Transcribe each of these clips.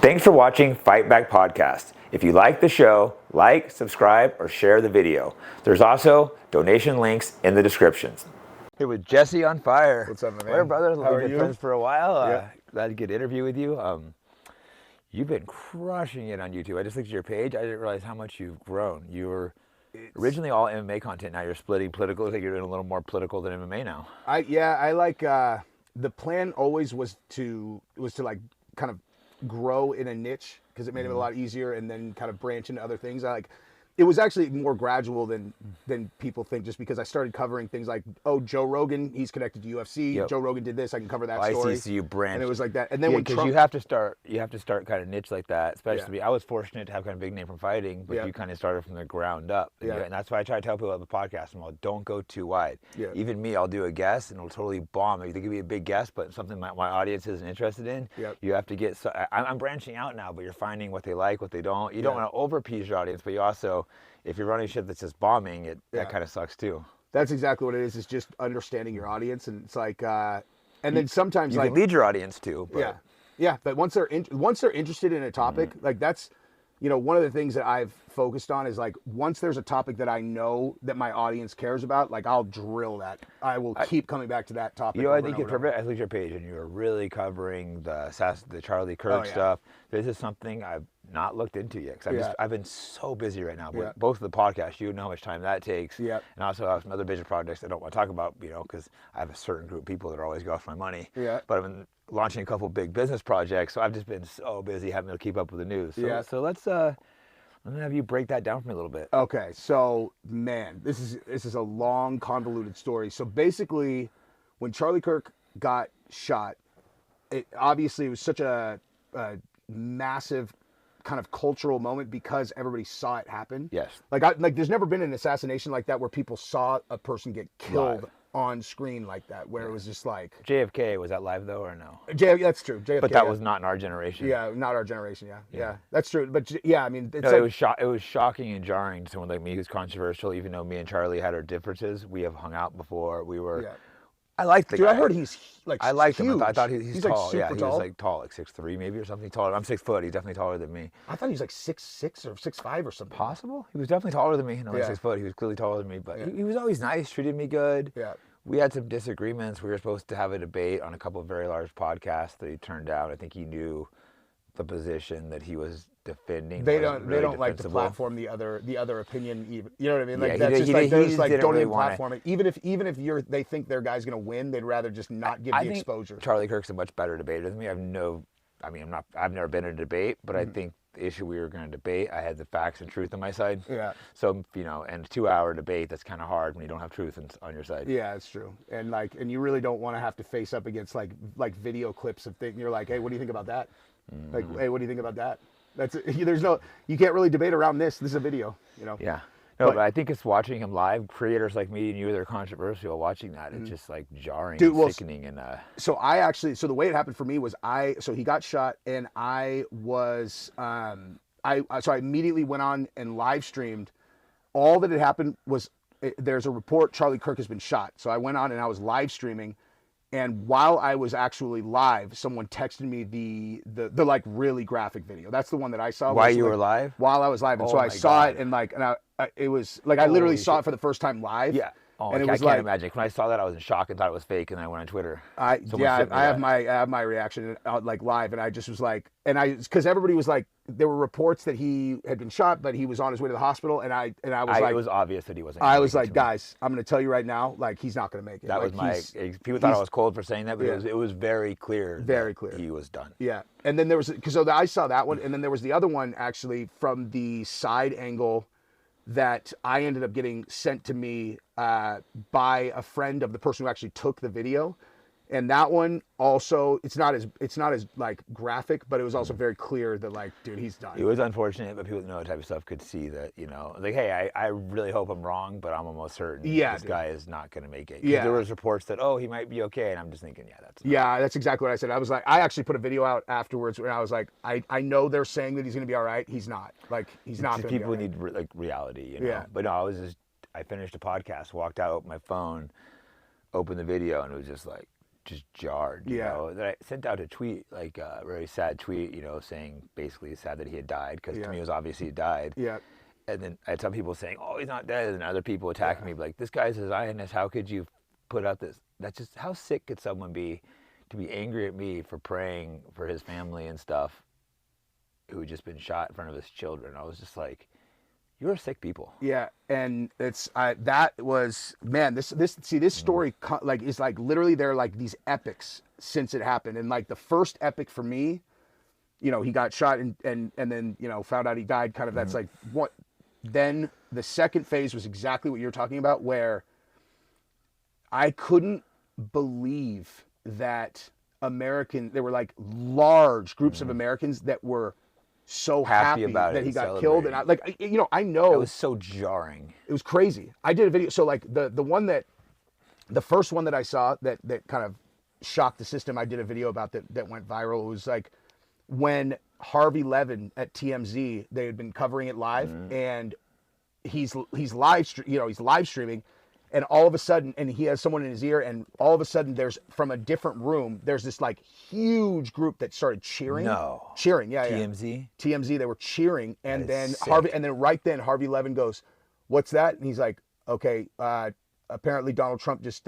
Thanks for watching Fight Back Podcast. If you like the show, like, subscribe, or share the video. There's also donation links in the descriptions. Here with Jesse on fire. What's up, my man? We're brothers. How We've are been you? friends for a while. Yep. Glad to get an interview with you. You've been crushing it on YouTube. I just looked at your page. I didn't realize how much you've grown. You were originally all MMA content. Now you're splitting political. I think you're doing a little more political than MMA now. I like the plan always was to like kind of grow in a niche because it made it a lot easier, and then kind of branch into other things. It was actually more gradual than people think, just because I started covering things like, oh, Joe Rogan, he's connected to UFC. Yep. Joe Rogan did this, I can cover that story. I see, so you branched. And it was like that. And then when because Trump, you have to start kind of niche like that. Especially I was fortunate to have kind of big name from fighting, but you kind of started from the ground up. And that's why I try to tell people about the podcast. I'm like, don't go too wide. Yeah. Even me, I'll do a guest and it'll totally bomb. Maybe they give me a big guest, but something my audience isn't interested in. Yep. You have to get. So I'm branching out now, but you're finding what they like, what they don't. You don't want to over appease your audience, but you also, if you're running shit that's just bombing, that kind of sucks too. that's exactly what it is just understanding your audience. And it's like, and then sometimes you like can lead your audience too. But. Yeah. But once they're interested in a topic, like that's, one of the things that I've focused on is like, once there's a topic that I know that my audience cares about, like I'll drill that. I will keep coming back to that topic. I think it's perfect. I looked at your page and you were really covering the Charlie Kirk stuff. This is something I've not looked into yet because I've been so busy right now. But both of the podcasts, you know how much time that takes. And also I have some other business projects I don't want to talk about, because I have a certain group of people that are always going off my money. But I've been launching a couple big business projects, so I've just been so busy having to keep up with the news. So let's let me have you break that down for me a little bit. Okay, so man, this is a long, convoluted story. So basically, when Charlie Kirk got shot, it was such a massive kind of cultural moment because everybody saw it happen. Yes. Like there's never been an assassination like that where people saw a person get killed live on screen like that, where it was just like JFK. Was that live though or no? That's true. JFK, but that was not in our generation. Yeah, not our generation. Yeah, that's true. But I mean, it's it was shocking and jarring to someone like me who's controversial. Even though me and Charlie had our differences, we have hung out before. We were. Yeah. I liked the guy. I heard he's like. I liked huge. him. I thought he's tall. Like super tall. He was like tall, like 6'3" maybe or something taller. I'm 6 foot. He's definitely taller than me. I thought he was like 6'6" or 6'5" or something. Possible. He was definitely taller than me. No, 6 foot. He was clearly taller than me, but he was always nice. Treated me good. Yeah. We had some disagreements. We were supposed to have a debate on a couple of very large podcasts that he turned down. I think he knew the position that he was defending. They don't like to platform the other opinion. Even, you know what I mean? Like yeah, that's just like don't really even platform it. Even if they think their guy's gonna win, they'd rather just not give the exposure. Charlie Kirk's a much better debater than me. I've never been in a debate, but I think the issue we were going to debate, I had the facts and truth on my side. Yeah. So and a 2-hour debate, that's kind of hard when you don't have truth on your side. Yeah, that's true. And you really don't want to have to face up against like video clips of things. You're like, hey, what do you think about that? Like, hey, what do you think about that? You can't really debate around this. This is a video, Yeah. No, but I think it's watching him live. Creators like me and you that are controversial watching that. It's just like jarring, and sickening, and. So the way it happened for me was he got shot and I was I immediately went on and live streamed. All that had happened was there's a report Charlie Kirk has been shot. So I went on and I was live streaming. And while I was actually live, someone texted me the like really graphic video. That's the one that I saw. While you were live? While I was live, and so I saw it, and it was like I literally saw it for the first time live. Yeah. Oh, and I can't imagine. When I saw that, I was in shock and thought it was fake, and then I went on Twitter. I have my reaction like live, and I just was like, because everybody was like, there were reports that he had been shot, but he was on his way to the hospital, and I was like, it was obvious that he wasn't. I was like, guys, I'm going to tell you right now, like he's not going to make it. That was people thought I was cold for saying that, but it was very clear. Very clear. He was done. Yeah, and then there was I saw that one, and then there was the other one actually from the side angle that I ended up getting sent to me by a friend of the person who actually took the video. And that one also, it's not as like graphic, but it was also very clear that like, dude, he's done. It was unfortunate, but people that know that type of stuff could see that, like, hey, I really hope I'm wrong, but I'm almost certain this guy is not going to make it. Yeah. There was reports that, he might be okay. And I'm just thinking, that's exactly what I said. I was like, I actually put a video out afterwards where I was like, I know they're saying that he's going to be all right. He's not. Like, he's not going to be all right. People need like reality, Yeah. But no, I finished a podcast, walked out with my phone, opened the video, and it was just like, just jarred. You know, that I sent out a tweet, like a very sad tweet, you know, saying basically sad that he had died, because to me it was obvious he died. Yeah. And then I had some people saying, "Oh, he's not dead," and other people attacking me, like, "This guy's a Zionist. How could you put out this?" That's just, how sick could someone be to be angry at me for praying for his family and stuff, who had just been shot in front of his children? I was just like, you're sick people. Yeah, and it's that was, man. This story like is like literally, there are like these epics since it happened, and like the first epic for me, you know, he got shot and then, you know, found out he died. Kind of, that's like what. Then the second phase was exactly what you're talking about, where I couldn't believe that there were like large groups of Americans that were so happy about that he got killed. And I know it was so jarring. It was crazy. I did a video. So like the first one that I saw that kind of shocked the system, I did a video about that went viral. It was like when Harvey Levin at TMZ, they had been covering it live, and he's live streaming, and all of a sudden, and he has someone in his ear, and all of a sudden, there's, from a different room, there's this like huge group that started cheering. Cheering, yeah. TMZ, they were cheering, and then right then Harvey Levin goes, "What's that?" And he's like, "Okay, apparently Donald Trump just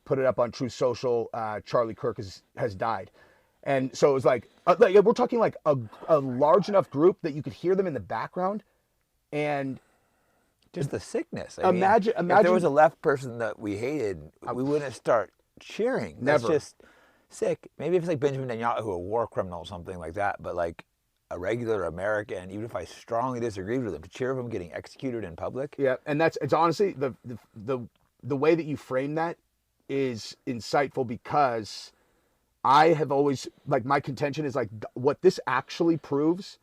put it up on Truth Social. Charlie Kirk has died." And so it was like we're talking like a large enough group that you could hear them in the background, and just the sickness. Imagine if there was a left person that we hated, we wouldn't start cheering. Never. That's just sick. Maybe if it's like Benjamin Netanyahu, a war criminal, something like that, but like a regular American, even if I strongly disagreed with him, to cheer of him getting executed in public. Yeah, and it's honestly the way that you frame that is insightful, because I have always, like, my contention is like what this actually proves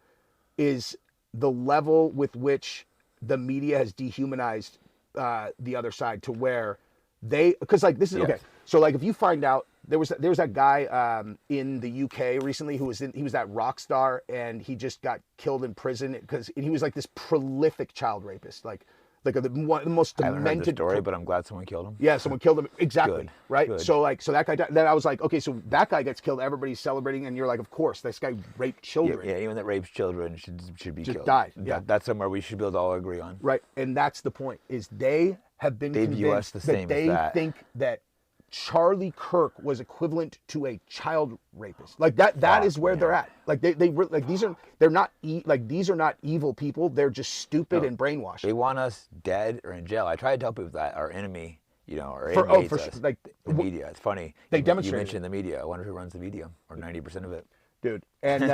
is the level with which the media has dehumanized the other side, to where because like this is okay. So like if you find out there was that guy in the UK recently he was that rock star, and he just got killed in prison because he was like this prolific child rapist, like the most demented. I haven't heard the story, but I'm glad someone killed him. Yeah, someone killed him. Exactly. Good. Right. Good. So that guy died. Then I was like, okay, so that guy gets killed. Everybody's celebrating, and you're like, of course, this guy raped children. Yeah, anyone that rapes children should be just killed. Died. Yeah, that's somewhere we should be able to all agree on. Right, and that's the point. Is they have been convinced that they think that Charlie Kirk was equivalent to a child rapist. Like that is where they're at. Like these are not evil people. They're just stupid and brainwashed. They want us dead or in jail. I try to tell people that our enemy, our enemy hates us. Like the media. It's funny. They demonstrate. You mentioned the media. I wonder who runs the media, or 90% of it. Dude, and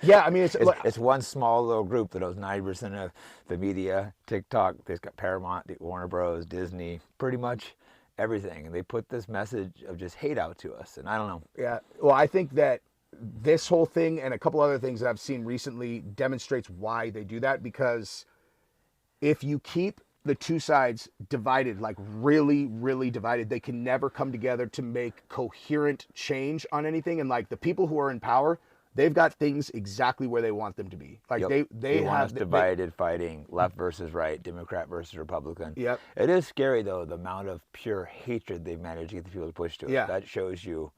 yeah, I mean it's one small little group that owns 90% of the media. TikTok, they've got Paramount, Warner Bros, Disney, pretty much everything, and they put this message of just hate out to us, and I don't know. Yeah, well, I think that this whole thing and a couple other things that I've seen recently demonstrates why they do that, because if you keep the two sides divided, like really, really divided, they can never come together to make coherent change on anything. And like the people who are in power, they've got things exactly where they want them to be. Like they want us divided, fighting left versus right, Democrat versus Republican. Yep. It is scary though, the amount of pure hatred they've managed to get the people to push to it. Yeah. That shows you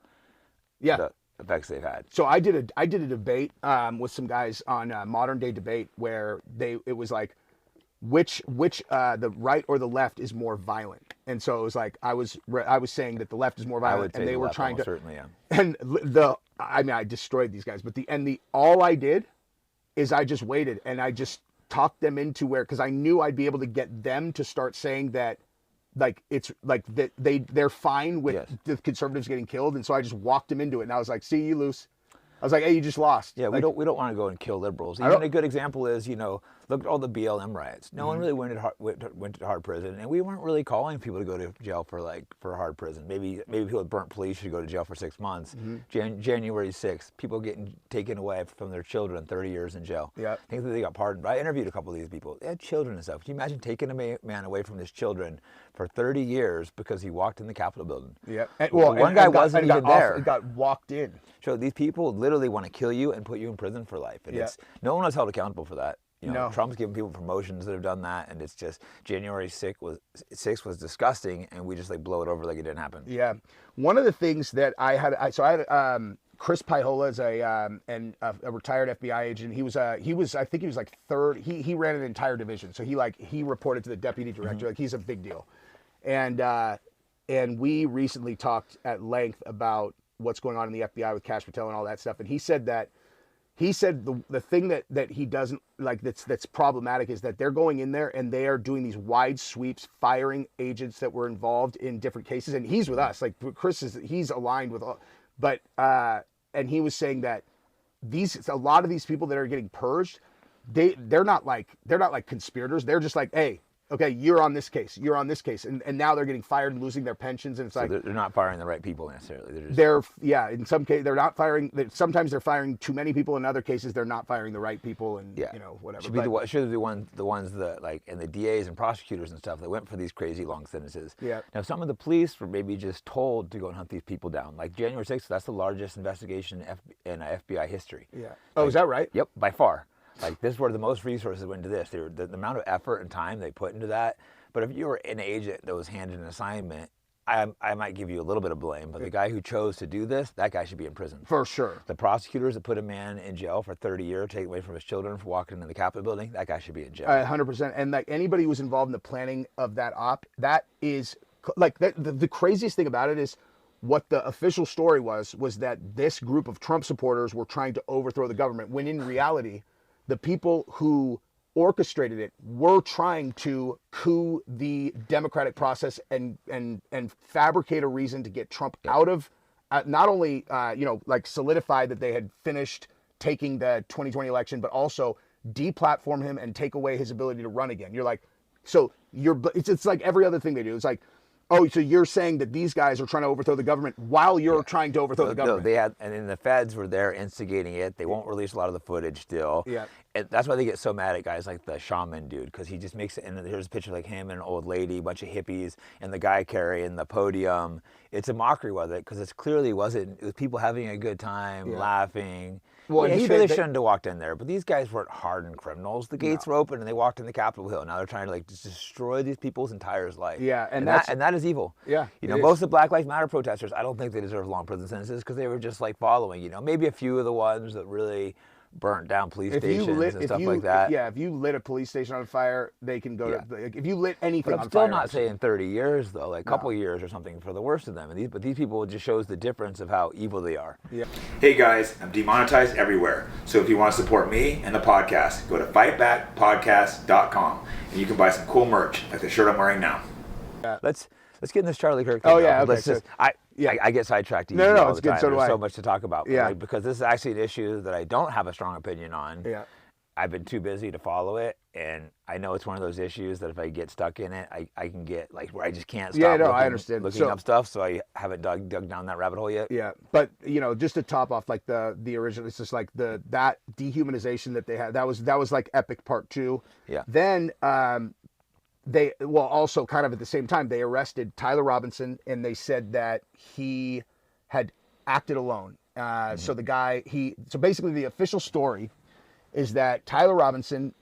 the effects they've had. So I did a debate with some guys on Modern Day Debate, where it was like which the right or the left is more violent. And so it was like I was saying that the left is more violent, and they were trying to certainly. Yeah. And I destroyed these guys, but all I did is I just waited and I just talked them into because I knew I'd be able to get them to start saying that, like, it's like that they're fine with the conservatives getting killed. And so I just walked them into it, and I was like, see, you lose. I was like, hey, you just lost. Yeah, we don't want to go and kill liberals. Even a good example is, look at all the BLM riots. No one really went to hard prison, and we weren't really calling people to go to jail for hard prison. Maybe people that burnt police should go to jail for 6 months. January 6th, people getting taken away from their children, 30 years in jail. Yeah, I think that they got pardoned. But I interviewed a couple of these people. They had children and stuff. Can you imagine taking a man away from his children for 30 years because he walked in the Capitol building? Yeah. One guy wasn't even there. He got walked in. So these people literally want to kill you and put you in prison for life. And no one was held accountable for that. You know, Trump's giving people promotions that have done that, and it's just January 6th was disgusting, and we just like blow it over like it didn't happen. Yeah. One of the things that I had Chris Paihola is a retired FBI agent. He was I think he was like third. He ran an entire division, so he reported to the deputy director. Like, he's a big deal, and we recently talked at length about what's going on in the FBI with Cash Patel and all that stuff, and he said the thing that he doesn't like that's problematic is that they're going in there and they are doing these wide sweeps, firing agents that were involved in different cases. And he's with us, like he's aligned with all, but and he was saying that a lot of these people that are getting purged, they're not like conspirators. They're just like, hey, okay, you're on this case, and now they're getting fired and losing their pensions, and it's like they're not firing the right people necessarily. In some cases they're not firing. Sometimes they're firing too many people. In other cases, they're not firing the right people, and whatever. Should be the ones that like, and the DAs and prosecutors and stuff that went for these crazy long sentences. Yeah. Now some of the police were maybe just told to go and hunt these people down. Like January 6th, that's the largest investigation in FBI history. Yeah. Oh, is that right? Yep, by far. Like, this is where the most resources went into this. The amount of effort and time they put into that. But if you were an agent that was handed an assignment, I might give you a little bit of blame. But the guy who chose to do this, that guy should be in prison. For sure. The prosecutors that put a man in jail for 30 years, taking away from his children for walking into the Capitol building, that guy should be in jail. 100%. And like anybody who was involved in the planning of that op, that is like the craziest thing about it is what the official story was that this group of Trump supporters were trying to overthrow the government, when in reality, the people who orchestrated it were trying to coup the democratic process and fabricate a reason to get Trump out of, not only like solidify that they had finished taking the 2020 election, but also deplatform him and take away his ability to run again. You're like, so it's like every other thing they do. It's like, oh, so you're saying that these guys are trying to overthrow the government while you're trying to overthrow the government? No, and then the feds were there instigating it. They won't release a lot of the footage still. Yeah. And that's why they get so mad at guys like the shaman dude, because he just makes it, and here's a picture like him and an old lady, a bunch of hippies, and the guy carrying the podium. It's a mockery with it, because it clearly wasn't. It was people having a good time, laughing. Well, he really shouldn't have walked in there, but these guys weren't hardened criminals. The gates were open, and they walked in the Capitol Hill. Now they're trying to like just destroy these people's entire life. Yeah, and that is evil. Yeah, most of the Black Lives Matter protesters, I don't think they deserve long prison sentences, because they were just like following. Maybe a few of the ones that really burnt down police stations and stuff like that. Yeah, if you lit a police station on fire, they can go to. Like, if you lit anything on fire. I'm still not saying 30 years though, like a couple years or something for the worst of them. But these people just shows the difference of how evil they are. Yeah. Hey guys, I'm demonetized everywhere. So if you want to support me and the podcast, go to fightbackpodcast.com and you can buy some cool merch like the shirt I'm wearing now. Yeah. Let's get in this Charlie Kirk thing. Oh yeah, okay. I get sidetracked easy no, all it's the good. time. So do There's I. so much to talk about. Yeah. Because this is actually an issue that I don't have a strong opinion on. Yeah. I've been too busy to follow it, and I know it's one of those issues that if I get stuck in it, I can get like where I just can't stop I understand. looking up stuff, so I haven't dug down that rabbit hole yet. Yeah, but just to top off like the original, it's just like that dehumanization that they had. That was like epic part 2. Yeah. Then also kind of at the same time, they arrested Tyler Robinson, and they said that he had acted alone. So the guy, so basically the official story is that Tyler Robinson,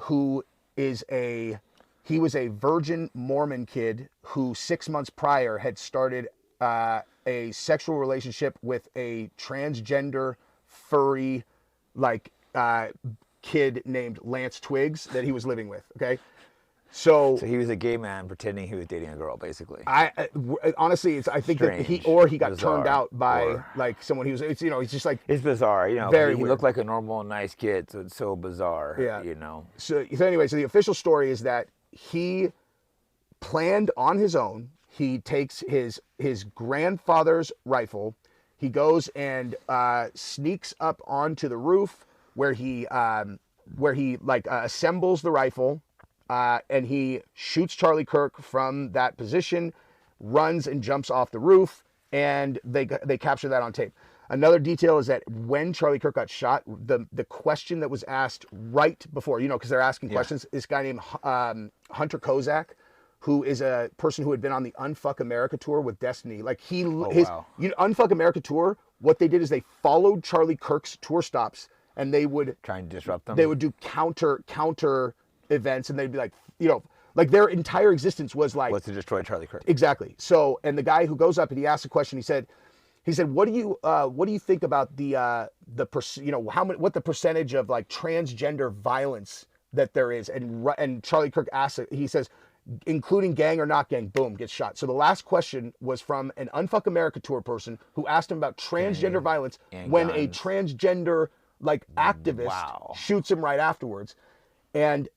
who is he was a virgin Mormon kid who 6 months prior had started a sexual relationship with a transgender furry kid named Lance Twiggs that he was living with. Okay. So he was a gay man pretending he was dating a girl, basically. Honestly, I think Strange, that he got bizarre, turned out by like someone who was. It's he's just like it's bizarre. Very he weird. looked like a normal, nice kid, so it's so bizarre. Yeah. So anyway, so the official story is that he planned on his own. He takes his grandfather's rifle. He goes and sneaks up onto the roof where he assembles the rifle. And he shoots Charlie Kirk from that position, runs and jumps off the roof, and they capture that on tape. Another detail is that when Charlie Kirk got shot, the question that was asked right before, because they're asking questions, this guy named Hunter Kozak, who is a person who had been on the Unfuck America tour with Destiny. Like Unfuck America tour, what they did is they followed Charlie Kirk's tour stops and they would try and disrupt them. They would do counter events, and they'd be like, like their entire existence was like, what's to destroy Charlie Kirk. Exactly. So, and the guy who goes up and he asks a question, he said, what do you think about what the percentage of like transgender violence that there is? And Charlie Kirk asks it, he says, including gang or not gang, boom, gets shot. So the last question was from an Unfuck America tour person who asked him about transgender violence when guns. A transgender like activist shoots him right afterwards. And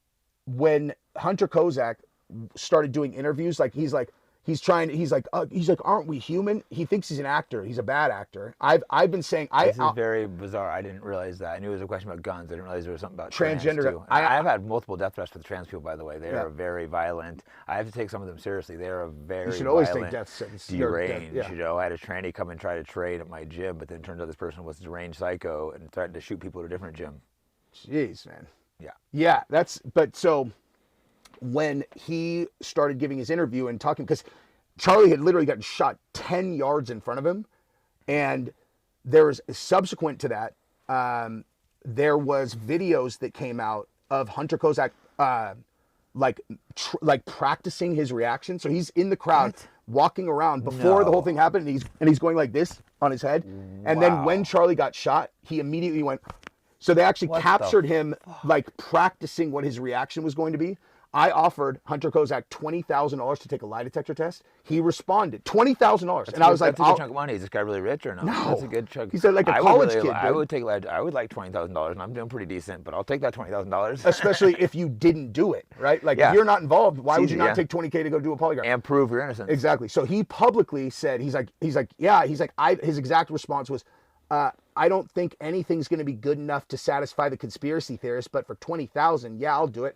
when Hunter Kozak started doing interviews, like he's like, aren't we human? He thinks he's an actor. He's a bad actor. I've been saying this is very bizarre. I didn't realize that. I knew it was a question about guns. I didn't realize there was something about transgender. Trans too. I've had multiple death threats for the trans people, by the way. They are very violent. I have to take some of them seriously. They are very you should always take death sentence. Deranged. I had a tranny come and try to train at my gym, but then it turns out this person was a deranged psycho and threatened to shoot people at a different gym. Jeez, man. Yeah. So when he started giving his interview and talking, because Charlie had literally gotten shot 10 yards in front of him, and there was subsequent to that, there was videos that came out of Hunter Kozak like practicing his reaction. So he's in the crowd walking around before the whole thing happened, and he's going like this on his head. And then when Charlie got shot, he immediately went. So they actually captured him like practicing what his reaction was going to be. I offered Hunter Kozak $20,000 to take a lie detector test. He responded, $20,000, and I was like, "That's a good chunk of money. Is this guy really rich or no? That's a good chunk." He said, "Like a college kid." I would like $20,000, and I'm doing pretty decent, but I'll take that $20,000. Especially if you didn't do it, right? Like if you're not involved, why would you not take $20K to go do a polygraph and prove your innocence? Exactly. So he publicly said, his exact response was, "I don't think anything's going to be good enough to satisfy the conspiracy theorists, but for $20,000, yeah, I'll do it."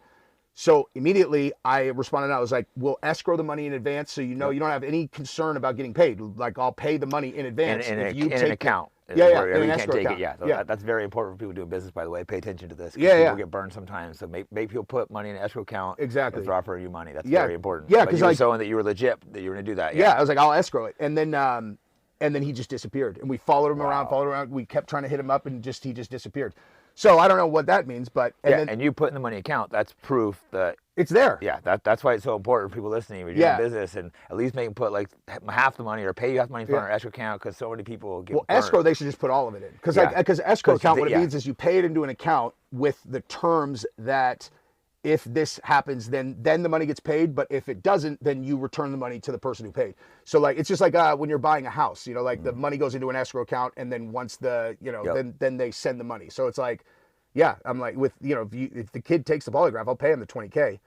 So immediately I responded, I was like, we'll escrow the money in advance so you don't have any concern about getting paid. Like, I'll pay the money in advance. In an account. In an escrow account. That's very important for people doing business, by the way. Pay attention to this. People get burned sometimes. So make people put money in an escrow account. Exactly. If they're offering you money. That's very important. Yeah, because you were showing that you were legit, that you were going to do that. Yeah, I was like, I'll escrow it. And then he just disappeared. And we followed him around. We kept trying to hit him up, and he just disappeared. So I don't know what that means, but... And you put in the money account, that's proof that... It's there. Yeah, that's why it's so important for people listening. When you're doing business, and at least make them put like half the money or pay you half the money for an escrow account, because so many people get burned. Escrow, they should just put all of it in. Because escrow account, what it means is you pay it into an account with the terms that if this happens, then the money gets paid, but if it doesn't, then you return the money to the person who paid. So like, it's just like when you're buying a house, the money goes into an escrow account, and then once then they send the money. So it's like, I'm like, with, if the kid takes the polygraph, I'll pay him the $20K.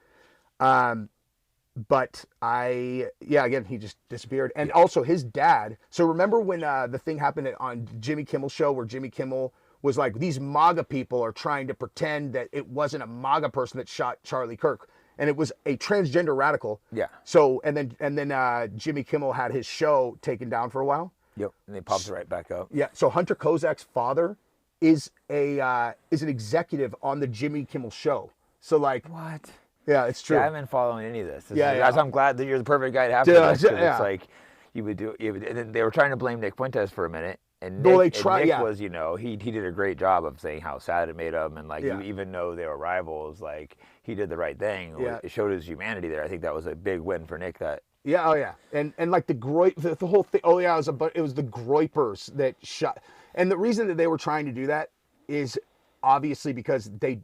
But again, he just disappeared. And also his dad. So remember when the thing happened on Jimmy Kimmel's show, where Jimmy Kimmel was like, these MAGA people are trying to pretend that it wasn't a MAGA person that shot Charlie Kirk, and it was a transgender radical. Yeah. So and then Jimmy Kimmel had his show taken down for a while. Yep. And they popped it right back up. Yeah. So Hunter Kozak's father is an executive on the Jimmy Kimmel show. So like what? Yeah, it's true. I haven't been following any of this. I'm glad that you're the perfect guy to have for this. It's like you would do. And then they were trying to blame Nick Fuentes for a minute, and Nick was, he did a great job of saying how sad it made him, and like even though they were rivals, like he did the right thing. Yeah. It showed his humanity there. I think that was a big win for Nick. And like the whole thing. It was the Groypers that shot, and the reason that they were trying to do that is obviously because they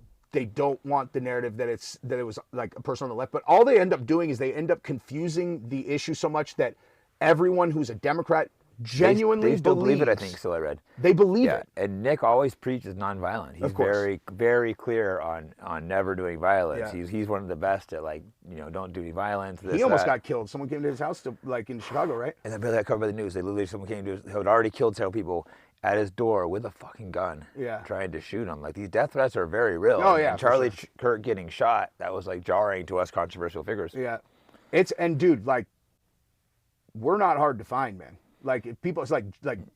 don't want the narrative that it was like a person on the left. But all they end up doing is they end up confusing the issue so much that everyone who's a Democrat genuinely they still believe it. I think so. I read they believe it. And Nick always preaches nonviolent. He's very, very clear on never doing violence. Yeah. He's one of the best at don't do any violence. He almost got killed. Someone came to his house in Chicago, right? And then that covered by the news. Someone came to his, had already killed several people at his door with a fucking gun, trying to shoot him. Like, these death threats are very real. Oh, yeah. And Charlie Kirk getting shot, that was like jarring to us controversial figures. Yeah. Dude, like, we're not hard to find, man. Like, if people, it's like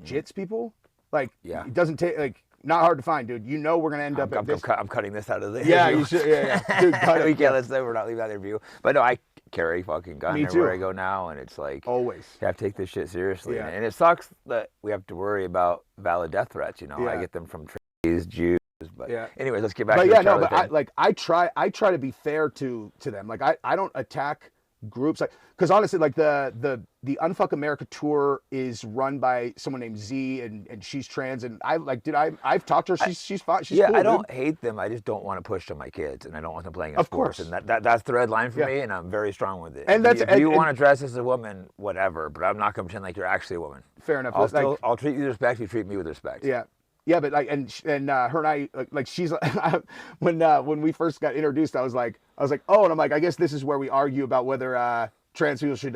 jits people, like, it doesn't take, like, not hard to find, dude. We're going to end up at this. I'm cutting this out of the interview. Yeah, you should, yeah. Dude, cut it. We can't, let's say we're not leaving that interview. But no, I carry a fucking gun everywhere I go now, and it's like, always. You have to take this shit seriously. Yeah. And it sucks that we have to worry about valid death threats, I get them from trees, Jews, But anyways, let's get back to the Charlie thing. I try to be fair to them. Like I don't attack groups, like, because honestly, like the Unfuck America tour is run by someone named Z, and she's trans, and I've talked to her. She's fine. She's cool, I don't hate them. I just don't want to push to my kids, and I don't want them playing in sports. And that's the red line for me, and I'm very strong with it. And if you want to dress as a woman, whatever, but I'm not going to pretend like you're actually a woman. Fair enough. I'll treat you with respect. You treat me with respect. Yeah. Yeah, but like, and her and I, like, she's when we first got introduced, I was like, oh, and I'm like, I guess this is where we argue about whether trans people should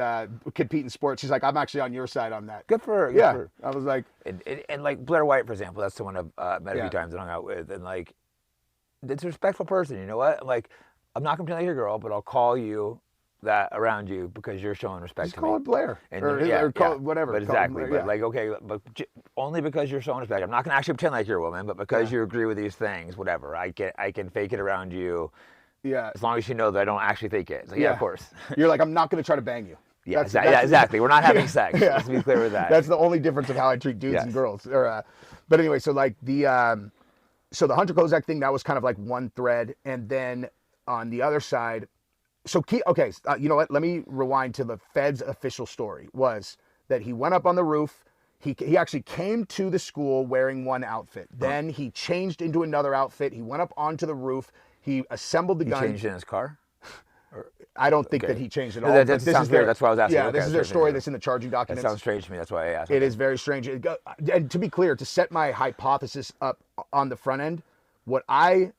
compete in sports. She's like, I'm actually on your side on that. Good for her. Good for her. I was like, and like Blair White, for example, that's someone I've met a few times and hung out with, and like, it's a respectful person. You know what? Like, I'm not gonna pretend like you're a girl, but I'll call you that around you because you're showing respect to me. Call it Blair, or call it whatever. But exactly, but like, okay, but only because you're showing respect. I'm not gonna actually pretend like you're a woman, but because you agree with these things, whatever. I can fake it around you. Yeah. As long as you know that I don't actually fake it. Like, of course. You're like, I'm not gonna try to bang you. Yeah, exactly. We're not having sex. Let's be clear with that. That's the only difference of how I treat dudes and girls. But anyway, so like the Hunter Kozak thing, that was kind of like one thread, and then on the other side. So, you know what? Let me rewind to the Fed's official story. Was that he went up on the roof. He actually came to the school wearing one outfit. Then he changed into another outfit. He went up onto the roof. He assembled the gun. He changed in his car? I don't think that he changed at all. That sounds weird. That's why I was asking. Yeah, this is their story that's in the charging documents. That sounds strange to me. That's why I asked. It is very strange. And to be clear, to set my hypothesis up on the front end, what I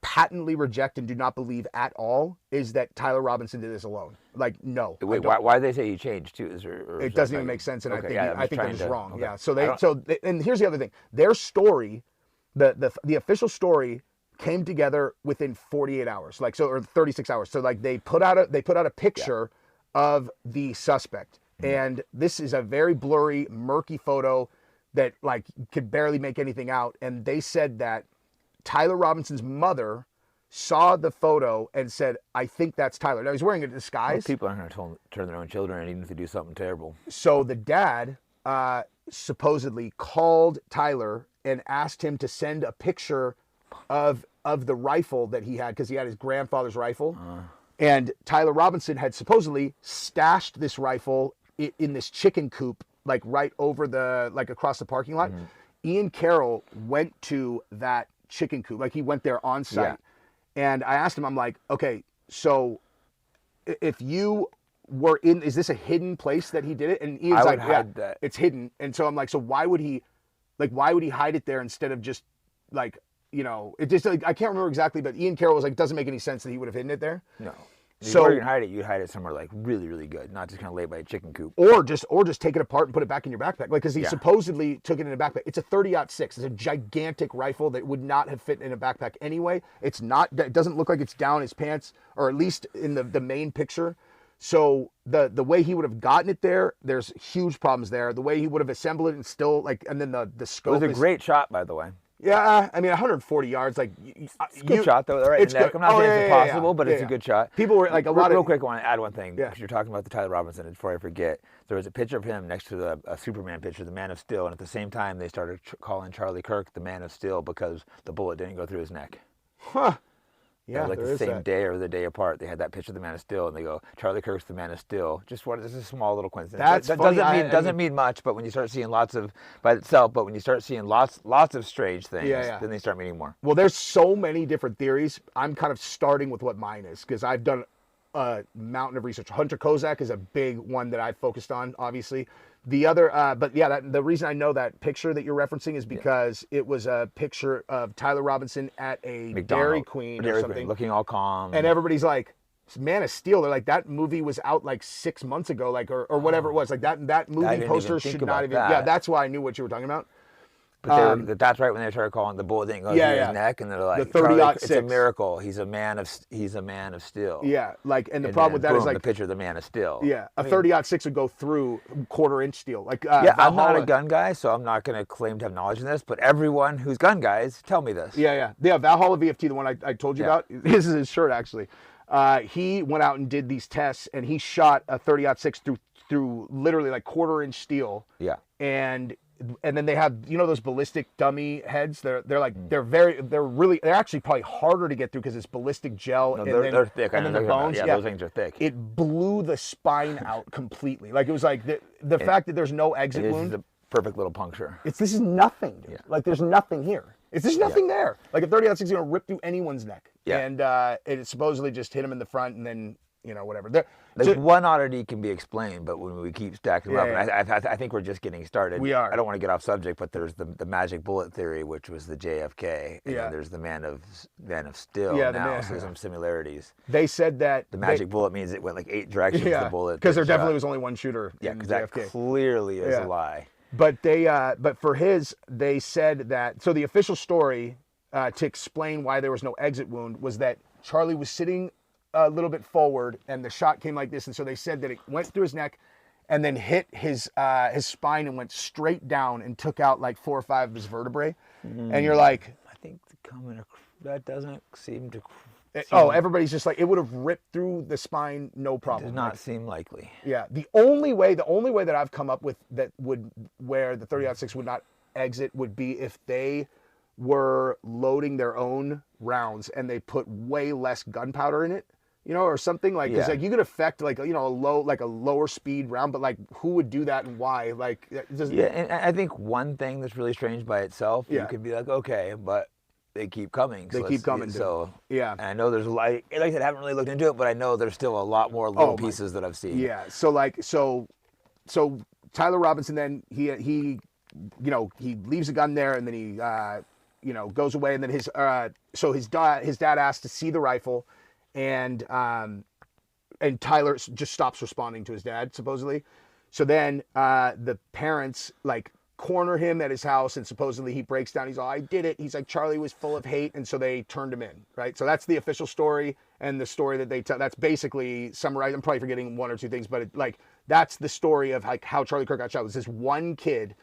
patently reject and do not believe at all is that Tyler Robinson did this alone. Like, no. Wait, why did they say he changed too? It doesn't even make sense, and I think they're just wrong. Okay. Yeah. And here's the other thing: their story, the official story, came together within 48 hours, or 36 hours. So like they put out a picture of the suspect, and this is a very blurry, murky photo that like could barely make anything out. And they said that Tyler Robinson's mother saw the photo and said, I think that's Tyler. Now, he's wearing a disguise. Well, people aren't going to turn their own children in even if they do something terrible. So the dad supposedly called Tyler and asked him to send a picture of the rifle that he had, because he had his grandfather's rifle. And Tyler Robinson had supposedly stashed this rifle in this chicken coop, like right over across the parking lot. Ian Carroll went to that chicken coop, like he went there on site, and I asked him, I'm like, okay, so if you were is this a hidden place that he did it? And Ian's like, yeah, it's hidden. And so I'm like, so why would he hide it there instead of just like, you know, it just like, I can't remember exactly, but Ian Carroll was like, it doesn't make any sense that he would have hidden it there. No. So you're gonna hide it, you'd hide it somewhere like really, really good, not just kind of laid by a chicken coop. Or just take it apart and put it back in your backpack. Like, because he supposedly took it in a backpack. It's a 30-06. It's a gigantic rifle that would not have fit in a backpack anyway. It doesn't look like it's down his pants, or at least in the main picture. So the way he would have gotten it there, there's huge problems there. The way he would have assembled it and still and then the scope. It was a great shot, by the way. Yeah, I mean, 140 yards, like... It's a good shot, though, right in the neck. I'm not saying it's impossible, but it's a good shot. People were, like, Real quick, I want to add one thing, because you're talking about the Tyler Robinson, and before I forget, there was a picture of him next to a Superman picture, the Man of Steel, and at the same time, they started calling Charlie Kirk the Man of Steel because the bullet didn't go through his neck. Huh. Yeah, like the same day or the day apart, they had that picture of the Man of Steel, and they go, Charlie Kirk's the Man of Steel. This is a small little coincidence. That doesn't mean much, but when you start seeing lots of strange things, then they start meaning more. Well, there's so many different theories. I'm kind of starting with what mine is, because I've done a mountain of research. Hunter Kozak is a big one that I've focused on, obviously. The other, the reason I know that picture that you're referencing is because it was a picture of Tyler Robinson at a Dairy Queen or something. Looking all calm. And everybody's like, Man of Steel. They're like, that movie was out like 6 months ago, like, or whatever it was. Like that movie poster should not even. Yeah, that's why I knew what you were talking about. But that's right when they started calling the bullet didn't go through his neck, and they're like, the 30-06. It's a miracle. He's a man of steel. Yeah, like, and the problem with that is like the picture of the Man of Steel. Yeah, a 30-06 would go through quarter-inch steel. Like, I'm not a gun guy, so I'm not going to claim to have knowledge in this. But everyone who's gun guys, tell me this. Yeah. Valhalla VFT, the one I told you about. This is his shirt actually. He went out and did these tests, and he shot a 30-06 through literally like quarter-inch steel. Yeah. And and then they have, you know, those ballistic dummy heads. They're actually probably harder to get through because it's ballistic gel. No, they're thick. And then the bones. Yeah, those things are thick. It blew the spine out completely. Like it was like the fact that there's no exit wound. It's a perfect little puncture. This is nothing, dude. Yeah. Like there's nothing here. There's nothing there. Like a 30-06 is gonna rip through anyone's neck. Yeah. And it supposedly just hit him in the front, and then, you know, whatever. One oddity can be explained, but when we keep stacking them up, and I think we're just getting started. We are. I don't want to get off subject, but there's the magic bullet theory, which was the JFK, and then there's the man of steel now. So there's some similarities. They said that the magic bullet means it went like 8 directions. The bullet. Because there definitely was only one shooter. Yeah, because that clearly is a lie. But but for his, they said that. So the official story to explain why there was no exit wound was that Charlie was sitting a little bit forward, and the shot came like this, and so they said that it went through his neck, and then hit his spine and went straight down and took out like 4 or 5 of his vertebrae, and you're like, I think that doesn't seem to. Everybody's just like, it would have ripped through the spine, no problem. Does not seem likely. Yeah, the only way that I've come up with where the 30-06 would not exit would be if they were loading their own rounds and they put way less gunpowder in it, you know, or something like. Because like you could affect like, you know, a lower speed round, but like who would do that and why? Like, and I think one thing that's really strange by itself, you could be like, okay, but they keep coming. They keep coming. So yeah, and I know there's like I said, I haven't really looked into it, but I know there's still a lot more little pieces that I've seen. Yeah. So Tyler Robinson, then he you know, he leaves the gun there, and then he you know, goes away, and then his dad asked to see the rifle, and Tyler just stops responding to his dad supposedly. So then the parents like corner him at his house, and supposedly he breaks down. He's all, I did it. He's like, Charlie was full of hate, and so they turned him in, right? So that's the official story, and the story that they tell. That's basically summarized. I'm probably forgetting 1 or 2 things, but that's the story of like how Charlie Kirk got shot. It was this one kid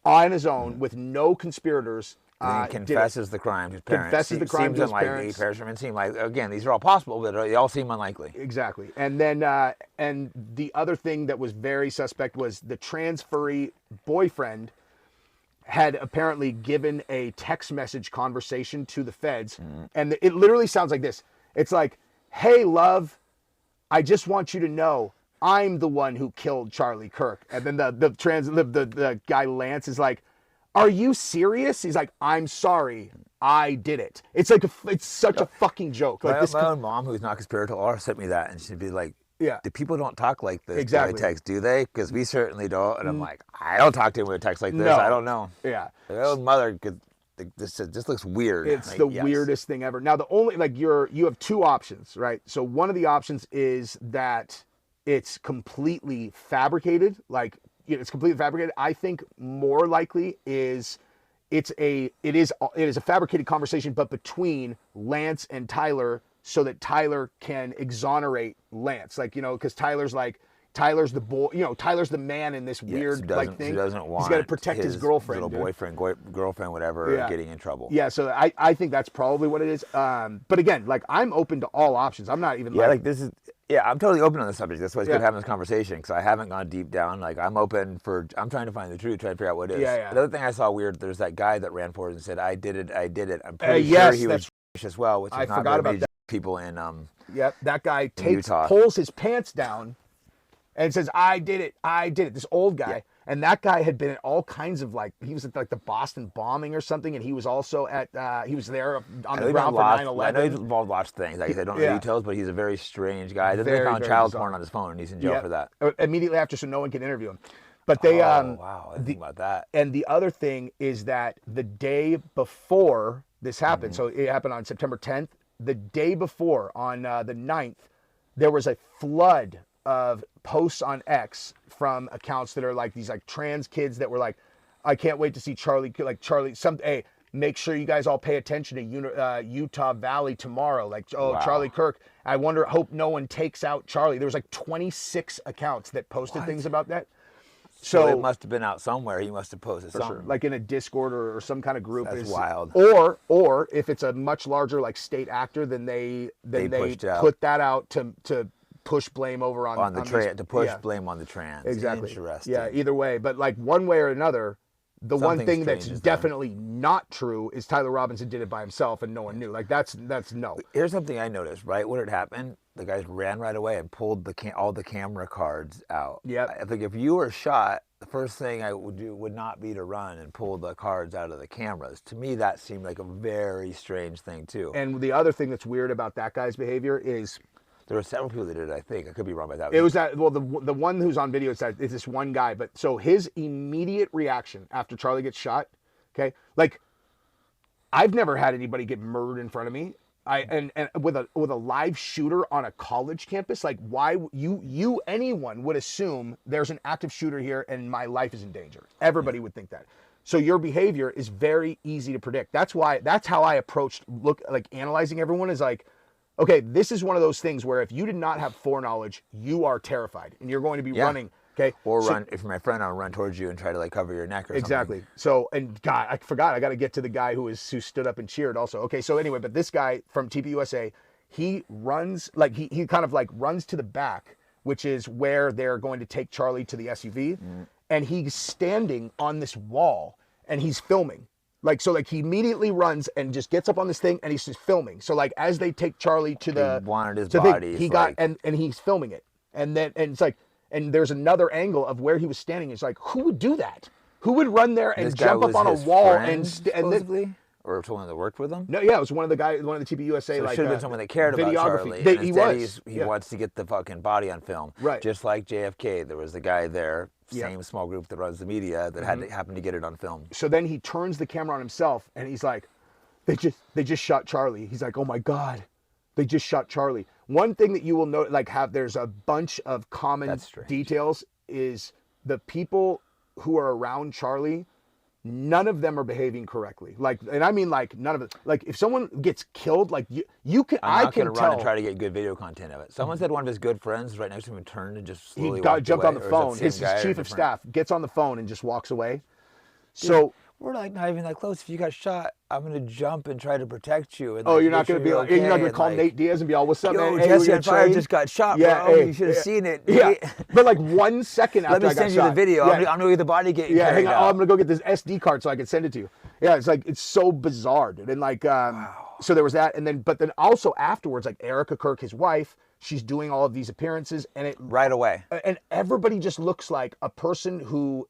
on his own with no conspirators. He confesses the crime to his parents. Confesses the crime to his parents. Seem like, again, these are all possible, but they all seem unlikely. Exactly. And then, and the other thing that was very suspect was the transferee boyfriend had apparently given a text message conversation to the feds. And it literally sounds like this. It's like, hey, love, I just want you to know I'm the one who killed Charlie Kirk. And then the guy Lance is like, are you serious? He's like, I'm sorry, I did it. It's like it's such a fucking joke. Like my own mom, who's not conspiratorial, sent me that, and she'd be like, the people don't talk like this by text, do they? Because we certainly don't. And I'm like, I don't talk to him with a text like this. No. I don't know. Yeah. My own mother could. This just looks weird. It's the weirdest thing ever. Now the only you have 2 options, right? So one of the options is that it's completely fabricated, like. It's completely fabricated. I think more likely it is a fabricated conversation, but between Lance and Tyler, so that Tyler can exonerate Lance, like, you know, because Tyler's the boy, you know, Tyler's the man in this weird like thing. He doesn't want. He's got to protect his girlfriend, little boyfriend, girlfriend, whatever, getting in trouble. Yeah, so I think that's probably what it is. But again, like I'm open to all options. I'm not even this is. Yeah, I'm totally open on the subject. That's why it's good having this conversation, because I haven't gone deep down. Like, I'm open I'm trying to find the truth, trying to figure out what it is. Yeah. The other thing I saw weird, there's that guy that ran forward and said, I did it. I'm pretty sure he was Jewish as well, which is not very many people in Yep, that guy Utah. Pulls his pants down and says, I did it. This old guy. Yeah. And that guy had been at all kinds of he was at like the Boston bombing or something, and he was also at he was there on the ground for 9/11. I know he's involved in lots of things. Like I don't know details, but he's a very strange guy. Then they found child porn on his phone, and he's in jail for that. Immediately after, so no one can interview him. But they wow, I didn't think about that. And the other thing is that the day before this happened, so it happened on September 10th. The day before, on the 9th, there was a flood of posts on X from accounts that are like these like trans kids that were like, I can't wait to see Charlie, hey, make sure you guys all pay attention to Utah Valley tomorrow. Like, Charlie Kirk, hope no one takes out Charlie. There was like 26 accounts that posted things about that. So it must have been out somewhere. He must have posted something. Sure. Like in a Discord or some kind of group. That's wild. Or if it's a much larger like state actor, then they put that out to push blame over on the trans, to push blame on the trans. Exactly. Interesting. Yeah, either way. But like one way or another, The one thing that's definitely not true is Tyler Robinson did it by himself and no one knew. Like that's no. Here's something I noticed. Right when it happened, the guys ran right away and pulled all the camera cards out. Yeah. I think if you were shot, the first thing I would do would not be to run and pull the cards out of the cameras. To me, that seemed like a very strange thing too. And the other thing that's weird about that guy's behavior is. There were several people that did it, I think. I could be wrong by that. It was that, well, the one who's on video said it's this one guy. But so his immediate reaction after Charlie gets shot, okay, like I've never had anybody get murdered in front of me. And with a live shooter on a college campus, like why anyone would assume there's an active shooter here and my life is in danger. Everybody would think that. So your behavior is very easy to predict. That's how I approached analyzing everyone is like, okay, this is one of those things where if you did not have foreknowledge, you are terrified and you're going to be running. Okay. Or run, if you're my friend, I'll run towards you and try to cover your neck or something. Exactly. So, and God, I forgot, I got to get to the guy who stood up and cheered also. Okay. So anyway, but this guy from TPUSA, he runs, he kind of runs to the back, which is where they're going to take Charlie to the SUV. And he's standing on this wall and he's filming. He immediately runs and just gets up on this thing and he's just filming. So as they take Charlie to the, he wanted his body. He got, and he's filming it. And then, and it's and there's another angle of where he was standing. It's who would do that? Who would run there and jump up on a wall or someone that worked with him? No, yeah, it was one of the guys, one of the TPUSA. So it should have been someone that cared about Charlie. He wants to get the fucking body on film. Right. Just like JFK, there was the guy there, same small group that runs the media that happened to get it on film. So then he turns the camera on himself and he's like, they just shot Charlie. He's like, oh my God, they just shot Charlie. One thing that you will note, there's a bunch of common details is the people who are around Charlie, none of them are behaving correctly. And I mean none of it. If someone gets killed, you can, I can tell. Run and try to get good video content of it. Someone said one of his good friends right next to him and turned and just slowly jumped on the phone. His chief of staff gets on the phone and just walks away. Dude, so we're not even that close. If you got shot, I'm gonna jump and try to protect you. And you're not gonna be you're not gonna call Nate Diaz and be all, "What's up, man? Hey, Jesse on fire just got shot, bro. Hey, you should have seen it." Yeah, but 1 second after I got shot, let me send you the video. I'm gonna get the body getting carried out. I'm gonna go get this SD card so I can send it to you. Yeah, it's so bizarre, dude. And so there was that, and but then also afterwards, Erica Kirk, his wife, she's doing all of these appearances, and it right away, and everybody just looks like a person who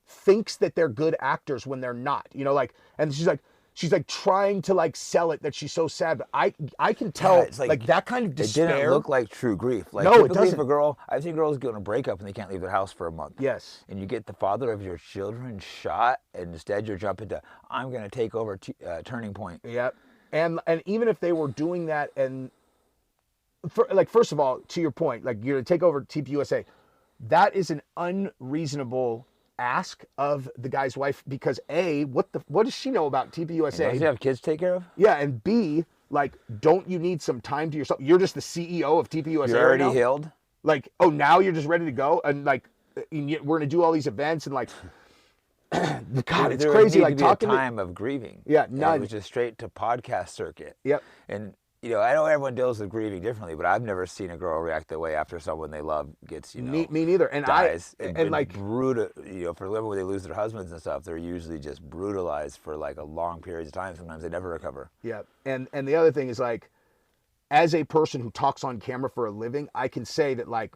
thinks that they're good actors when they're not, and she's trying to sell it that she's so sad, but I can tell it's that kind of despair. It didn't look like true grief. No, it doesn't. If a girl, I've seen girls go on a breakup and they can't leave their house for a month. Yes. And you get the father of your children shot, and instead you're jumping to, I'm going to take over Turning Point. Yep. And even if they were doing that, and first of all, to your point, you're going to take over TPUSA, that is an unreasonable ask of the guy's wife, because A, what does she know about TPUSA? Does she have kids to take care of? Yeah, and B, don't you need some time to yourself? You're just the CEO of TPUSA. You're already healed? Now you're just ready to go, and we're gonna do all these events, and God, it's crazy. There would need to be a time of grieving. Yeah, none. It was just straight to podcast circuit. Yep. And I know everyone deals with grieving differently, but I've never seen a girl react that way after someone they love gets, me neither. And dies. Brutal. For women when they lose their husbands and stuff, they're usually just brutalized for a long period of time. Sometimes they never recover. Yeah. And the other thing is as a person who talks on camera for a living, I can say that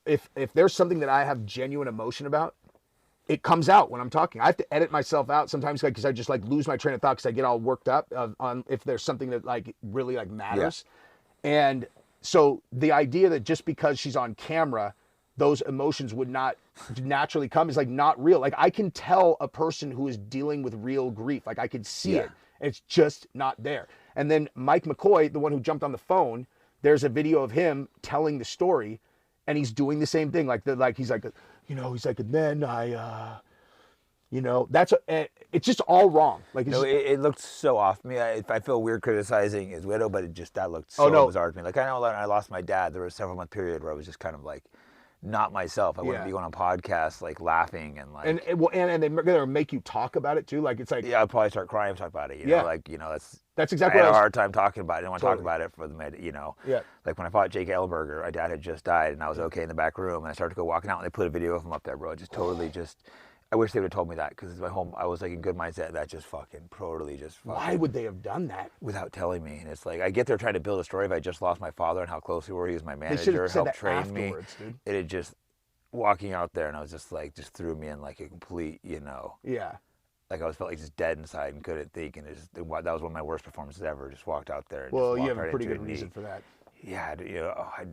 if there's something that I have genuine emotion about, it comes out when I'm talking. I have to edit myself out sometimes because I just lose my train of thought because I get all worked up on if there's something that really matters. Yeah. And so the idea that just because she's on camera, those emotions would not naturally come is not real. I can tell a person who is dealing with real grief. I can see it. It's just not there. And then Mike McCoy, the one who jumped on the phone, there's a video of him telling the story, and he's doing the same thing. He's and then I, it's just all wrong. It looked so off me. I feel weird criticizing his widow, but that looked so bizarre to me. I know when I lost my dad, there was a several-month period where I was just kind of not myself. I wouldn't be going on podcasts laughing and and they're gonna make you talk about it too. I'd probably start crying and talk about it. That's exactly. I had a hard time talking about it. I didn't want to talk about it for the Yeah. When I fought Jake Ellenberger, my dad had just died, and I was okay in the back room, and I started to go walking out, and they put a video of him up there, bro. Just totally I wish they would have told me that because my home, I was like in good mindset. That just fucking totally just. Fucking, why would they have done that without telling me? And it's like I get there trying to build a story of I just lost my father and how close we were. He was my manager, helped train me. Dude. It had just walking out there, and I was just like, just threw me in like a complete, you know. Yeah. Like I was felt like just dead inside and couldn't think, and that was one of my worst performances ever. Just walked out there. And well, you have a pretty good reason for that. Yeah, you know, I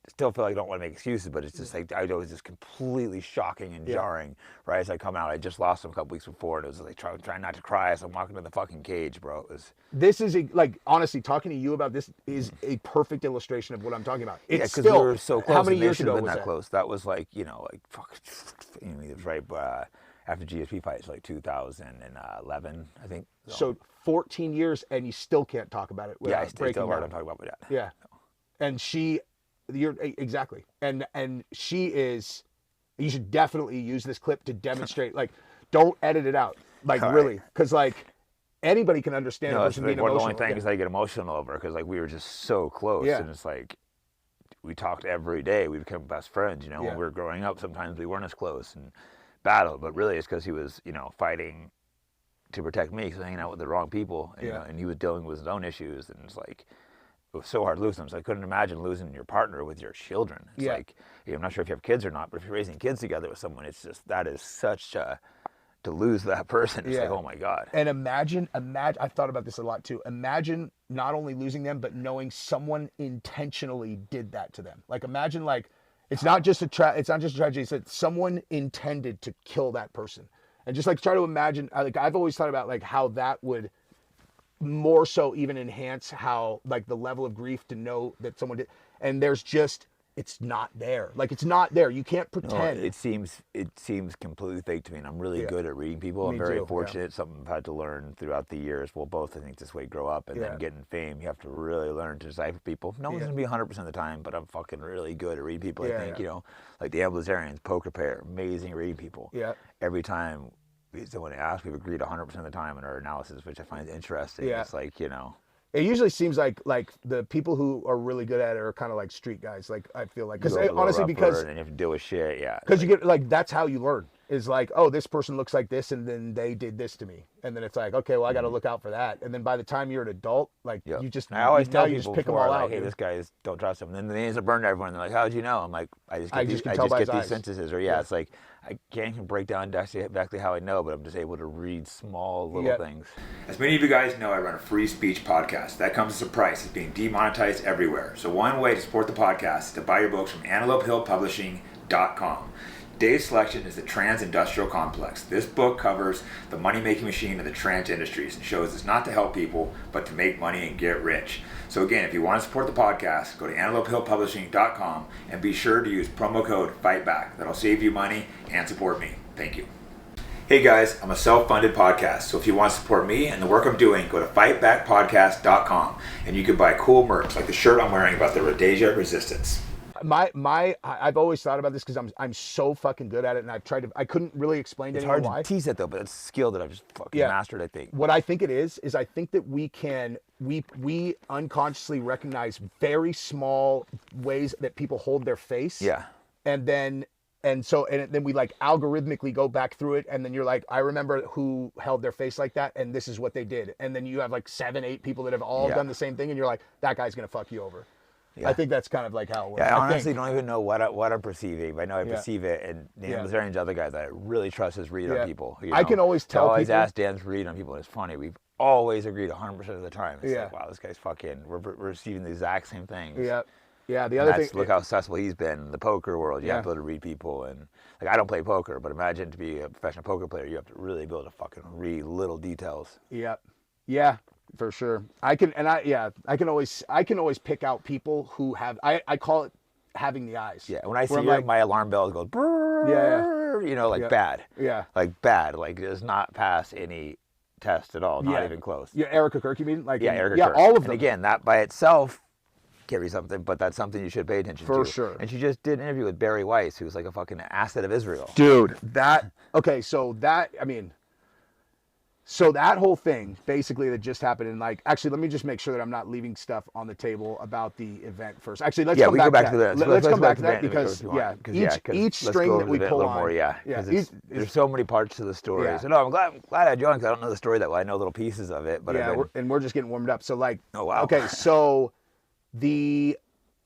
still feel like I don't want to make excuses, but it's just like I was just completely shocking and jarring. Right as I come out, I just lost him a couple weeks before, and it was like trying not to cry as I'm walking to the fucking cage, bro. It was. This is like honestly talking to you about this is a perfect illustration of what I'm talking about. It's because we were so close. How many years ago was that close? That was like it was right after GSP fight. It's like 2011, I think. So 14 years, and you still can't talk about it without breaking down. Hard on talking about my dad. Yeah, and you're exactly, and she is. You should definitely use this clip to demonstrate. Like, don't edit it out. Like, really, because like anybody can understand a person being emotional. One of the only things I get emotional over because like we were just so close, and it's like we talked every day. We became best friends. You know, when we were growing up, sometimes we weren't as close and battled, but really it's because he was, you know, fighting to protect me because I was hanging out with the wrong people, and, you know, and he was dealing with his own issues, and it's like it was so hard to lose them. So I couldn't imagine losing your partner with your children. It's like, I'm not sure if you have kids or not, but if you're raising kids together with someone, it's just, that is such a, to lose that person. It's like, oh my God. And imagine, I've thought about this a lot too. Imagine not only losing them, but knowing someone intentionally did that to them. Like imagine like, it's not just a tragedy, it's that someone intended to kill that person. And just like try to imagine, like I've always thought about like how that would more so even enhance how like the level of grief to know that someone did. And there's just, it's not there. Like it's not there. You can't pretend. No, it seems completely fake to me, and I'm really good at reading people. I'm very fortunate. Something I've had to learn throughout the years. Well, both I think this way grow up and then getting fame. You have to really learn to decipher people. No one's gonna be 100% of the time, but I'm fucking really good at reading people. I think you know, like the Ambulazarians, poker player, amazing at reading people. Yeah. Every time someone asks, we've agreed 100% of the time in our analysis, which I find interesting. Yeah. It's like, you know. It usually seems like the people who are really good at it are kind of like street guys. Like I feel like because honestly because and you have to deal with shit, because you get like that's how you learn is like, oh, this person looks like this, and then they did this to me, and then it's like, okay, well I got to look out for that, and then by the time you're an adult, like you just I always tell people just pick them all out. Hey, this guy's don't trust him, and then they end up burning everyone. They're like, how'd you know? I'm like, I just get these sentences, or it's like. I can't even break down exactly how I know, but I'm just able to read small little things. As many of you guys know, I run a free speech podcast. That comes as a price. It's being demonetized everywhere. So one way to support the podcast is to buy your books from AntelopeHillPublishing.com. Today's selection is The Trans-Industrial Complex. This book covers the money-making machine of the trans industries and shows it's not to help people, but to make money and get rich. So again, if you want to support the podcast, go to AntelopeHillPublishing.com and be sure to use promo code FIGHTBACK. That'll save you money and support me. Thank you. Hey guys, I'm a self-funded podcast, so if you want to support me and the work I'm doing, go to fightbackpodcast.com and you can buy cool merch like the shirt I'm wearing about the Rhodesia Resistance. I've always thought about this because I'm so fucking good at it, and I've tried to. I couldn't really explain to anyone why. It's hard to tease it though, but it's a skill that I've just fucking mastered. I think. What I think it is I think that we unconsciously recognize very small ways that people hold their face. Yeah. And then we like algorithmically go back through it, and then you're like, I remember who held their face like that, and this is what they did, and then you have like 7, 8 people that have all done the same thing, and you're like, that guy's gonna fuck you over. Yeah. I think that's kind of like how it works. Yeah, I honestly don't even know what I'm perceiving, but I know I perceive it. And Dan Lazarian's other guy that I really trust his read on people. You know? I can always tell I always ask Dan's read on people, and it's funny. We've always agreed 100% of the time. It's like, wow, this guy's fucking, we're receiving the exact same things. Yeah. Yeah, the other thing. Look how successful he's been in the poker world. You have to be able to read people. And like, I don't play poker, but imagine to be a professional poker player, you have to really be able to fucking read little details. Yeah. Yeah. For sure. I can always pick out people who have, I call it having the eyes. Yeah. When I see you, my alarm bell goes, brrr, you know, like bad. Yeah. Like bad. Like does not pass any test at all. Not even close. Yeah. Erica Kirk, you mean? Like, Erica Kirk. All of them. And again, that by itself carries something, but that's something you should pay attention to. For sure. And she just did an interview with Barry Weiss, who's like a fucking asset of Israel. Dude, I mean, So that whole thing, basically, that just happened, and like, actually, let me just make sure that I'm not leaving stuff on the table about the event first. Actually, let's come back to that. Let's come back to that because each string that we pull on, because there's so many parts to the story. Yeah. So no, I'm glad I joined because I don't know the story that well. I know little pieces of it, but we're just getting warmed up. So like, oh wow, okay, so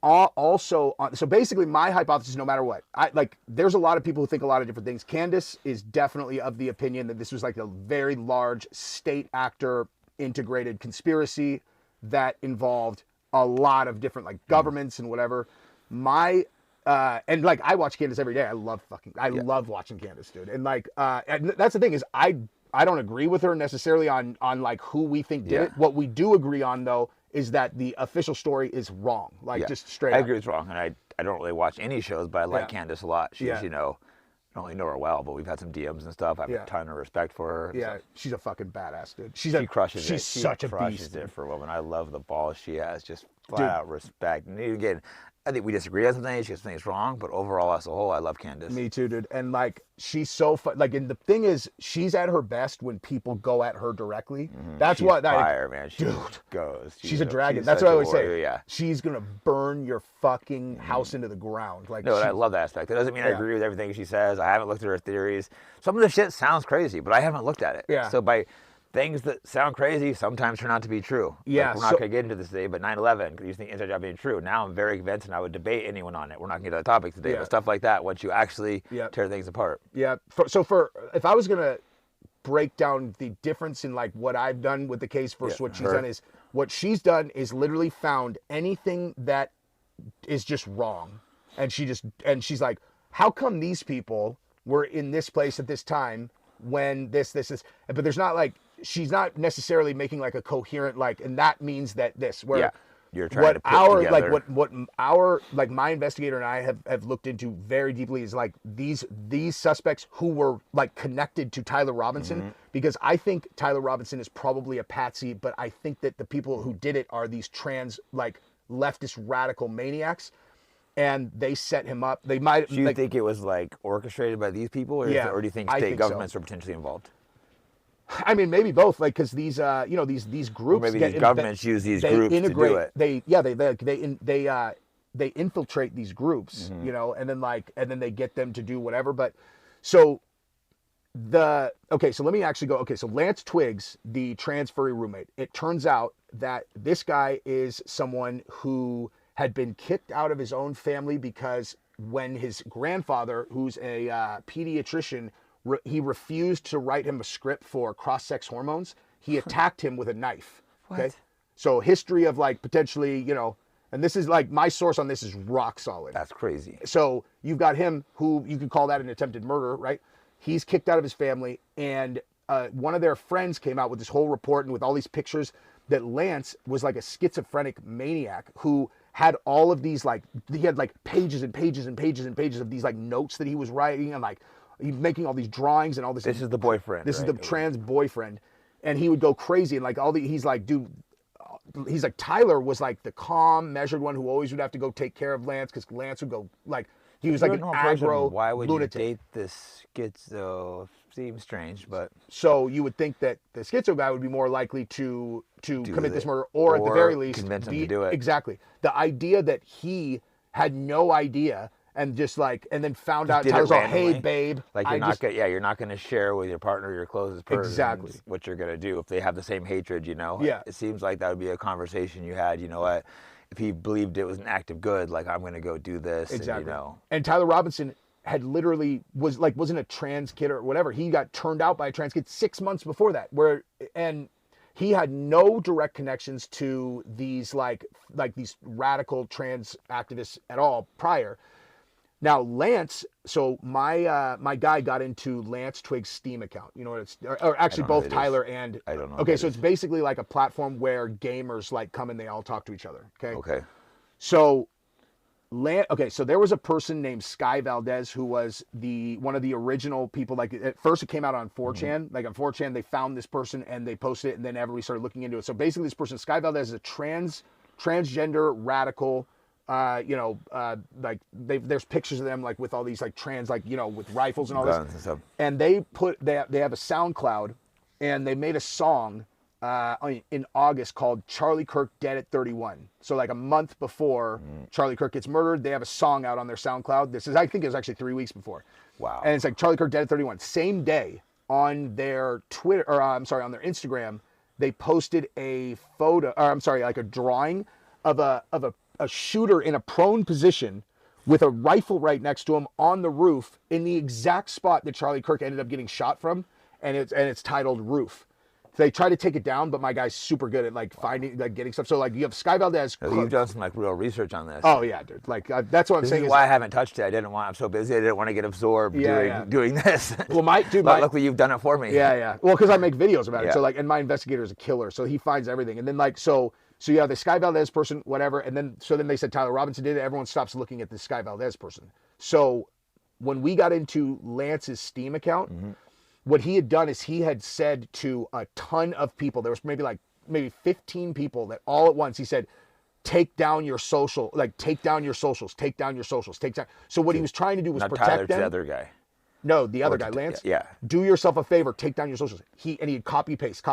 so basically my hypothesis, no matter what, there's a lot of people who think a lot of different things. Candace is definitely of the opinion that this was like a very large state actor integrated conspiracy that involved a lot of different like governments and whatever. And like, I watch Candace every day. I love watching Candace, dude. And like, and that's the thing is I don't agree with her necessarily on like who we think did it. What we do agree on though is that the official story is wrong. Like just straight up. I agree it's wrong. And I don't really watch any shows, but I like Candace a lot. She's, you know, I don't really know her well, but we've had some DMs and stuff. I have a ton of respect for her. Yeah, she's a fucking badass, dude. She crushes it. She's such a beast. She crushes it for a woman. I love the balls she has. Just flat out respect. And again, I think we disagree on some things. She has things wrong, but overall, as a whole, I love Candace. Me too, dude. And like, she's so fun. Like, and the thing is, she's at her best when people go at her directly. That's she's what, fire, man. She goes. She's a dragon. That's what I always say. Yeah. She's gonna burn your fucking house into the ground. Like, no, I love that aspect. It doesn't mean I agree with everything she says. I haven't looked at her theories. Some of the shit sounds crazy, but I haven't looked at it. Yeah. So by things that sound crazy sometimes turn out to be true. Yeah. Like, we're not going to get into this today, but 9/11, because you think inside job being true. Now I'm very convinced, and I would debate anyone on it. We're not going to get to the topic today, but stuff like that, once you actually tear things apart. Yeah. If I was going to break down the difference in like what I've done with the case versus what she's done, is what she's done is literally found anything that is just wrong. And she's like, how come these people were in this place at this time when this, but there's not like, she's not necessarily making like a coherent, like, and that means that this, where you're trying to put together. Like what our, like my investigator and I have looked into very deeply is like these suspects who were like connected to Tyler Robinson, because I think Tyler Robinson is probably a patsy, but I think that the people who did it are these trans, like leftist radical maniacs. And they set him up. They might. Do you think it was like orchestrated by these people, or do you think state governments are potentially involved? I mean, maybe both. Like, because these, these groups. Or maybe these governments use these groups to do it. They infiltrate these groups, you know, and then they get them to do whatever. But so let me actually go. Okay, so Lance Twiggs, the trans furry roommate. It turns out that this guy is someone who had been kicked out of his own family because when his grandfather, who's a pediatrician, he refused to write him a script for cross-sex hormones, he attacked him with a knife. What? Okay, so history of like potentially, you know, and this is like my source on this is rock solid. That's crazy. So you've got him, who you could call that an attempted murder, right? He's kicked out of his family, and one of their friends came out with this whole report and with all these pictures that Lance was like a schizophrenic maniac who had all of these, like, he had like pages and pages and pages and pages of these like notes that he was writing, and like he's making all these drawings and all this. This is the boyfriend. This is the trans boyfriend, and he would go crazy and like he's like, dude, he's like, Tyler was like the calm, measured one who always would have to go take care of Lance because Lance would go like, he was like an aggro Why would lunatic. You date this schizo? Seems strange, but so you would think that the schizo guy would be more likely to commit this murder, or at the very least convince him to do it. Exactly. The idea that he had no idea and just like, and then found out Tyler's all, hey babe, like you're not gonna share with your partner, your closest person, exactly what you're gonna do if they have the same hatred, you know. Yeah. It seems like that would be a conversation you had. You know what? If he believed it was an act of good, like I'm gonna go do this. Exactly. And, you know. And Tyler Robinson had literally wasn't a trans kid or whatever. He got turned out by a trans kid 6 months before that, and he had no direct connections to these like these radical trans activists at all prior. Now Lance, so my guy got into Lance Twiggs' Steam account. You know what it's, or actually both Tyler and I don't know. Okay, so it's basically like a platform where gamers like come and they all talk to each other. Okay. So so there was a person named Sky Valdez who was one of the original people. Like at first it came out on 4chan. Like on 4chan they found this person and they posted it, and then everybody started looking into it. So basically this person, Sky Valdez, is a transgender radical. Like there's pictures of them like with all these like trans, like, you know, with rifles and all guns this and stuff. And they have a SoundCloud and they made a song in August called Charlie Kirk Dead at 31. So like a month before Charlie Kirk gets murdered, they have a song out on their SoundCloud. I think it was actually 3 weeks before. Wow. And it's like Charlie Kirk Dead at 31. Same day on their Twitter, or on their Instagram, they posted a photo, like a drawing of a shooter in a prone position with a rifle right next to him on the roof in the exact spot that Charlie Kirk ended up getting shot from, and it's titled Roof. They try to take it down, but my guy's super good at like finding, like getting stuff. So like you have Sky Valdez. You've done some like real research on this. Oh yeah, dude. Like that's what I'm saying. This is why I haven't touched it. I'm so busy. I didn't want to get absorbed doing this. Well, luckily you've done it for me. Yeah. Well, because I make videos about it. So like, and my investigator is a killer, so he finds everything. And then like so you have the Sky Valdez person, whatever. And then they said Tyler Robinson did it. Everyone stops looking at the Sky Valdez person. So when we got into Lance's Steam account. What he had done is he had said to a ton of people, there was maybe 15 people that all at once he said, take down your social, like take down your socials, take down your socials, take down. So what he was trying to do was not protect Tyler, them. The other guy. No, the other guy, Lance. Yeah. Do yourself a favor, take down your socials. He'd copy paste.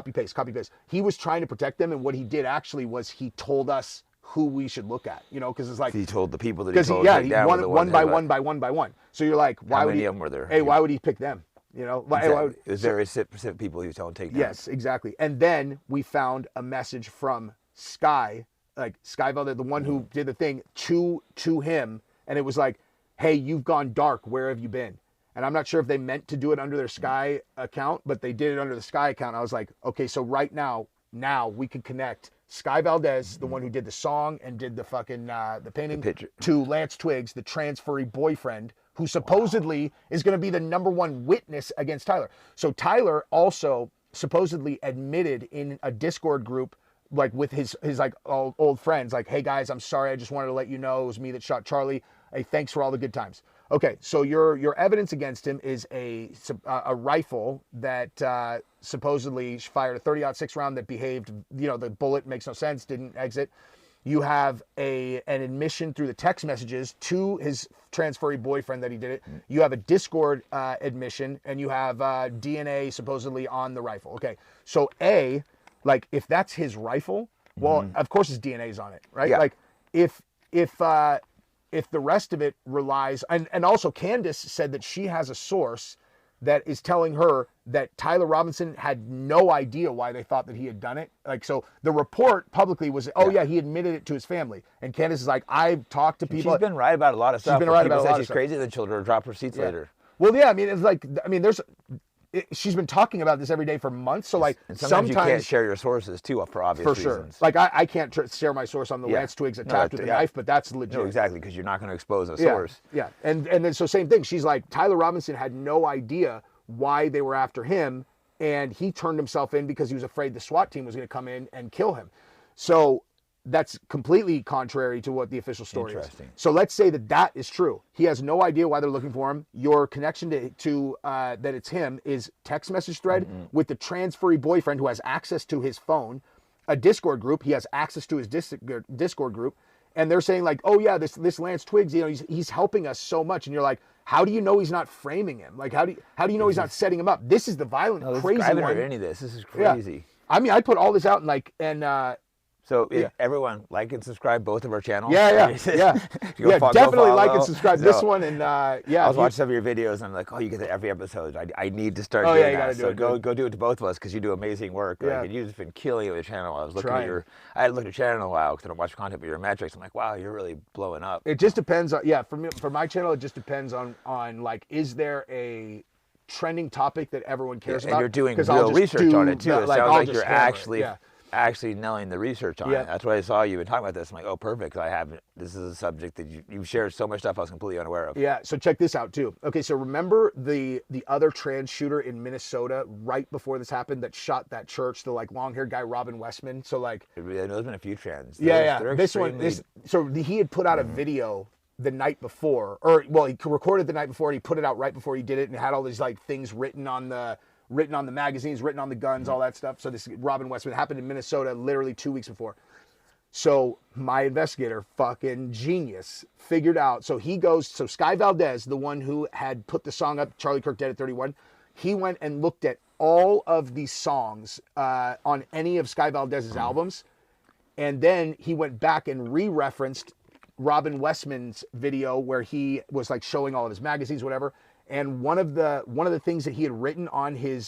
He was trying to protect them, and what he did actually was he told us who we should look at, because it's like he told the people that he told one by one. So you're like, why would he? How many of them were there? Hey, why would he pick them? Exactly. It was very specific people he was telling to take down. Yes, exactly. And then we found a message from Sky Valdez, the one who did the thing, to him, and it was like, hey, you've gone dark, where have you been? And I'm not sure if they meant to do it under their Sky account, but they did it under the Sky account. I was like, okay, so right now we could connect Sky Valdez, the one who did the song and did the fucking the painting, to Lance Twiggs, the transferee boyfriend, who supposedly is going to be the #1 witness against Tyler. So Tyler also supposedly admitted in a Discord group, like with his like old friends, like, hey guys, I'm sorry, I just wanted to let you know it was me that shot Charlie. Hey, thanks for all the good times. Okay, so your evidence against him is a rifle that supposedly fired a 30-06 round that behaved, the bullet makes no sense, didn't exit. You have an admission through the text messages to his transferee boyfriend that he did it. You have a Discord admission, and you have DNA supposedly on the rifle. Okay, so if that's his rifle, well, of course his DNA is on it, right? Yeah. Like if the rest of it relies, and also Candace said that she has a source that is telling her that Tyler Robinson had no idea why they thought that he had done it. Like, so the report publicly was, he admitted it to his family. And Candace is like, I've talked to people. She's been right about a lot of stuff. She's been right about a lot of stuff. She's crazy, then she'll drop receipts later. Well, yeah, I mean, it's like, she's been talking about this every day for months. So like, and sometimes you can't share your sources too for obvious reasons. For sure. Like I can't share my source on the Lance Twiggs attacked with a knife, but that's legit. No, exactly, because you're not going to expose a source. Yeah. And then so same thing. She's like, Tyler Robinson had no idea why they were after him, and he turned himself in because he was afraid the SWAT team was going to come in and kill him. So that's completely contrary to what the official story is. So let's say that is true. He has no idea why they're looking for him. Your connection to that it's him is text message thread with the transferee boyfriend who has access to his phone, a Discord group. He has access to his Discord group, and they're saying like, oh yeah, this Lance Twiggs, he's helping us so much, and you're like, how do you know he's not framing him? Like, how do you know he's not setting him up? This is the violent, crazy one. I haven't heard any of this. This is crazy. Yeah. I mean, I put all this out So everyone like and subscribe both of our channels. Yeah. Definitely like and subscribe this one, and I was watching some of your videos and I'm like, oh, you get that every episode. I need to start doing that. So go do it to both of us because you do amazing work. Yeah. Like, you've been killing it with the channel. I was looking at I hadn't looked at your channel in a while because I don't watch content, but your metrics. I'm like, wow, you're really blowing up. It just depends on for my channel, it just depends on like, is there a trending topic that everyone cares about? And you're doing real research on it too. It sounds like you're actually knowing the research on it. That's why I saw you been talking about this. I'm like, oh, perfect. This is a subject that you've shared so much stuff I was completely unaware of. Yeah, so check this out too. Okay, so remember the other trans shooter in Minnesota right before this happened that shot that church, the like long-haired guy, Robin Westman? So like, there's been a few trans. So he had put out a video the night before, he recorded the night before and he put it out right before he did it, and it had all these like things written on the magazines, written on the guns, all that stuff. So this Robin Westman happened in Minnesota literally 2 weeks before. So my investigator, fucking genius, figured out. So Sky Valdez, the one who had put the song up, Charlie Kirk Dead at 31, he went and looked at all of the songs on any of Sky Valdez's albums, and then he went back and re-referenced Robin Westman's video where he was like showing all of his magazines, whatever. And one of the things that he had written on his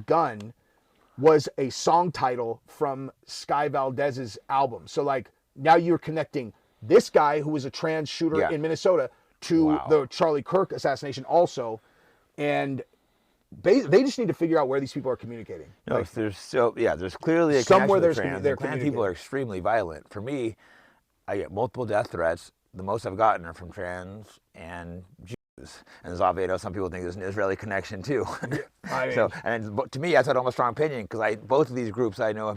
gun was a song title from Sky Valdez's album. So like now you're connecting this guy who was a trans shooter in Minnesota to the Charlie Kirk assassination also, and they just need to figure out where these people are communicating. No, like, there's clearly a somewhere there's trans people are extremely violent. For me, I get multiple death threats. The most I've gotten are from trans and Jews. And there's obviously, some people think there's an Israeli connection too. So, and to me, that's an almost strong opinion because both of these groups I know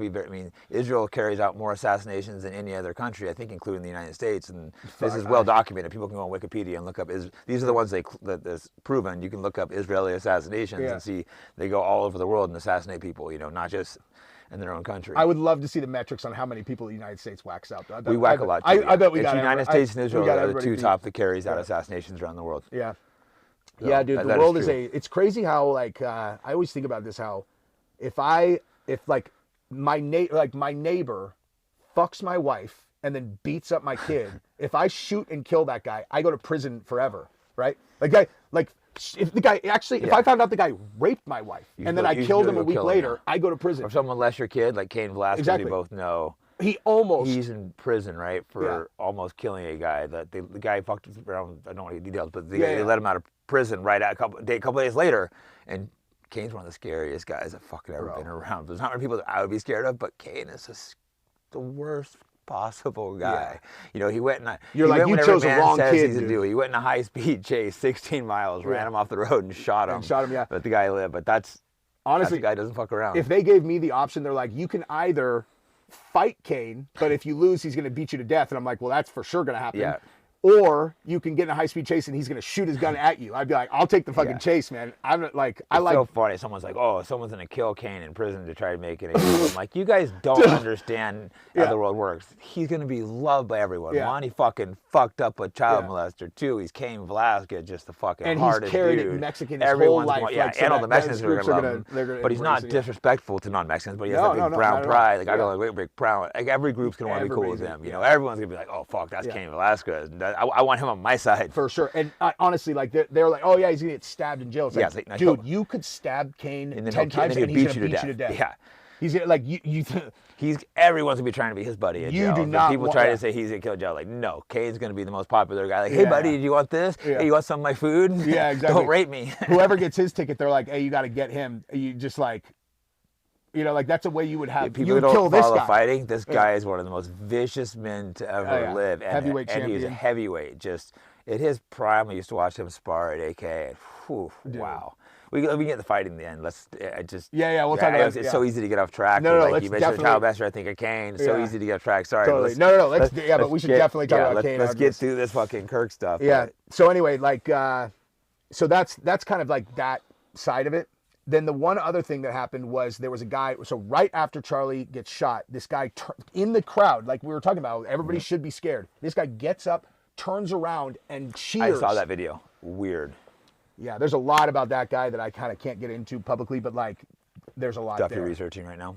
Israel carries out more assassinations than any other country, I think, including the United States. And this is well documented. People can go on Wikipedia and look up. These are the ones that's proven. You can look up Israeli assassinations and see they go all over the world and assassinate people. Not just in their own country. I would love to see the metrics on how many people the United States whacks out. We whack a lot. I bet we got it. United States and Israel are the two top that carries out assassinations around the world. Yeah. So, yeah, dude, the world is it's crazy how like I always think about this, how if my neighbor fucks my wife and then beats up my kid, if I shoot and kill that guy, I go to prison forever, right? If I found out the guy raped my wife and then I killed him a week later, I go to prison. Or someone less your kid, like Cain Velasquez, we both know. He's in prison, right, for almost killing a guy. That the guy fucked around. I don't want to get details, but they let him out of prison right a couple days later. And Cain's one of the scariest guys I've fucking ever been around. There's not many people that I would be scared of, but Cain is the worst possible guy. He went and you chose the wrong kid. He went in a high-speed chase, 16 miles, ran him off the road and shot him. But the guy lived. But honestly, the guy doesn't fuck around. If they gave me the option, they're like, you can either fight Cain, but if you lose, he's going to beat you to death. And I'm like, well, that's for sure going to happen. Yeah. Or you can get in a high-speed chase and he's going to shoot his gun at you. I'd be like, I'll take the fucking chase, man. It's so funny. Someone's like, oh, someone's going to kill Cain in prison to try to make it. I'm like, you guys don't understand how the world works. He's going to be loved by everyone. One, he fucking fucked up a child molester. Two, he's Cain Velasquez, just the fucking hardest dude. And he's carried it Mexican his whole life. And all the Mexicans are going to love him. But he's not disrespectful to non-Mexicans, but he has that big brown pride. Like, I go like, big brown. Like, every group's going to want to be cool with him. Everyone's going to be like, oh, fuck, that's Cain Velasquez. I want him on my side. For sure. And honestly, like, they're like, oh, yeah, he's going to get stabbed in jail. It's like, dude, you could stab Cain 10 times and he's going to beat you to death. Yeah. He's gonna, like, everyone's going to be trying to be his buddy in jail. Do not people try to say he's going to kill Joe. Like, no, Cain's going to be the most popular guy. Like, hey, buddy, do you want this? Hey, you want some of my food? Yeah, exactly. Don't rape me. Whoever gets his ticket, they're like, hey, you got to get him. You just like, like that's a way you would have. People you don't kill follow this guy. Fighting. This guy is one of the most vicious men to ever live. And, heavyweight champion. And he's a heavyweight. Just at his prime, I used to watch him spar at AK. And, wow. We can get the fight in the end. We'll talk about it. It's so easy to get off track. Let's you mentioned the child bester, I think, of Cain. It's so easy to get off track. Sorry. Totally. But we should definitely talk about Cain. Let's get through this fucking Kirk stuff. Yeah. So anyway, like, so that's kind of like that side of it. Then the one other thing that happened was there was a guy. So right after Charlie gets shot, this guy in the crowd, like we were talking about, everybody should be scared. This guy gets up, turns around, and cheers. I saw that video. Weird. Yeah, there's a lot about that guy that I kind of can't get into publicly, but like, there's a lot stuff there. You're researching right now.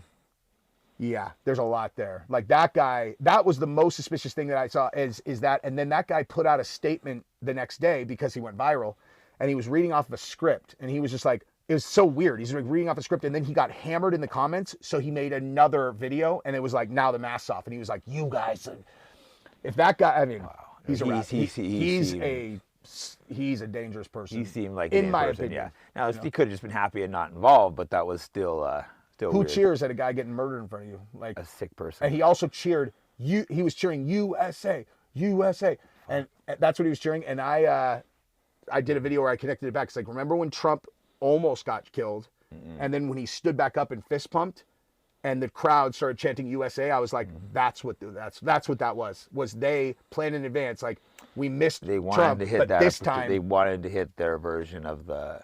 Yeah, there's a lot there. Like that guy, that was the most suspicious thing that I saw is that, and then that guy put out a statement the next day because he went viral, and he was reading off of a script, and he was just like, it was so weird. He's like reading off a script, and then he got hammered in the comments, so he made another video, and it was like, now the mask's off, and he was like, you guys, if that guy, I mean, he's a dangerous person. He seemed like in my person, opinion. Yeah. Now he could have just been happy and not involved, but that was still who weird. Cheers at a guy getting murdered in front of you, like a sick person. And he also cheered you. He was cheering USA, USA, and that's what he was cheering. And I did a video where I connected it back. It's like, remember when Trump almost got killed, and then when he stood back up and fist pumped, and the crowd started chanting USA, I was like, that's what that was. Was they planned in advance? Like, we missed Trump, to hit but that. This time they wanted to hit their version of the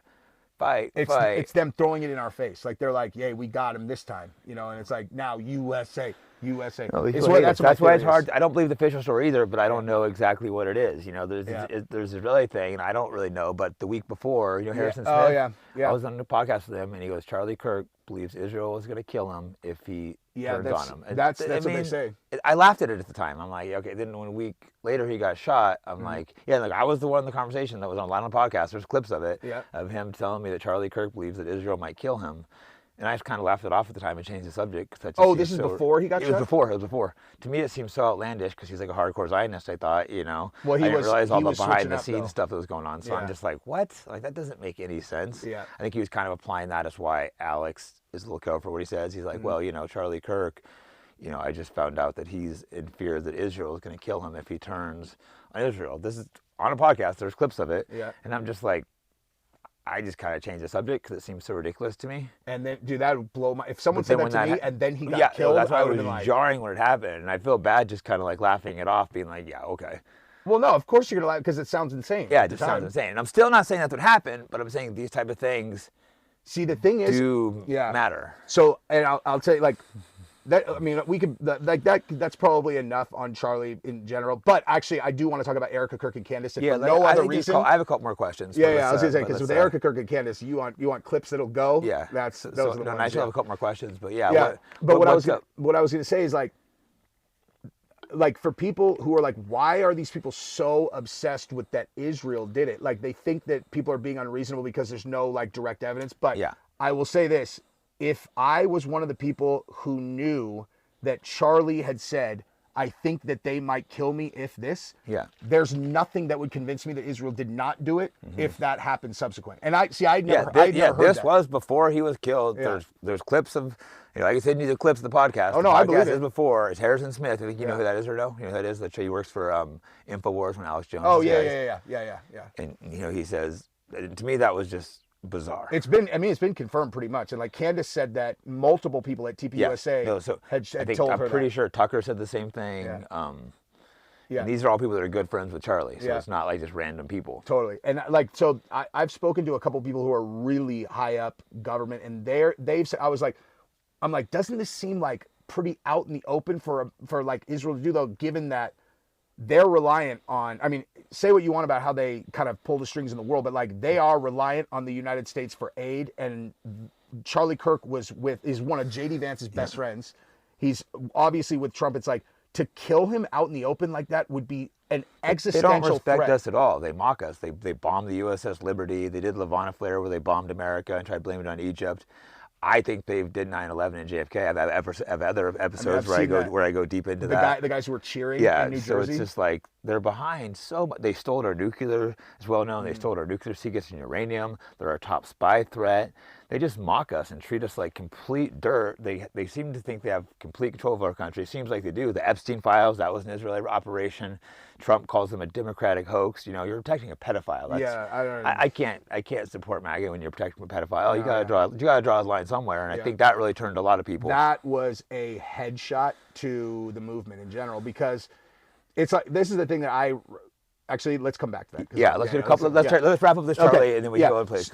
fight. It's them throwing it in our face. Like, they're like, "Yay, we got him this time," and it's like, now USA. USA. No, that's why it's hard. I don't believe the official story either, but I don't know exactly what it is. There's this Israeli thing, and I don't really know. But the week before, Harrison Smith, I was on the podcast with him, and he goes, Charlie Kirk believes Israel is going to kill him if he turns on him. That's what they say. I laughed at it at the time. I'm like, okay. Then when a week later he got shot, I'm like, I was the one in the conversation that was on the podcast. There's clips of it, of him telling me that Charlie Kirk believes that Israel might kill him. And I just kind of laughed it off at the time and changed the subject. This is before he got shot? It was before. To me, it seemed so outlandish because he's like a hardcore Zionist, I thought, Well, I didn't realize all the behind-the-scenes stuff that was going on. So I'm just like, what? Like, that doesn't make any sense. Yeah. I think he was kind of applying that as why Alex is a little careful for what he says. He's like, well, Charlie Kirk, I just found out that he's in fear that Israel is going to kill him if he turns on Israel. This is on a podcast. There's clips of it. Yeah. And I'm just like, I just kind of changed the subject because it seems so ridiculous to me. And then, dude, that would blow my... If someone said that to me and then he got killed, that's why I it would was have been like... jarring when it happened. And I feel bad just kind of like laughing it off, being like, yeah, okay. Well, no, of course you're going to laugh because it sounds insane. Yeah, it just sounds insane. And I'm still not saying that's what happened, but I'm saying these type of things... See, the thing is... do matter. So, and I'll tell you, like... That, I mean, we could like that. That's probably enough on Charlie in general. But actually, I do want to talk about Erica Kirk and Candace. Yeah, for no other reason. I have a couple more questions. Yeah, I was gonna say because with Erica Kirk and Candace, you want clips that'll go. Yeah, those are the ones. I still have a couple more questions, but yeah. Yeah, what I was gonna say is like for people who are like, why are these people so obsessed with that Israel did it? Like they think that people are being unreasonable because there's no like direct evidence. But I will say this. If I was one of the people who knew that Charlie had said, I think that they might kill me if this, there's nothing that would convince me that Israel did not do it if that happened subsequent. And I'd never heard this that. Was before he was killed. Yeah. There's clips of, like I said, you need the clips of the podcast. Oh, no, I believe it. Is before. It's Harrison Smith. I think you know who that is or no? You know who that is? That he works for InfoWars when Alex Jones. Oh, yeah. And, he says, to me, that was just bizarre. It's been confirmed pretty much. And like Candace said that multiple people at TPUSA had told her I'm pretty sure Tucker said the same thing. And these are all people that are good friends with Charlie. So it's not like just random people. Totally. And like, so I've spoken to a couple people who are really high up government and they've said, I'm like, doesn't this seem like pretty out in the open for like Israel to do though, given that they're reliant on, I mean, say what you want about how they kind of pull the strings in the world, but like they are reliant on the United States for aid. And Charlie Kirk is one of JD Vance's best friends. He's obviously with Trump. It's like to kill him out in the open like that would be an existential threat. They don't respect us at all. They mock us. They bombed the USS Liberty. They did Levana Flare where they bombed America and tried to blame it on Egypt. I think they did 9/11 and JFK. I have other episodes where I go deep into that. The guys who were cheering in New Jersey. So it's just like they're behind so much. They stole our nuclear. It's well known. They stole our nuclear secrets and uranium. They're our top spy threat. They just mock us and treat us like complete dirt. They seem to think they have complete control of our country. It seems like they do. The Epstein files, that was an Israeli operation. Trump calls them a democratic hoax. You're protecting a pedophile. I can't support MAGA when you're protecting a pedophile. You gotta draw a line somewhere, and I think that really turned a lot of people. That was a headshot to the movement in general because it's like this is the thing that actually, let's come back to that. Let's do a couple. Let's wrap up this Charlie, and then we can go in place.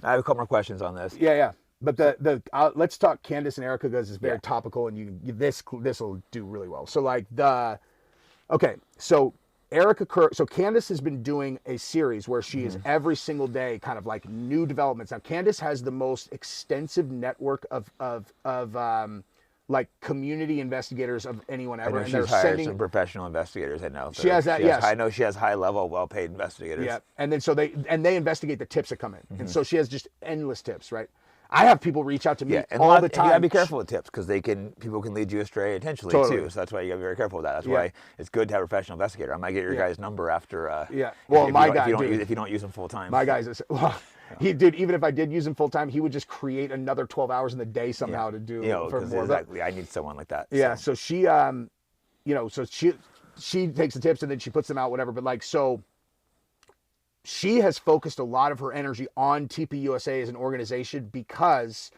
I have a couple more questions on this. Yeah. But let's talk Candace and Erica because it's very topical, and this will do really well. So so Erica Kirk. So Candace has been doing a series where she is every single day, kind of like new developments. Now Candace has the most extensive network of like community investigators of anyone ever. I know she's hired some professional investigators. I know she has that. Yes, I know she has high level, well paid investigators. Yeah, and then they investigate the tips that come in, and so she has just endless tips. Right, I have people reach out to me all the time. You gotta be careful with tips because people can lead you astray intentionally too. So that's why you gotta be very careful with that. That's why it's good to have a professional investigator. I might get your guy's number after. If you don't use them full time. My guy's he did. Even if I did use him full time, he would just create another 12 hours in the day somehow to do. For more. Exactly. I need someone like that. Yeah. So she, she takes the tips and then she puts them out, whatever. But so she has focused a lot of her energy on TPUSA as an organization because,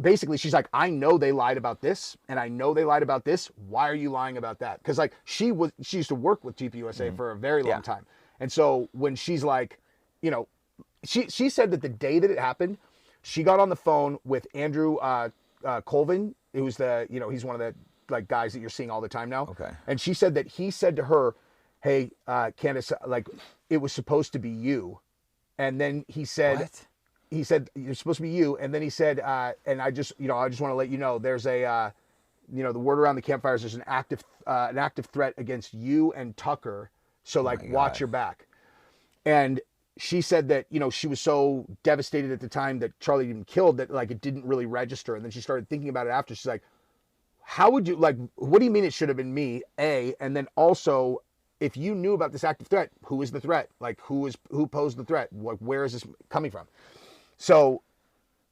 basically she's like, I know they lied about this and I know they lied about this. Why are you lying about that? Because she used to work with TPUSA for a very long time. And so when she's like, she said that the day that it happened, she got on the phone with Andrew Colvin, who's he's one of the like guys that you're seeing all the time now. Okay. And she said that he said to her, "Hey, Candace, like it was supposed to be you," and then he said. What? He said, "You're supposed to be you," and then he said, "And I just want to let you know, there's a, the word around the campfires, there's an active threat against you and Tucker, so like watch your back." And she said that she was so devastated at the time that Charlie had been killed that like it didn't really register, and then she started thinking about it after. She's like, "How would you like? What do you mean it should have been me? A, and then also." If you knew about this active threat, who is the threat? Like who posed the threat? Like where is this coming from? So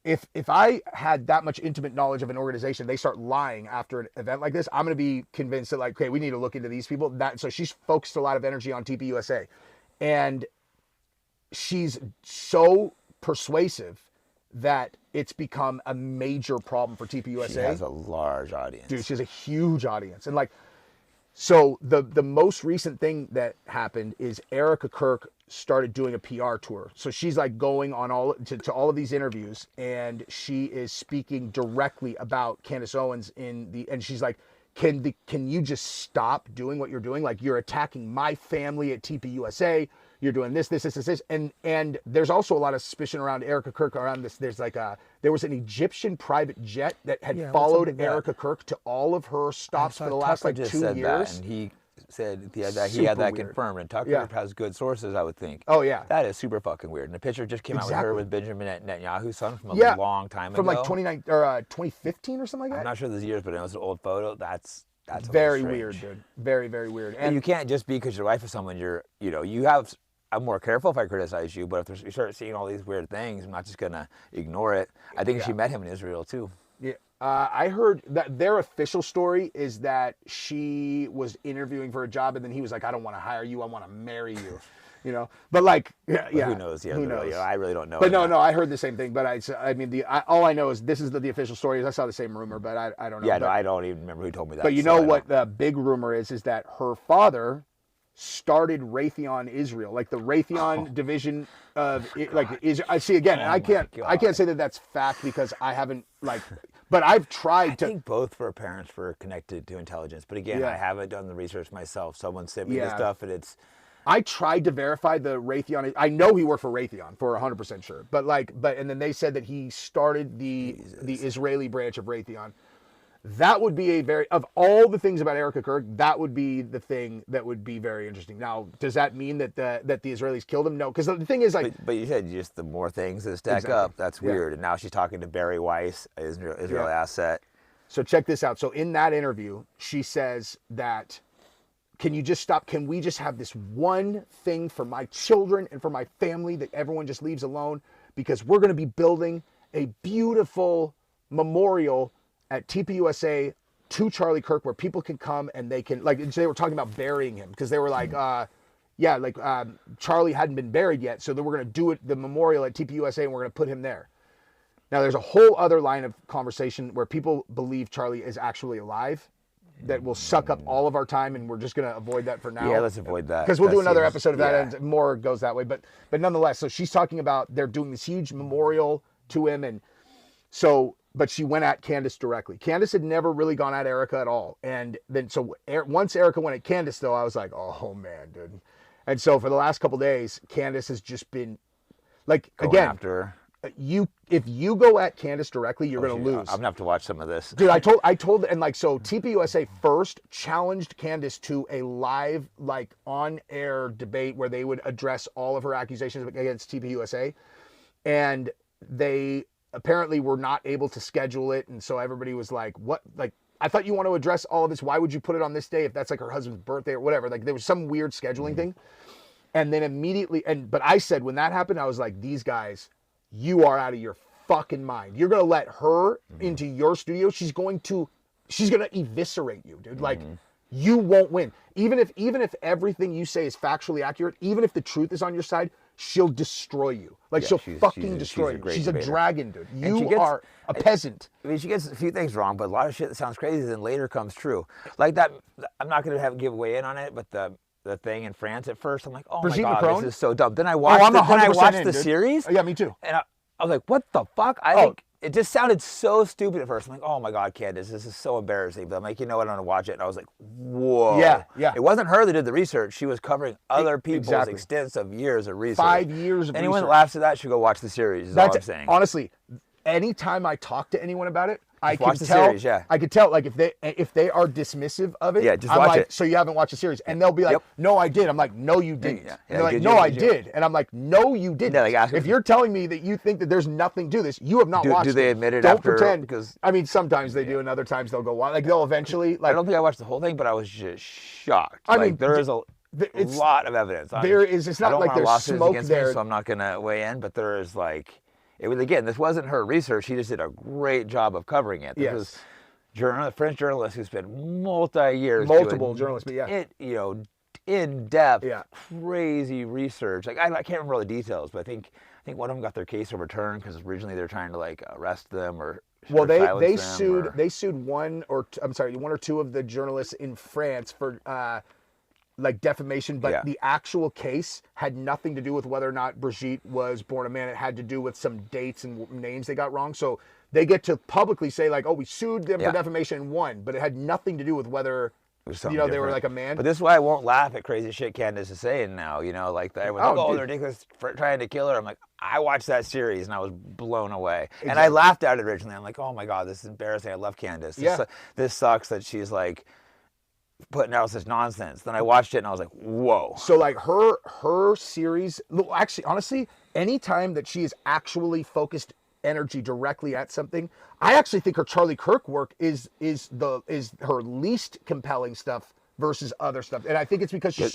if I had that much intimate knowledge of an organization, they start lying after an event like this, I'm going to be convinced that like, okay, we need to look into these people. So she's focused a lot of energy on TPUSA, and she's so persuasive that it's become a major problem for TPUSA. She has a large audience. Dude, she has a huge audience. And like, so the most recent thing that happened is Erica Kirk started doing a PR tour. So she's like going on to all of these interviews, and she is speaking directly about Candace Owens and she's like, can you just stop doing what you're doing? Like you're attacking my family at TPUSA. You're doing this, and there's also a lot of suspicion around Erica Kirk around this. There's like there was an Egyptian private jet that had followed Erica Kirk to all of her stops for the last like 2 years. That, and he said he had that confirmed, and Tucker has good sources, I would think. Oh yeah, that is super fucking weird. And the picture just came out with her with Benjamin Netanyahu's son from a long time ago, from like 2015 or something like that. I'm not sure those years, but it was an old photo. That's very weird, dude. Very, very weird. And you can't just be because you're wife of someone. You have. I'm more careful if I criticize you, but if you start seeing all these weird things, I'm not just gonna ignore it. I think she met him in Israel too. Yeah, I heard that their official story is that she was interviewing for a job, and then he was like, "I don't want to hire you. I want to marry you." But like, yeah, who knows? Yeah, who knows? I really don't know. But no, I heard the same thing. But I mean, all I know is this is the official story. I saw the same rumor, but I don't know. Yeah, I don't even remember who told me that. But you know what the big rumor is that her father started Raytheon Israel, like the Raytheon division of I see again. And I can't say that that's fact because I haven't but I've tried to. I think both for parents were connected to intelligence, but again, I haven't done the research myself. Someone sent me the stuff, and it's. I tried to verify the Raytheon. I know he worked for Raytheon for 100% sure, but and then they said that he started the Israeli branch of Raytheon. That would be of all the things about Erica Kirk, that would be the thing that would be very interesting. Now, does that mean that the Israelis killed him? No, because the thing is But you said just the more things that stack up, that's weird. And now she's talking to Barry Weiss, Israel asset. So check this out. So in that interview, she says that, can you just stop? Can we just have this one thing for my children and for my family that everyone just leaves alone? Because we're going to be building a beautiful memorial at TPUSA to Charlie Kirk where people can come and they can, they were talking about burying him because they were like, Charlie hadn't been buried yet. So then we're going to do the memorial at TPUSA and we're going to put him there. Now there's a whole other line of conversation where people believe Charlie is actually alive that will suck up all of our time, and we're just going to avoid that for now. Yeah, let's avoid that. Because we'll do another episode of that, and more goes that way. But nonetheless, so she's talking about they're doing this huge memorial to him, and so, but she went at Candace directly. Candace had never really gone at Erica at all, and then so once Erica went at Candace, though, I was like, oh man, dude. And so for the last couple days, Candace has just been like going after her. If you go at Candace directly, you're going to lose. I'm going to have to watch some of this. Dude, I told, and so TPUSA first challenged Candace to a live, on-air debate where they would address all of her accusations against TPUSA. And they apparently were not able to schedule it. And so everybody was like, what? I thought you want to address all of this. Why would you put it on this day if that's her husband's birthday or whatever? There was some weird scheduling thing. And then immediately, but I said, when that happened, I was like, these guys, you are out of your fucking mind. You're going to let her into your studio. She's going to eviscerate you, dude. You won't win. Even if everything you say is factually accurate, even if the truth is on your side, she'll destroy you. She'll fucking destroy you. She's a dragon, dude. You are a peasant. I mean, she gets a few things wrong, but a lot of shit that sounds crazy then later comes true. Like that, I'm not going to give away in on it, but the thing in France at first, I'm like, oh Brigitte my God, Macron? this is so dumb. Then I watched the series. Yeah, me too. And I was like, what the fuck? I think it just sounded so stupid at first. I'm like, oh my God, Candace, this is so embarrassing. But I'm like, you know what, I'm going to watch it. And I was like, whoa. Yeah. It wasn't her that did the research. She was covering other people's extensive years of research. 5 years of Anyone research. that laughs at that should go watch the series, is all I'm saying. Honestly, anytime I talk to anyone about it, I can tell. Series, yeah. I could tell, like if they are dismissive of it. Yeah, just I'm watch like, it. So you haven't watched the series, and they'll be like, no, I did. I'm like, no, you didn't. Yeah. And they're like, no, I did. And I'm like, no, you didn't. Yeah, like, if you're telling me that you think that there's nothing to this, you have not watched it. Do they admit it Don't after? pretend. Because I mean, sometimes they do, and other times they'll go like they'll eventually. Like I don't think I watched the whole thing, but I was just shocked. I mean, there is a lot of evidence. There is. It's not like there's smoke there. So I'm not gonna weigh in, but there is like. It was, again, this wasn't her research. She just did a great job of covering it. This was French journalist who spent multiple journalists, but yeah, in depth, crazy research. Like I can't remember all the details, but I think one of them got their case overturned because originally they were trying to like arrest them or. Well, they sued one or two of the journalists in France for like defamation, but the actual case had nothing to do with whether or not Brigitte was born a man. It had to do with some dates and names they got wrong. So they get to publicly say like, oh, we sued them for defamation and won, but it had nothing to do with whether they were like a man. But this is why I won't laugh at crazy shit Candace is saying now. Like that. They're ridiculous for trying to kill her. I'm like, I watched that series and I was blown away. Exactly. And I laughed at it originally. I'm like, oh my God, this is embarrassing. I love Candace. This sucks that she's like putting out such nonsense. Then I watched it and I was like, whoa. So like her series, actually, honestly, anytime that she is actually focused energy directly at something, I actually think her Charlie Kirk work is her least compelling stuff versus other stuff. And I think it's because she's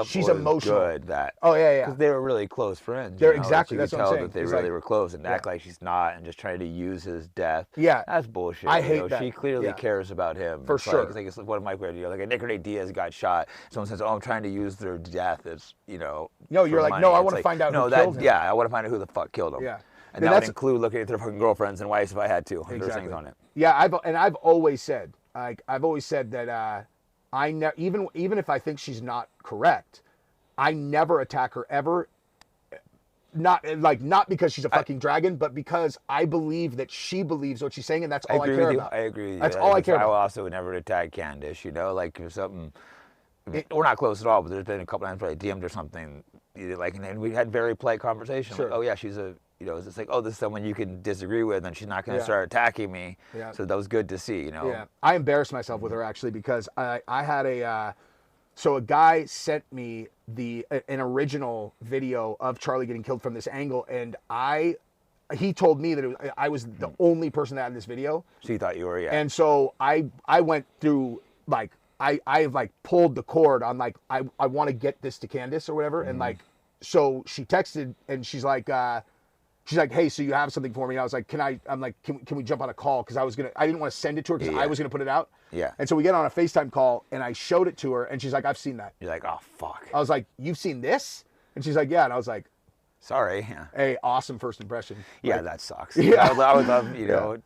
she's emotional. Good, that. Oh yeah. Because they were really close friends. Exactly. That's what I'm saying. That they really were close and act like she's not and just trying to use his death. Yeah. That's bullshit. I hate that. She clearly cares about him. For sure. Like, it's like what Mike would do. Like a Nicolás Diaz got shot. Someone says, "Oh, I'm trying to use their death as No, you're like, money. No, I want to find out who killed him. Yeah, I want to find out who the fuck killed him. Yeah. And that would include looking at their fucking girlfriends and wives if I had to. Exactly. There's things on it. Yeah, I've always said that even if I think she's not correct, I never attack her ever. Not because she's a fucking dragon, but because I believe that she believes what she's saying, and that's all I care about. I agree with you. That's all I care about. I will also never attack Candace. Like if something. We're not close at all, but there's been a couple times where I DM'd or something, and we had very polite conversation. Sure. Like, oh yeah, she's it's like, oh, this is someone you can disagree with, and she's not going to start attacking me. Yeah. So that was good to see, Yeah, I embarrassed myself with her actually because I had a guy sent me an original video of Charlie getting killed from this angle, and he told me that I was the only person that had this video. So you thought you were, And so I went through like. I like pulled the cord on like I want to get this to Candace or whatever, and like so she texted and she's like hey, so you have something for me? And I was like, can we jump on a call? Because I didn't want to send it to her because I was gonna put it out. Yeah. And so we get on a FaceTime call and I showed it to her and she's like, I've seen that. You're like, oh fuck. I was like, you've seen this? And she's like, yeah. And I was like, sorry. Yeah. Hey, awesome first impression. Yeah, like, that sucks. Yeah. I would love,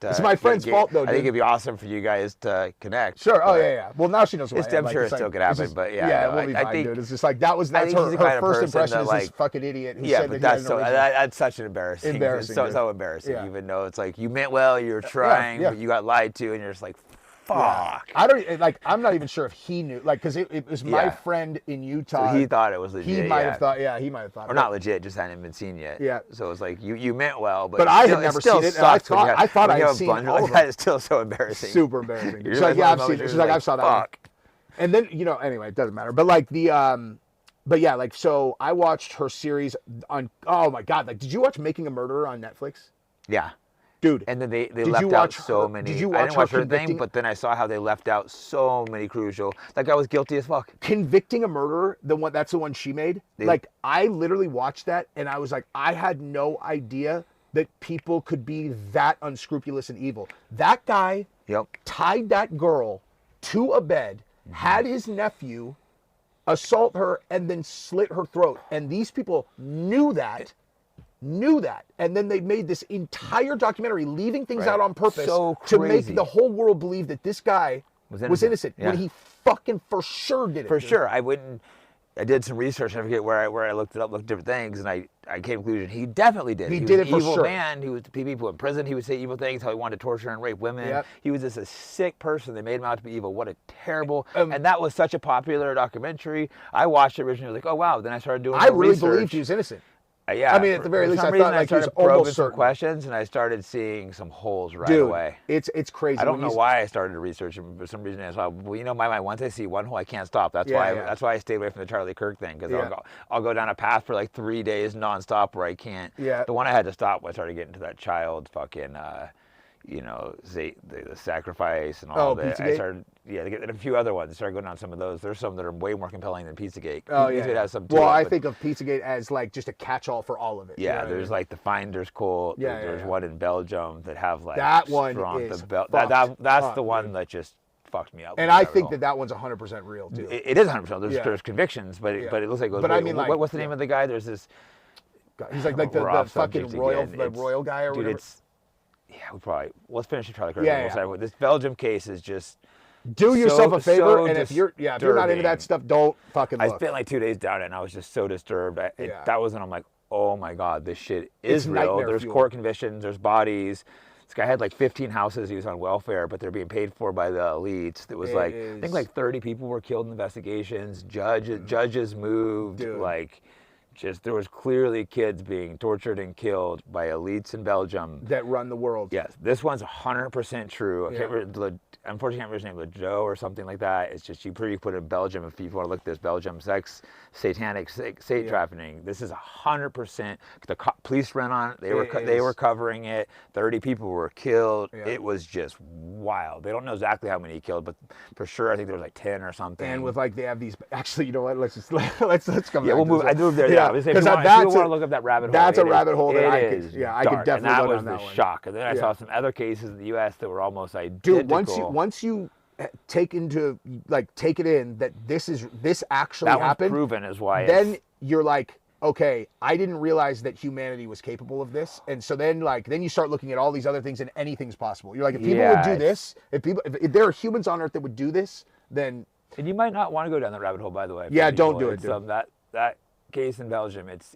it's my friend's fault though, dude. I think it'd be awesome for you guys to connect. Sure. Oh yeah. Well, now she knows who I am. I'm sure it still could happen, but yeah. Yeah, we'll be fine, dude. It's just like that's her first impression is this fucking idiot who said that that's such an embarrassing. It's so embarrassing, even though it's like you meant well, you were trying, but you got lied to, and you're just like, fuck. I don't like. I'm not even sure if he knew. Like, because it was my friend in Utah. So he thought it was legit. He might have thought. Yeah, he might have thought. Or not legit, just hadn't been seen yet. Yeah. So it's like you meant well, but I had never seen it. And I thought I had seen all of that. Is still so embarrassing. Super embarrassing. She's like, yeah, I've seen it. She's like, I saw that. Fuck. And then anyway, it doesn't matter. But like but yeah, like so I watched her series on. Oh my God! Like, did you watch Making a Murderer on Netflix? Yeah. Dude, and then they left out so many. I didn't watch her thing, but then I saw how they left out so many crucial. That guy was guilty as fuck. Convicting a Murderer, that's the one she made. Like, I literally watched that, and I was like, I had no idea that people could be that unscrupulous and evil. That guy tied that girl to a bed, had his nephew assault her, and then slit her throat. And these people knew that. And then they made this entire documentary leaving things out on purpose to make the whole world believe that this guy was innocent when he fucking for sure did it. For sure. I wouldn't, I did some research. I forget where I looked it up, looked at different things, and I came to the conclusion he definitely did. He did it for sure. He was an evil man. He was people in prison. He would say evil things. How he wanted to torture and rape women. Yep. He was just a sick person. They made him out to be evil. What a terrible. And that was such a popular documentary. I watched it originally. Like, oh wow. Then I started doing. I really research. Believed he was innocent. Yeah, I mean, at the very least, I thought like he was almost certain. Questions, and I started seeing some holes right Dude, away. It's crazy. I don't know why I started researching, but for some reason I saw. Well, you know, my mind. Once I see one hole, I can't stop. That's why. That's why I stayed away from the Charlie Kirk thing, because I'll go down a path for like 3 days nonstop where I can't. Yeah. The one I had to stop when I started getting to that child fucking. You know, the sacrifice and all that. I started, and a few other ones. I started going on some of those. There's some that are way more compelling than Pizzagate. Oh, Pizzagate has some too. Well, I think of Pizzagate as like just a catch-all for all of it. Yeah, there's like the Finder's Cult. There's one in Belgium that have like that one is that's the one that just fucked me up. And I think that one's 100% real too. It is 100%. There's convictions, but it looks like it goes. But I mean, like, what's the name of the guy? There's this. He's like the fucking royal guy or whatever. Yeah, let's finish the Charlie Kirk. This Belgium case is just. Do yourself a favor, and if you're not into that stuff, don't fucking look. I spent like 2 days down it, and I was just so disturbed. That was when I'm like, oh my god, this shit is real. There's court convictions, there's bodies. This guy had like 15 houses. He was on welfare, but they're being paid for by the elites. It was I think like 30 people were killed in investigations. Judges moved. Dude. There was clearly kids being tortured and killed by elites in Belgium that run the world. Yes, this one's 100% true. Unfortunately, I can't remember his name, Joe or something like that. It's just you put in Belgium if people want to look at this Belgium satanic trafficking. This is 100%. The police ran on it. They were covering it. 30 people were killed. Yeah. It was just wild. They don't know exactly how many he killed, but for sure I think there was like 10 or something. And with they have these. Actually, you know what? Let's come. Yeah, we'll move. I moved there. Yeah, because if you want to look up that rabbit hole. That's a rabbit hole that I could definitely and that go was down that the one. shock. And then I saw some other cases in the U.S. that were almost identical. Dude, once you take it in that this actually that happened, one's proven is why. Then you're like, okay, I didn't realize that humanity was capable of this, and so then you start looking at all these other things, and anything's possible. You're like, if people would do this, if there are humans on Earth that would do this, then. And you might not want to go down that rabbit hole, by the way. Yeah, don't do it. Dude. That case in Belgium, it's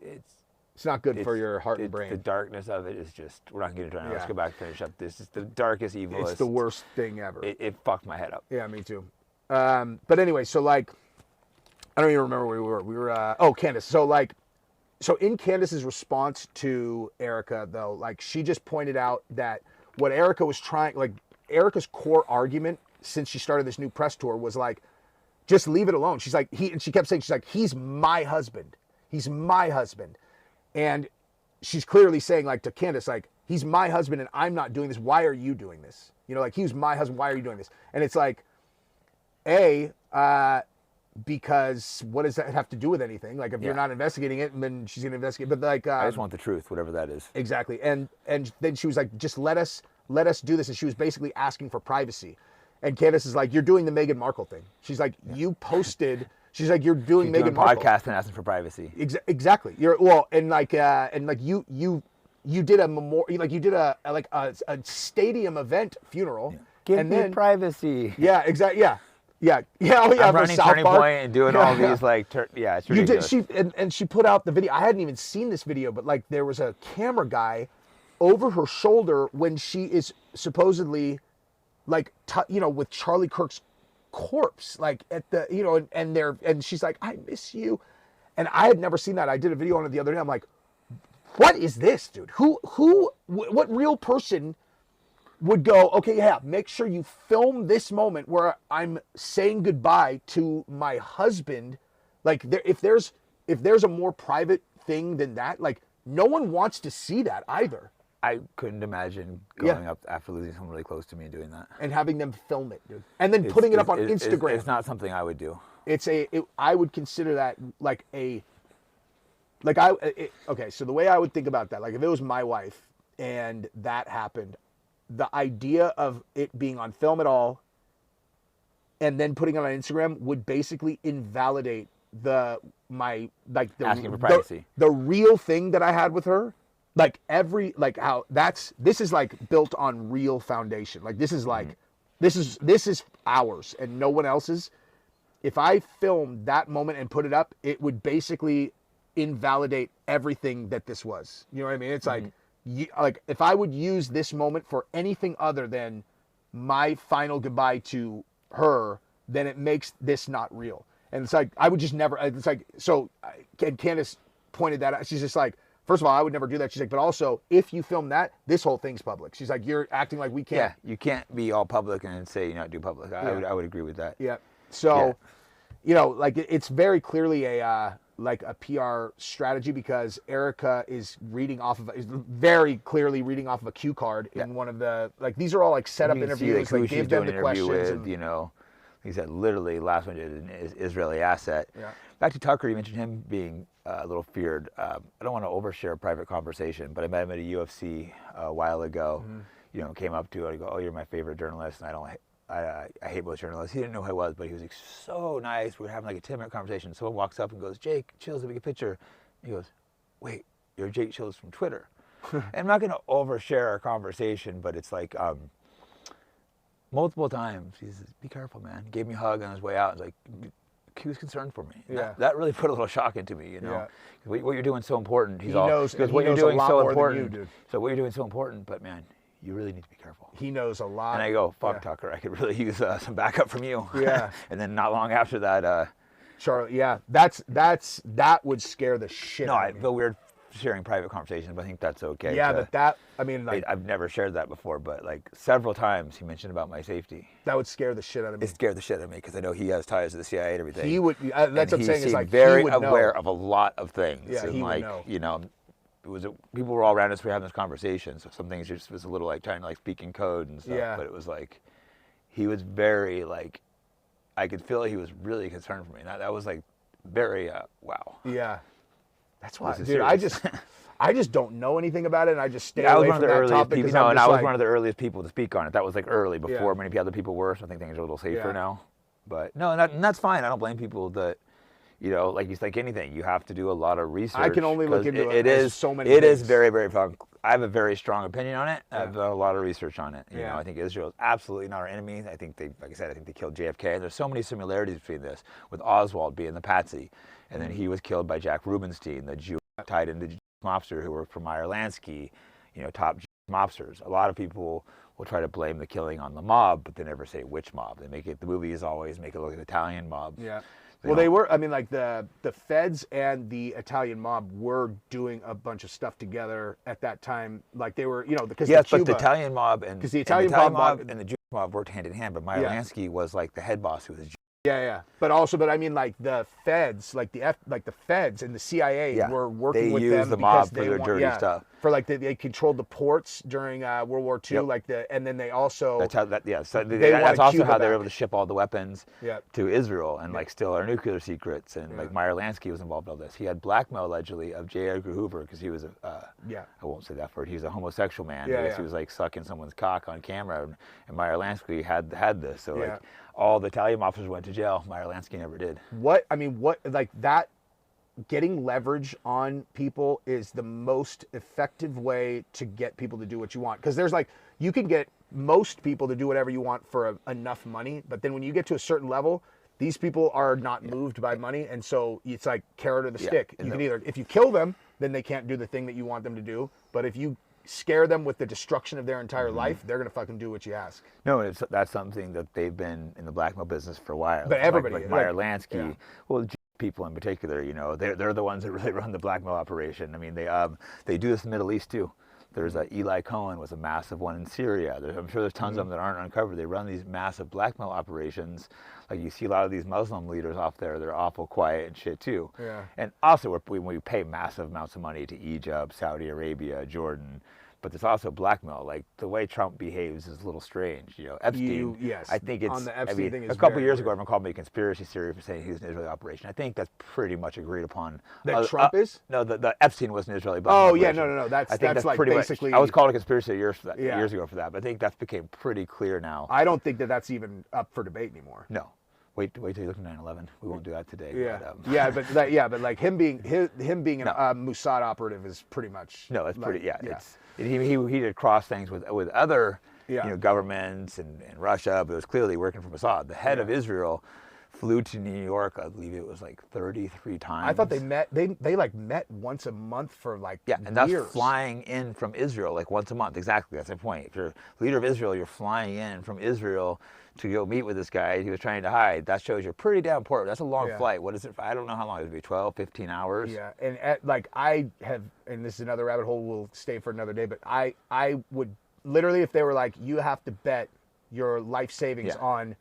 not good for your heart and brain. The darkness of it is just, we're not going to get into it right now. Let's go back and finish up. This is the darkest, evilest. It's the worst thing ever. It fucked my head up. Yeah, me too. But anyway, so I don't even remember where we were. We were, Candace. So in Candace's response to Erica, though, she just pointed out that what Erica was Erica's core argument since she started this new press tour was just leave it alone. She's like, and she kept saying, he's my husband. He's my husband. And she's clearly saying to Candace, he's my husband and I'm not doing this. Why are you doing this? He's my husband. Why are you doing this? And it's because what does that have to do with anything? If you're not investigating it, then she's going to investigate. But I just want the truth, whatever that is. Exactly. And then she was like, just let us do this. And she was basically asking for privacy. And Candace is like, you're doing the Meghan Markle thing. She's like, you posted. She's like, you're doing Meghan Markle podcast and asking for privacy. Exactly. You did a memorial, you did a stadium event funeral. Yeah. Give me privacy. Yeah, exactly. Yeah. I'm running Turning Point and doing all these it's ridiculous. You did. She put out the video. I hadn't even seen this video, but there was a camera guy over her shoulder when she is supposedly with Charlie Kirk's corpse, at the and she's like, I miss you, and I had never seen that. I did a video on it the other day. I'm like, what is this, dude? What real person would go, okay, make sure you film this moment where I'm saying goodbye to my husband. If there's a more private thing than that, no one wants to see that either. I couldn't imagine going up after losing someone really close to me and doing that. And having them film it, dude. And then putting it up on Instagram. It's not something I would do. I would consider that okay, so the way I would think about that, if it was my wife and that happened, the idea of it being on film at all and then putting it on Instagram would basically invalidate asking for privacy. The real thing that I had with her. This is built on real foundation. This is this is ours and no one else's. if I filmed that moment and put it up, it would basically invalidate everything that this was. You know what I mean? It's like if I would use this moment for anything other than my final goodbye to her, then it makes this not real. And it's like, I would just never, it's like, so, and Candace pointed that out. She's just like, first of all, I would never do that. She's like, but also, if you film that, this whole thing's public. She's like, you're acting like we can't. Yeah, you can't be all public and say you not do public. I would agree with that. Yeah. So, you know, like it's very clearly a PR strategy, because Erica is very clearly reading off of a cue card in one of the, like, these are all like set up interviews. Like, give them the questions. With, you know, he said literally last one did an Israeli asset. Yeah. Back to Tucker, you mentioned him being a little feared. I don't want to overshare a private conversation, but I met him at a UFC a while ago. Mm-hmm. You know, came up to it. I go, "Oh, you're my favorite journalist," and I hate most journalists. He didn't know who I was, but he was like, so nice. We were having like a 10-minute conversation. Someone walks up and goes, "Jake, Chills, let me get a picture." He goes, "Wait, you're Jake Chills from Twitter." And I'm not going to overshare our conversation, but it's like multiple times he says, "Be careful, man." He gave me a hug on his way out. I was like, he was concerned for me. Yeah. That really put a little shock into me, you know. Yeah. What you're doing is so important. He knows what you're doing so important. So what you're doing is so important, but man, you really need to be careful. He knows a lot. And I go, fuck Tucker, I could really use some backup from you. Yeah. And then not long after that, Charlie, that would scare the shit out of me. I feel weird sharing private conversations, but I think that's okay. Yeah, but that, I mean, like, I've never shared that before, but like several times he mentioned about my safety. That would scare the shit out of me. It scared the shit out of me because I know he has ties to the CIA and everything. He would, that's what I'm saying, is like, very he would aware know. of a lot of things. Yeah, and he like, would know. You know, people were all around us, we were having this conversation, so some things just was a little like trying to like speak in code and stuff, but it was like, he was very like, I could feel he was really concerned for me. And that was like very, wow. Yeah. That's why, dude, I just don't know anything about it, and I just stay away from that topic. People, and I was one of the earliest people to speak on it. That was like early before many other people were, so I think things are a little safer now. But no, and that's fine. I don't blame people that, you know, like it's like anything. You have to do a lot of research. I can only look into it. It is so many. It is very, very fun. I have a very strong opinion on it. I've done a lot of research on it. You know, I think Israel is absolutely not our enemy. I think like I said, I think they killed JFK. And there's so many similarities between this, with Oswald being the patsy, and then he was killed by Jack Rubenstein, the Jew tied into mobster who worked for Meyer Lansky, you know, top mobsters. A lot of people will try to blame the killing on the mob, but they never say which mob. They make it, the movies always make it look like the Italian mob. Yeah. Well, they were, I mean, like the feds and the Italian mob were doing a bunch of stuff together at that time. Like they were, you know, because but the Italian mob and the Italian mob and the Jewish mob worked hand in hand, but Meyer Lansky was like the head boss who was a Jew. Yeah. But I mean, like the feds, like the feds and the CIA were working with them. They used the mob for their dirty stuff. For like they controlled the ports during World War II, and then they also. That's how So that's also how they were able to ship all the weapons to Israel and like steal our nuclear secrets. And like Meyer Lansky was involved in all this. He had blackmail allegedly of J. Edgar Hoover because he was I won't say that word. He was a homosexual man. He was like sucking someone's cock on camera, and Meyer Lansky had this. So like. All the Italian officers went to jail. Meyer Lansky never did. What like that, getting leverage on people is the most effective way to get people to do what you want. Because there's like, you can get most people to do whatever you want for enough money, but then when you get to a certain level, these people are not moved by money, and so it's like carrot or the stick. You can either, if you kill them, then they can't do the thing that you want them to do, but if you scare them with the destruction of their entire life, they're going to fucking do what you ask. No, that's something that they've been in the blackmail business for a while. But everybody, like Meyer Lansky, well, people in particular, you know, they're the ones that really run the blackmail operation. I mean, they do this in the Middle East too. There's Eli Cohen was a massive one in Syria. I'm sure there's tons of them that aren't uncovered. They run these massive blackmail operations. Like you see a lot of these Muslim leaders off there, they're awful quiet and shit too. Yeah. And also when we pay massive amounts of money to Egypt, Saudi Arabia, Jordan, but there's also blackmail. Like the way Trump behaves is a little strange. You know, Epstein. I think it's. On the Epstein thing is a couple years ago, everyone called me a conspiracy theory for saying he was an Israeli operation. I think that's pretty much agreed upon. That Trump is? No, the Epstein was an Israeli blackmail operation. No. That's like pretty basically. I was called a conspiracy years ago for that, but I think that's became pretty clear now. I don't think that's even up for debate anymore. No. Wait till you look at 9/11. We won't do that today. Yeah, but like him being a Mossad operative is pretty much. No, that's pretty. It's. He did cross things with other governments and Russia, but it was clearly working for Mossad. The head of Israel, flew to New York. I believe it was like 33 times. I thought they met. They like met once a month for like and that's years. flying in from Israel like once a month. Exactly, that's the point. If you're leader of Israel, you're flying in from Israel to go meet with this guy he was trying to hide. That shows you're pretty damn important. That's a long flight. What is it? I don't know how long it would be. 12, 15 hours. Yeah, and like I have, and this is another rabbit hole. We'll stay for another day. But I would literally, if they were like, you have to bet your life savings on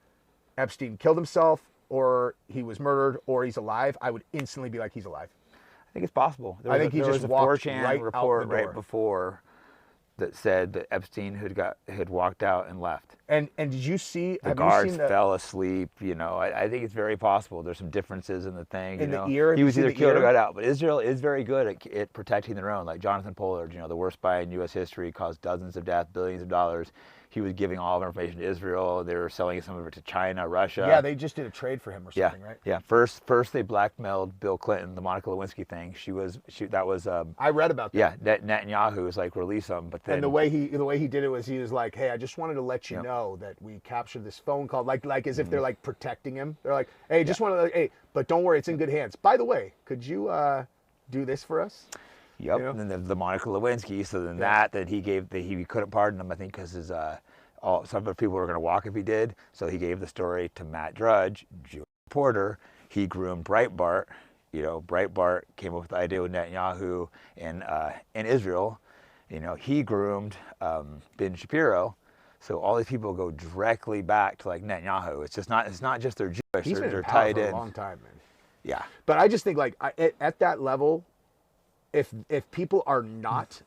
Epstein killed himself, or he was murdered, or he's alive, I would instantly be like, he's alive. I think it's possible. I think he just walked right report out the door. right before that said that Epstein had walked out and left. And did you see? The guards fell asleep. You know, I think it's very possible. There's some differences in the thing. In the ear, he was either killed or got out. But Israel is very good at protecting their own. Like Jonathan Pollard, you know, the worst spy in U.S. history, caused dozens of deaths, billions of dollars. He was giving all of our information to Israel. They were selling some of it to China, Russia. Yeah, they just did a trade for him or something, right? Yeah. First they blackmailed Bill Clinton, the Monica Lewinsky thing. That was. I read about that. Yeah, Netanyahu was like, release them, but then. And the way he did it was he was like, hey, I just wanted to let you know that we captured this phone call, like as if they're like protecting him. They're like, hey, just want to, hey, but don't worry, it's in good hands. By the way, could you do this for us? Yep. You know? And then the Monica Lewinsky. So then that he couldn't pardon him, I think, because his some of the people were going to walk if he did. So he gave the story to Matt Drudge, Jewish reporter. He groomed Breitbart. You know, Breitbart came up with the idea with Netanyahu in Israel. You know, he groomed Ben Shapiro. So all these people go directly back to like Netanyahu. It's not just they're Jewish. He's they're been tied in for a long time, man. Yeah. But I just think like at that level, if people are not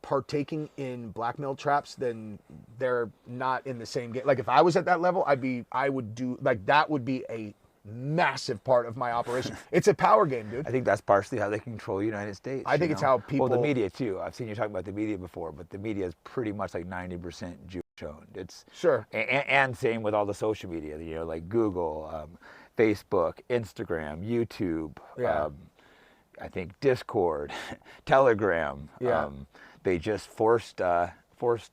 partaking in blackmail traps, then they're not in the same game. Like if I was at that level, I would do like that would be a massive part of my operation. It's a power game, dude. I think that's partially how they control the United States. I think it's how people. Well, the media too. I've seen you talk about the media before, but the media is pretty much like 90% Jewish owned. It's sure. And same with all the social media. You know, like Google, Facebook, Instagram, YouTube. Yeah. I think Discord, Telegram. Yeah. They just forced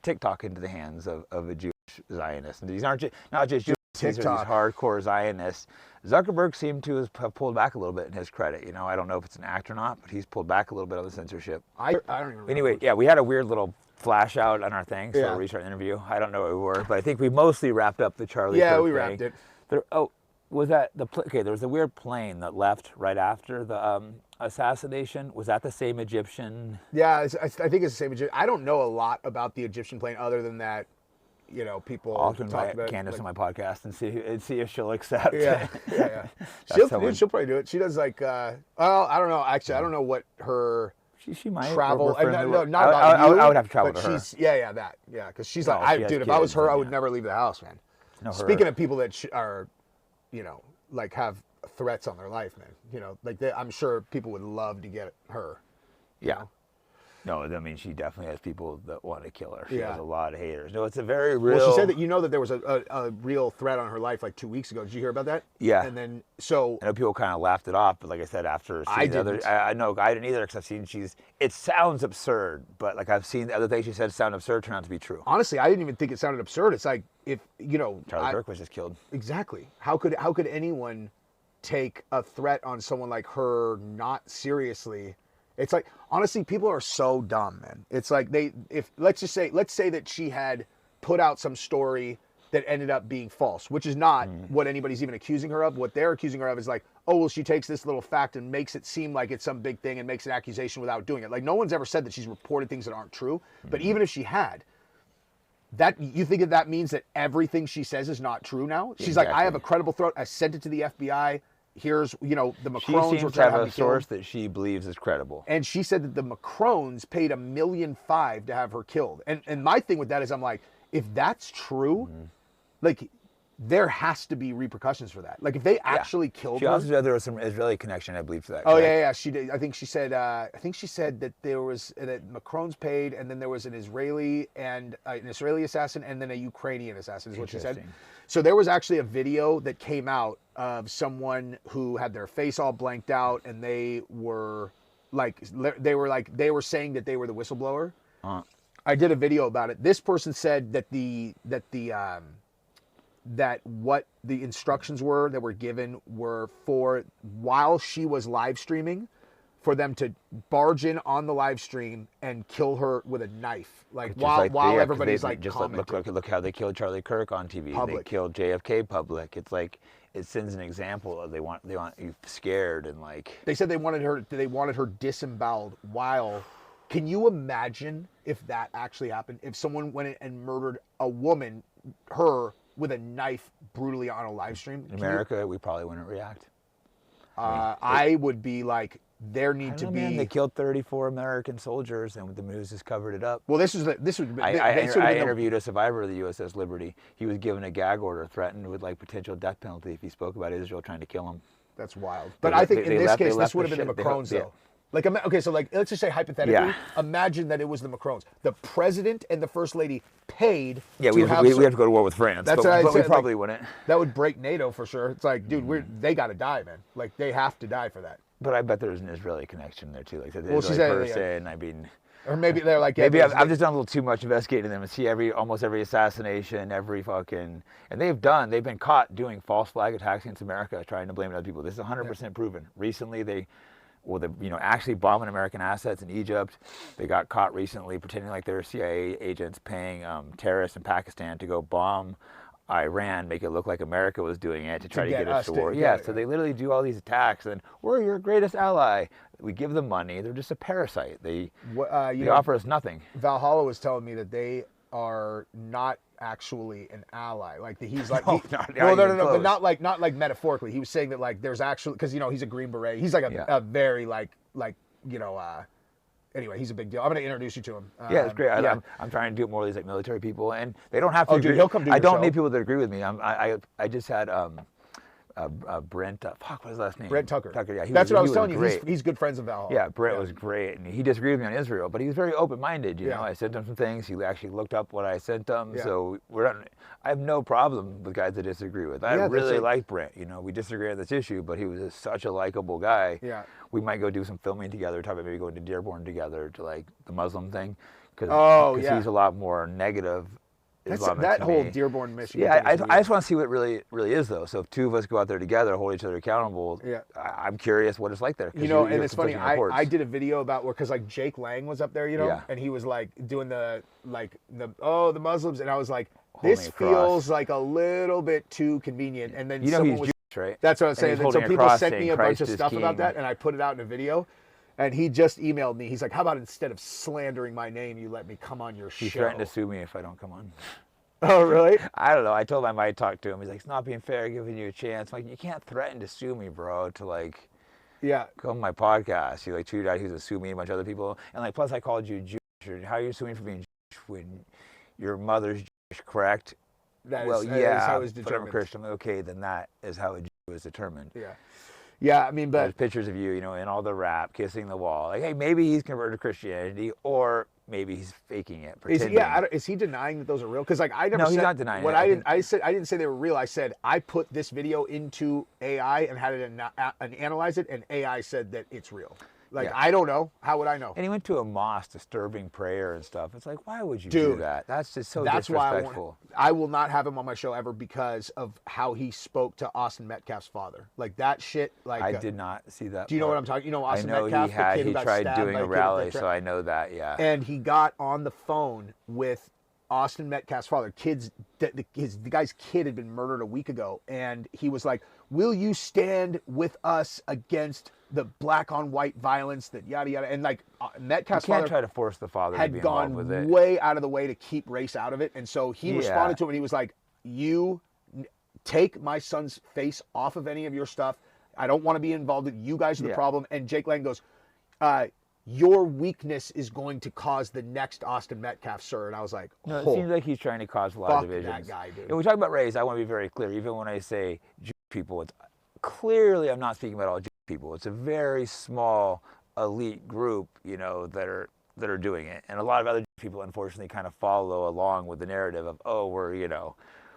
TikTok into the hands of a Jewish Zionist. And these aren't not just Jews. These are these hardcore Zionists. Zuckerberg seemed to have pulled back a little bit in his credit. You know, I don't know if it's an act or not, but he's pulled back a little bit on the censorship. I don't even remember. Anyway, yeah, we had a weird little flash out on our thing, so we restart the interview. I don't know what we were, but I think we mostly wrapped up the Charlie Kirk thing. Wrapped it. Was that okay, there was a weird plane that left right after the assassination. Was that the same Egyptian? Yeah, I think it's the same Egyptian. I don't know a lot about the Egyptian plane other than that, you know, people I'll invite Candace on my podcast and see if she'll accept. Yeah. She'll probably do it. She does like, well, I don't know. Actually, I don't know what her she might travel. No, not about you. I would have to travel to her. Because she's like, dude, if I was her, I would never leave the house, man. No, Speaking of people that are, you know, like have threats on their life, man. You know, like I'm sure people would love to get her. Yeah. Know? No, I mean, she definitely has people that want to kill her. She has a lot of haters. No, it's a very real... Well, she said that, you know, that there was a real threat on her life like 2 weeks ago. Did you hear about that? Yeah. And then, so... I know people kind of laughed it off, but like I said, after seeing the other... I know, I didn't either, because I've seen it sounds absurd, but like I've seen the other things she said sound absurd turn out to be true. Honestly, I didn't even think it sounded absurd. It's like, if, you know... Charlie Kirk was just killed. Exactly. How could anyone take a threat on someone like her not seriously? It's like, honestly, people are so dumb, man. It's like let's say that she had put out some story that ended up being false, which is not what anybody's even accusing her of. What they're accusing her of is like, oh, well, she takes this little fact and makes it seem like it's some big thing and makes an accusation without doing it. Like, no one's ever said that she's reported things that aren't true. But even if she had, you think that means that everything she says is not true now? She's like, I have a credible threat. I sent it to the FBI. Here's, you know, the Macrones. She seems to have a source that she believes is credible. And she said that the Macrones paid $1.5 million to have her killed. And my thing with that is, I'm like, if that's true, like, there has to be repercussions for that. Like, if they actually killed her. She also said there was some Israeli connection, I believe, to that. Oh, yeah. She did. I think she said that there was that Macrones paid, and then there was an Israeli assassin, and then a Ukrainian assassin, is what she said. So there was actually a video that came out of someone who had their face all blanked out, and they were saying that they were the whistleblower. I did a video about it. This person said that that what the instructions were that were given were for, while she was live streaming, for them to barge in on the live stream and kill her with a knife, like while everybody's like just commenting. look how they killed Charlie Kirk on TV. Public. They killed JFK public. It's like it sends an example of they want you scared and like. They said they wanted her disemboweled while. Can you imagine if that actually happened? If someone went in and murdered a woman, her with a knife brutally on a live stream? In America, we probably wouldn't react. I would be like, there need to be. Man, they killed 34 American soldiers, and the news just covered it up. Well, I interviewed a survivor of the USS Liberty. He was given a gag order, threatened with like potential death penalty if he spoke about Israel trying to kill him. That's wild. But I think in this case, this would have been the Macrons, though. Like, okay, so like, let's just say hypothetically, imagine that it was the Macrons. The president and the first lady paid. Yeah, we have to go to war with France. That's what but we probably wouldn't. That would break NATO for sure. It's like, dude, they got to die, man. Like, they have to die for that. But I bet there's an Israeli connection there too. Like the Israeli person. I mean, or maybe they're like, maybe I've just done a little too much investigating them and see almost every assassination, every fucking, and they've been caught doing false flag attacks against America, trying to blame other people. This is 100% proven. Recently, they actually bombing American assets in Egypt. They got caught recently pretending like they were CIA agents paying terrorists in Pakistan to go bomb Iran, make it look like America was doing it to try to get us to war. So they literally do all these attacks, and we're your greatest ally. We give them money. They're just a parasite. They offer us nothing. Valhalla was telling me that they are not actually an ally. Like he's like, no, but not like metaphorically. He was saying that like there's actually, because he's a Green Beret. He's like a very anyway, he's a big deal. I'm going to introduce you to him. Yeah, it's great. I'm trying to do more of these like military people, and they don't have to. Oh, dude, he'll come do your show. Need people that agree with me. I just had Brent. Fuck, what's his last name? Brent Tucker. Yeah, that's what I was telling you. He's good friends of Valhalla. Yeah, Brent was great, and he disagreed with me on Israel, but he was very open-minded. You know, I sent him some things. He actually looked up what I sent him. Yeah. So I have no problem with guys that disagree with. I really like Brent. We disagree on this issue, but he was just such a likable guy. Yeah. We might go do some filming together, talk about maybe going to Dearborn together to like the Muslim thing, because he's a lot more negative. That whole Dearborn, Michigan. Yeah, I just want to see what it really is, though. So if two of us go out there together, hold each other accountable, I'm curious what it's like there. And it's funny, I did a video about because like Jake Lang was up there, and he was like doing the Muslims, and I was like, this feels like a little bit too convenient. And then he's Jewish, right? That's what I'm saying. And so people sent me a bunch of stuff about that, and I put it out in a video. And he just emailed me. He's like, how about instead of slandering my name, you let me come on your show? He threatened to sue me if I don't come on. Oh, really? I don't know. I told him I might talk to him. He's like, it's not being fair giving you a chance. I'm like, you can't threaten to sue me, bro, to like come on my podcast. You like tweeted out he was going to sue me and a bunch of other people. And like, plus I called you Jewish. How are you suing for being Jewish when your mother's Jewish, correct? That is how it's determined. But I'm a Christian. Okay, then that is how a Jew is determined. Yeah. Yeah, I mean, but there's pictures of you, in all the rap, kissing the wall. Like, hey, maybe he's converted to Christianity, or maybe he's faking it. Is he denying that those are real? Because like I never no, said. He's not denying what it. I didn't say they were real. I said I put this video into AI and had it and analyze it, and AI said that it's real. Like, I don't know. How would I know? And he went to a mosque disturbing prayer and stuff. It's like, why would you do that? That's just so disrespectful. I will not have him on my show ever because of how he spoke to Austin Metcalf's father. Like, that shit, like... I did not see that. Do you know what I'm talking? Austin Metcalf, the kid who tried doing a rally, so I know that, And he got on the phone with Austin Metcalf's father. The guy's kid had been murdered a week ago, and he was like, will you stand with us against the black on white violence that yada yada, and like Metcalf's father try to force the father had to be gone with it. Way out of the way to keep race out of it, and so he responded to him and he was like, you take my son's face off of any of your stuff. I don't want to be involved. You guys are the problem. And Jake Lang goes, your weakness is going to cause the next Austin Metcalf, sir. And I was like, no, it seems like he's trying to cause a lot of divisions. That guy, dude. And we talk about race, I want to be very clear. Even when I say Jewish people, it's clearly I'm not speaking about all Jewish people. It's a very small elite group, that are doing it, and a lot of other people unfortunately kind of follow along with the narrative of,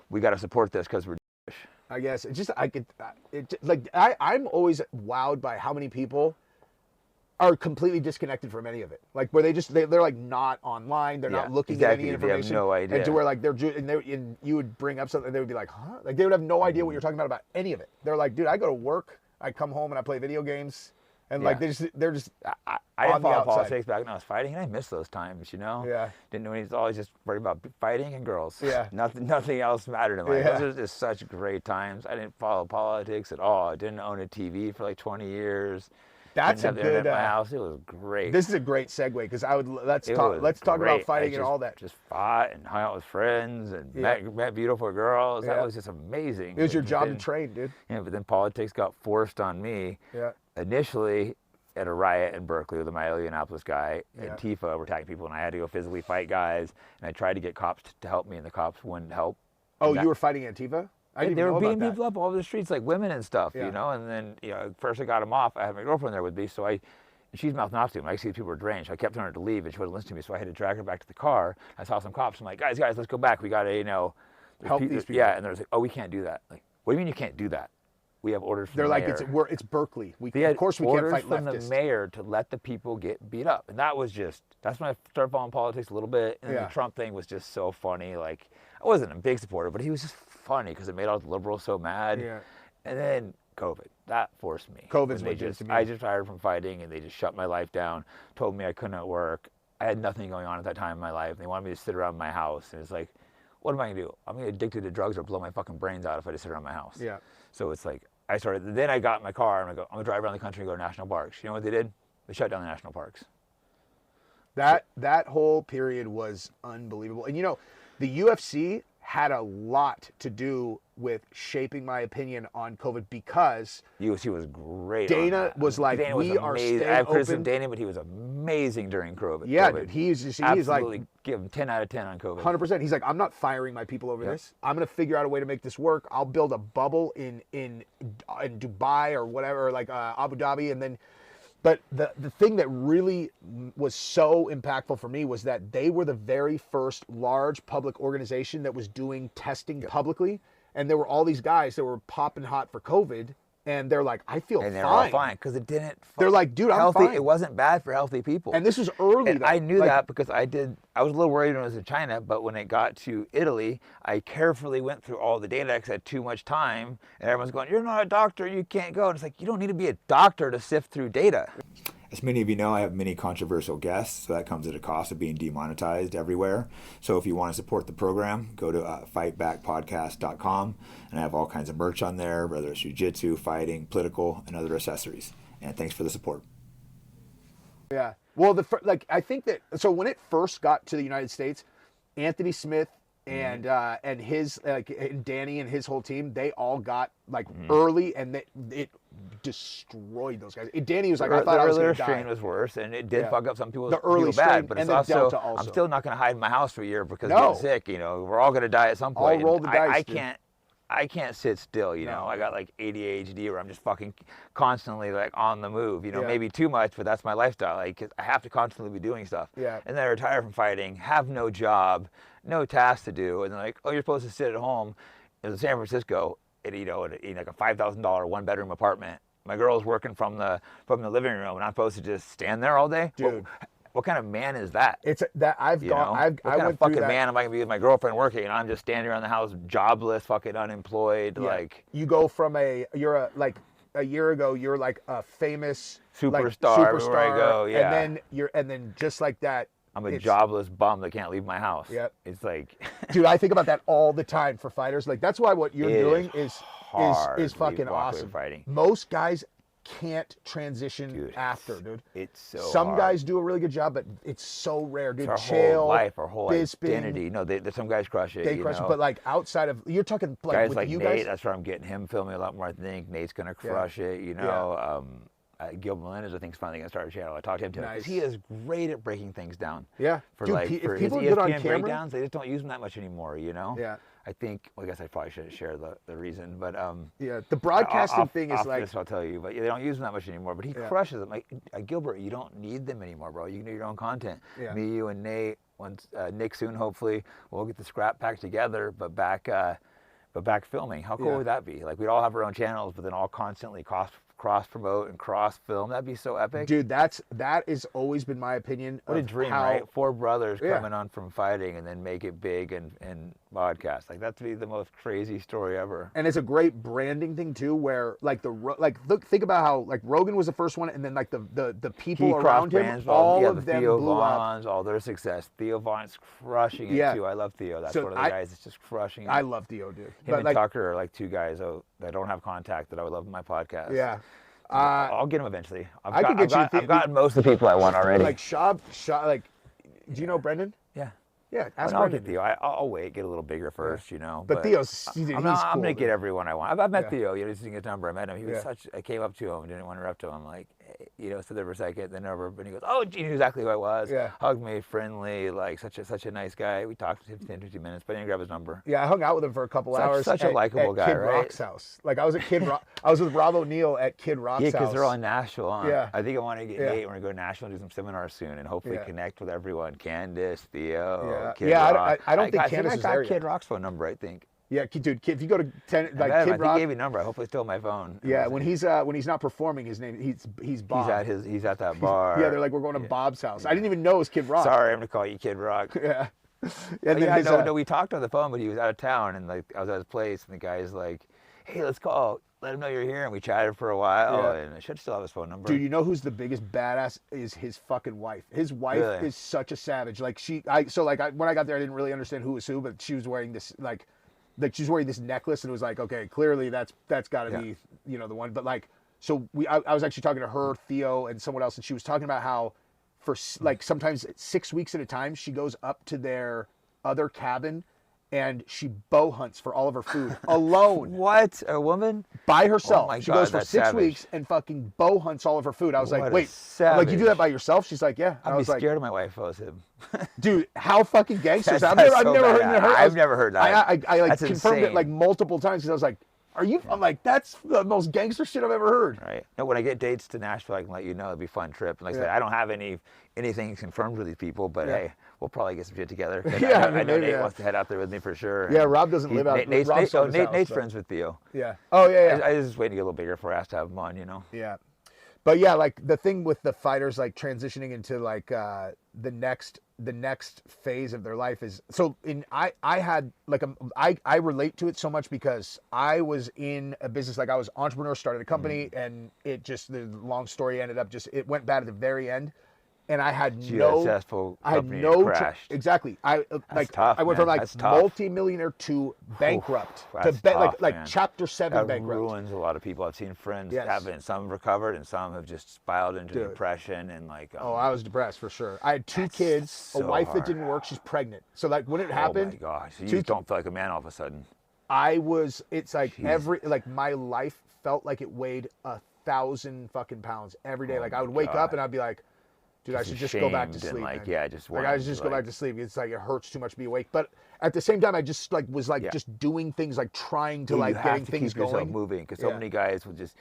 we got to support this because we're Jewish. I guess I'm always wowed by how many people are completely disconnected from any of it. Like where they're like not online. They're not looking at any information. They have no idea. And to where like and you would bring up something, they would be like, huh? Like they would have no idea what you're talking about any of it. They're like, dude, I go to work, I come home and I play video games. And like they're just I didn't follow politics back when I was fighting, and I miss those times, you know. Yeah. Didn't know anything. Always just worried about fighting and girls. Yeah. Nothing else mattered in life. Those were just such great times. I didn't follow politics at all. I didn't own a TV for like 20 years. That's a good. In my house, it was great. This is a great segue because let's talk about fighting and all that. Just fought and hung out with friends and met beautiful girls. That was just amazing. It was your job to train, dude. Yeah, but then politics got forced on me. Yeah. Initially, at a riot in Berkeley with a Milo-Yiannopoulos guy, Antifa were attacking people, and I had to go physically fight guys, and I tried to get cops to help me, and the cops wouldn't help. Oh, you were fighting Antifa? They were beating people up all over the streets, like women and stuff, you know. And then, first I got them off. I had my girlfriend there with me, so she's mouthing off to him. I see people were deranged, so I kept telling her to leave, and she wouldn't listen to me. So I had to drag her back to the car. I saw some cops. I'm like, guys, let's go back. We got to, help these people. Yeah, and they're like, oh, we can't do that. Like, what do you mean you can't do that? We have orders from the mayor. They're like, it's Berkeley. Of course we can't fight leftists. Orders from the mayor to let the people get beat up. And that's when I started following politics a little bit. And the Trump thing was just so funny. Like, I wasn't a big supporter, but he was just funny because it made all the liberals so mad. Yeah. And then COVID, that forced me. COVID's what did to me. I just retired from fighting, and they just shut my life down, told me I couldn't work. I had nothing going on at that time in my life. They wanted me to sit around my house. And it's like, what am I going to do? I'm going to get addicted to drugs or blow my fucking brains out if I just sit around my house. Yeah. So it's like, then I got in my car and I'm going to drive around the country and go to national parks. You know what they did? They shut down the national parks. That whole period was unbelievable. And the UFC had a lot to do with shaping my opinion on COVID because UFC was great. Dana was like, Dana we are staying I have open. criticism Dana, but he was amazing during COVID. Yeah, dude, he's absolutely like, give him 10 out of 10 on COVID. 100%. He's like, I'm not firing my people over this. I'm going to figure out a way to make this work. I'll build a bubble in Dubai or whatever, like Abu Dhabi, and then. But the thing that really was so impactful for me was that they were the very first large public organization that was doing testing publicly. And there were all these guys that were popping hot for COVID. And they're like, I feel fine. And they're all fine because it didn't. They're like, dude, I'm fine. It wasn't bad for healthy people. And this was early. And I knew that because I was a little worried when I was in China, but when it got to Italy, I carefully went through all the data because I had too much time. And everyone's going, you're not a doctor, you can't go. And it's like, you don't need to be a doctor to sift through data. As many of you know, I have many controversial guests, so that comes at a cost of being demonetized everywhere. So if you want to support the program, go to fightbackpodcast.com, and I have all kinds of merch on there, whether it's jiu-jitsu, fighting, political, and other accessories. And thanks for the support. Yeah. Well, I think that, so when it first got to the United States, Anthony Smith and his and Danny and his whole team, they all got early, and it destroyed those guys. Danny was like, I thought I was going to die. The earlier strain was worse, and it did fuck up some people. The early strain, but it's also, I'm still not going to hide in my house for a year because I get sick. We're all going to die at some point. I'll roll the dice. I can't sit still. I got like ADHD where I'm just fucking constantly like on the move. Maybe too much, but that's my lifestyle. I have to constantly be doing stuff. Yeah. And then I retire from fighting, have no job, no tasks to do, and they're like, oh, you're supposed to sit at home in San Francisco. In like a $5,000 one-bedroom apartment. My girl's working from the living room, and I'm supposed to just stand there all day. Dude, what kind of man is that? It's that I've gone. What kind of fucking man am I gonna be with my girlfriend working, and I'm just standing around the house, jobless, fucking unemployed? Yeah. Like you go from a year ago, you're like a famous superstar everywhere I go. Yeah, and then just like that. I'm a jobless bum that can't leave my house. Yep. It's like, dude, I think about that all the time for fighters. Like that's why what you're doing is fucking awesome. Fighting. Most guys can't transition after, dude. It's so Some hard. guys do a really good job, but it's so rare, dude. It's our whole life, our whole identity. No, some guys crush it. They crush it, but like outside of, you're talking like guys with like you Nate. guys. That's where I'm getting him filming a lot more. I think Nate's gonna crush it. Gil Melendez, I think, is finally going to start a channel. I talked to him too. Nice. He is great at breaking things down. Yeah. For dude, for if people his get on ESPN camera, breakdowns, they just don't use them that much anymore, Yeah. I think, I guess I probably shouldn't share the reason, but yeah, the broadcasting thing is like this, I'll tell you, but they don't use them that much anymore. But he crushes them. Like Gilbert, you don't need them anymore, bro. You can do your own content. Yeah. Me, you, and Nate. Once Nick soon, hopefully, we'll get the scrap pack together, but back filming. How cool would that be? Like we'd all have our own channels, but then all constantly cross promote and cross film. That'd be so epic. Dude, that has always been my opinion. What a dream, right? 4 brothers coming on from fighting and then make it big and podcast. Like that'd be the most crazy story ever. And it's a great branding thing too, where like think about how like Rogan was the first one, and then like the people around him, all of them Theo blew Von's, up. all their success. Theo Von's crushing it too. I love Theo. That's one of the guys that's just crushing it. I love Theo, dude. Him and Tucker are like 2 guys that don't have contact that I would love in my podcast. Yeah. I'll get them eventually. I've gotten most of the people I want already. Like Shab, like, do you know Brendan? Yeah. Yeah, ask I'll Brendan. get Theo. I'll wait, get a little bigger first, you know. But Theo's, he's I'm cool. I'm gonna get everyone I want. I've met Theo. You know, just his number. I met him. He was I came up to him, didn't want to interrupt him. I'm like, hey, you know, stood there for a second, then over, and he goes, oh, gee, he knew exactly who I was. Yeah. Hugged me, friendly, like such a nice guy. We talked for 10, 15 minutes, but I didn't grab his number. Yeah, I hung out with him for a couple hours. Such a likable guy, Kid right? Rock's house. Like I was at I was with Rob O'Neill at Kid Rock's house. Yeah, because they're all in Nashville. Huh? Yeah. I think I want to get Nate. We're gonna go to Nashville and do some seminars soon, and hopefully connect with everyone. Candace, Theo, Kid Rock. I don't think Candace is there yet. I got Kid Rock's phone number, I think. Yeah, dude. If you go to Kid Rock, I gave you a number. I hope it's still on my phone. Yeah, when he's not performing, his name he's Bob. He's at that bar. Yeah, they're like, we're going to Bob's house. I didn't even know it was Kid Rock. Sorry, I'm gonna call you Kid Rock. Yeah. And no, we talked on the phone, but he was out of town, and like I was at his place, and the guy's like, "Hey, let's call. Let him know you're here." And we chatted for a while, and I should still have his phone number. Dude, you know who's the biggest badass is his fucking wife. His wife is such a savage. Like when I got there, I didn't really understand who was who, but she was wearing this like she's wearing this necklace, and it was like, okay, clearly that's got to be, you know, the one. But like, so I was actually talking to her, Theo, and someone else, and she was talking about how for like sometimes 6 weeks at a time, she goes up to their other cabin and she bow hunts for all of her food alone. What? A woman? By herself. Oh my she God, goes for 6 savage. weeks and fucking bow hunts all of her food. I was like, wait, like you do that by yourself? She's like, yeah. I'd be scared of my wife if I was him. Dude, how fucking gangsters. I've never heard that. I've never heard that. I like confirmed it like multiple times because I was like, I'm like, that's the most gangster shit I've ever heard. Right. No, when I get dates to Nashville, I can let you know. It'd be a fun trip. And like I said, I don't have anything confirmed with these people, but hey, we'll probably get some shit together. I know Nate wants to head out there with me for sure. Yeah, Rob doesn't live out there. Nate's friends with Theo. Yeah. Oh, yeah. I was just waiting to get a little bigger before I asked to have him on, you know? Yeah. But yeah, like the thing with the fighters like transitioning into like the next phase of their life is I had like I relate to it so much because I was in a business, like I was entrepreneur, started a company, and it just, the long story ended up it went bad at the very end. And I had crashed. Exactly. I went from like multi-millionaire to bankrupt, like chapter 7 bankrupt. That ruins a lot of people. I've seen friends have it, and some have recovered, and some have just spiraled into depression and like. I was depressed for sure. I had 2 kids, a wife that didn't work. She's pregnant. So like when it happened, oh my gosh, you just don't feel like a man all of a sudden. It's like my life felt like it weighed 1,000 fucking pounds every day. Like I would wake up and I'd be like, dude, I should just go back to sleep. I should just go back to sleep. It's like it hurts too much to be awake. But at the same time, I just was just doing things, like trying to getting things going. You have to keep yourself moving, because so many guys will just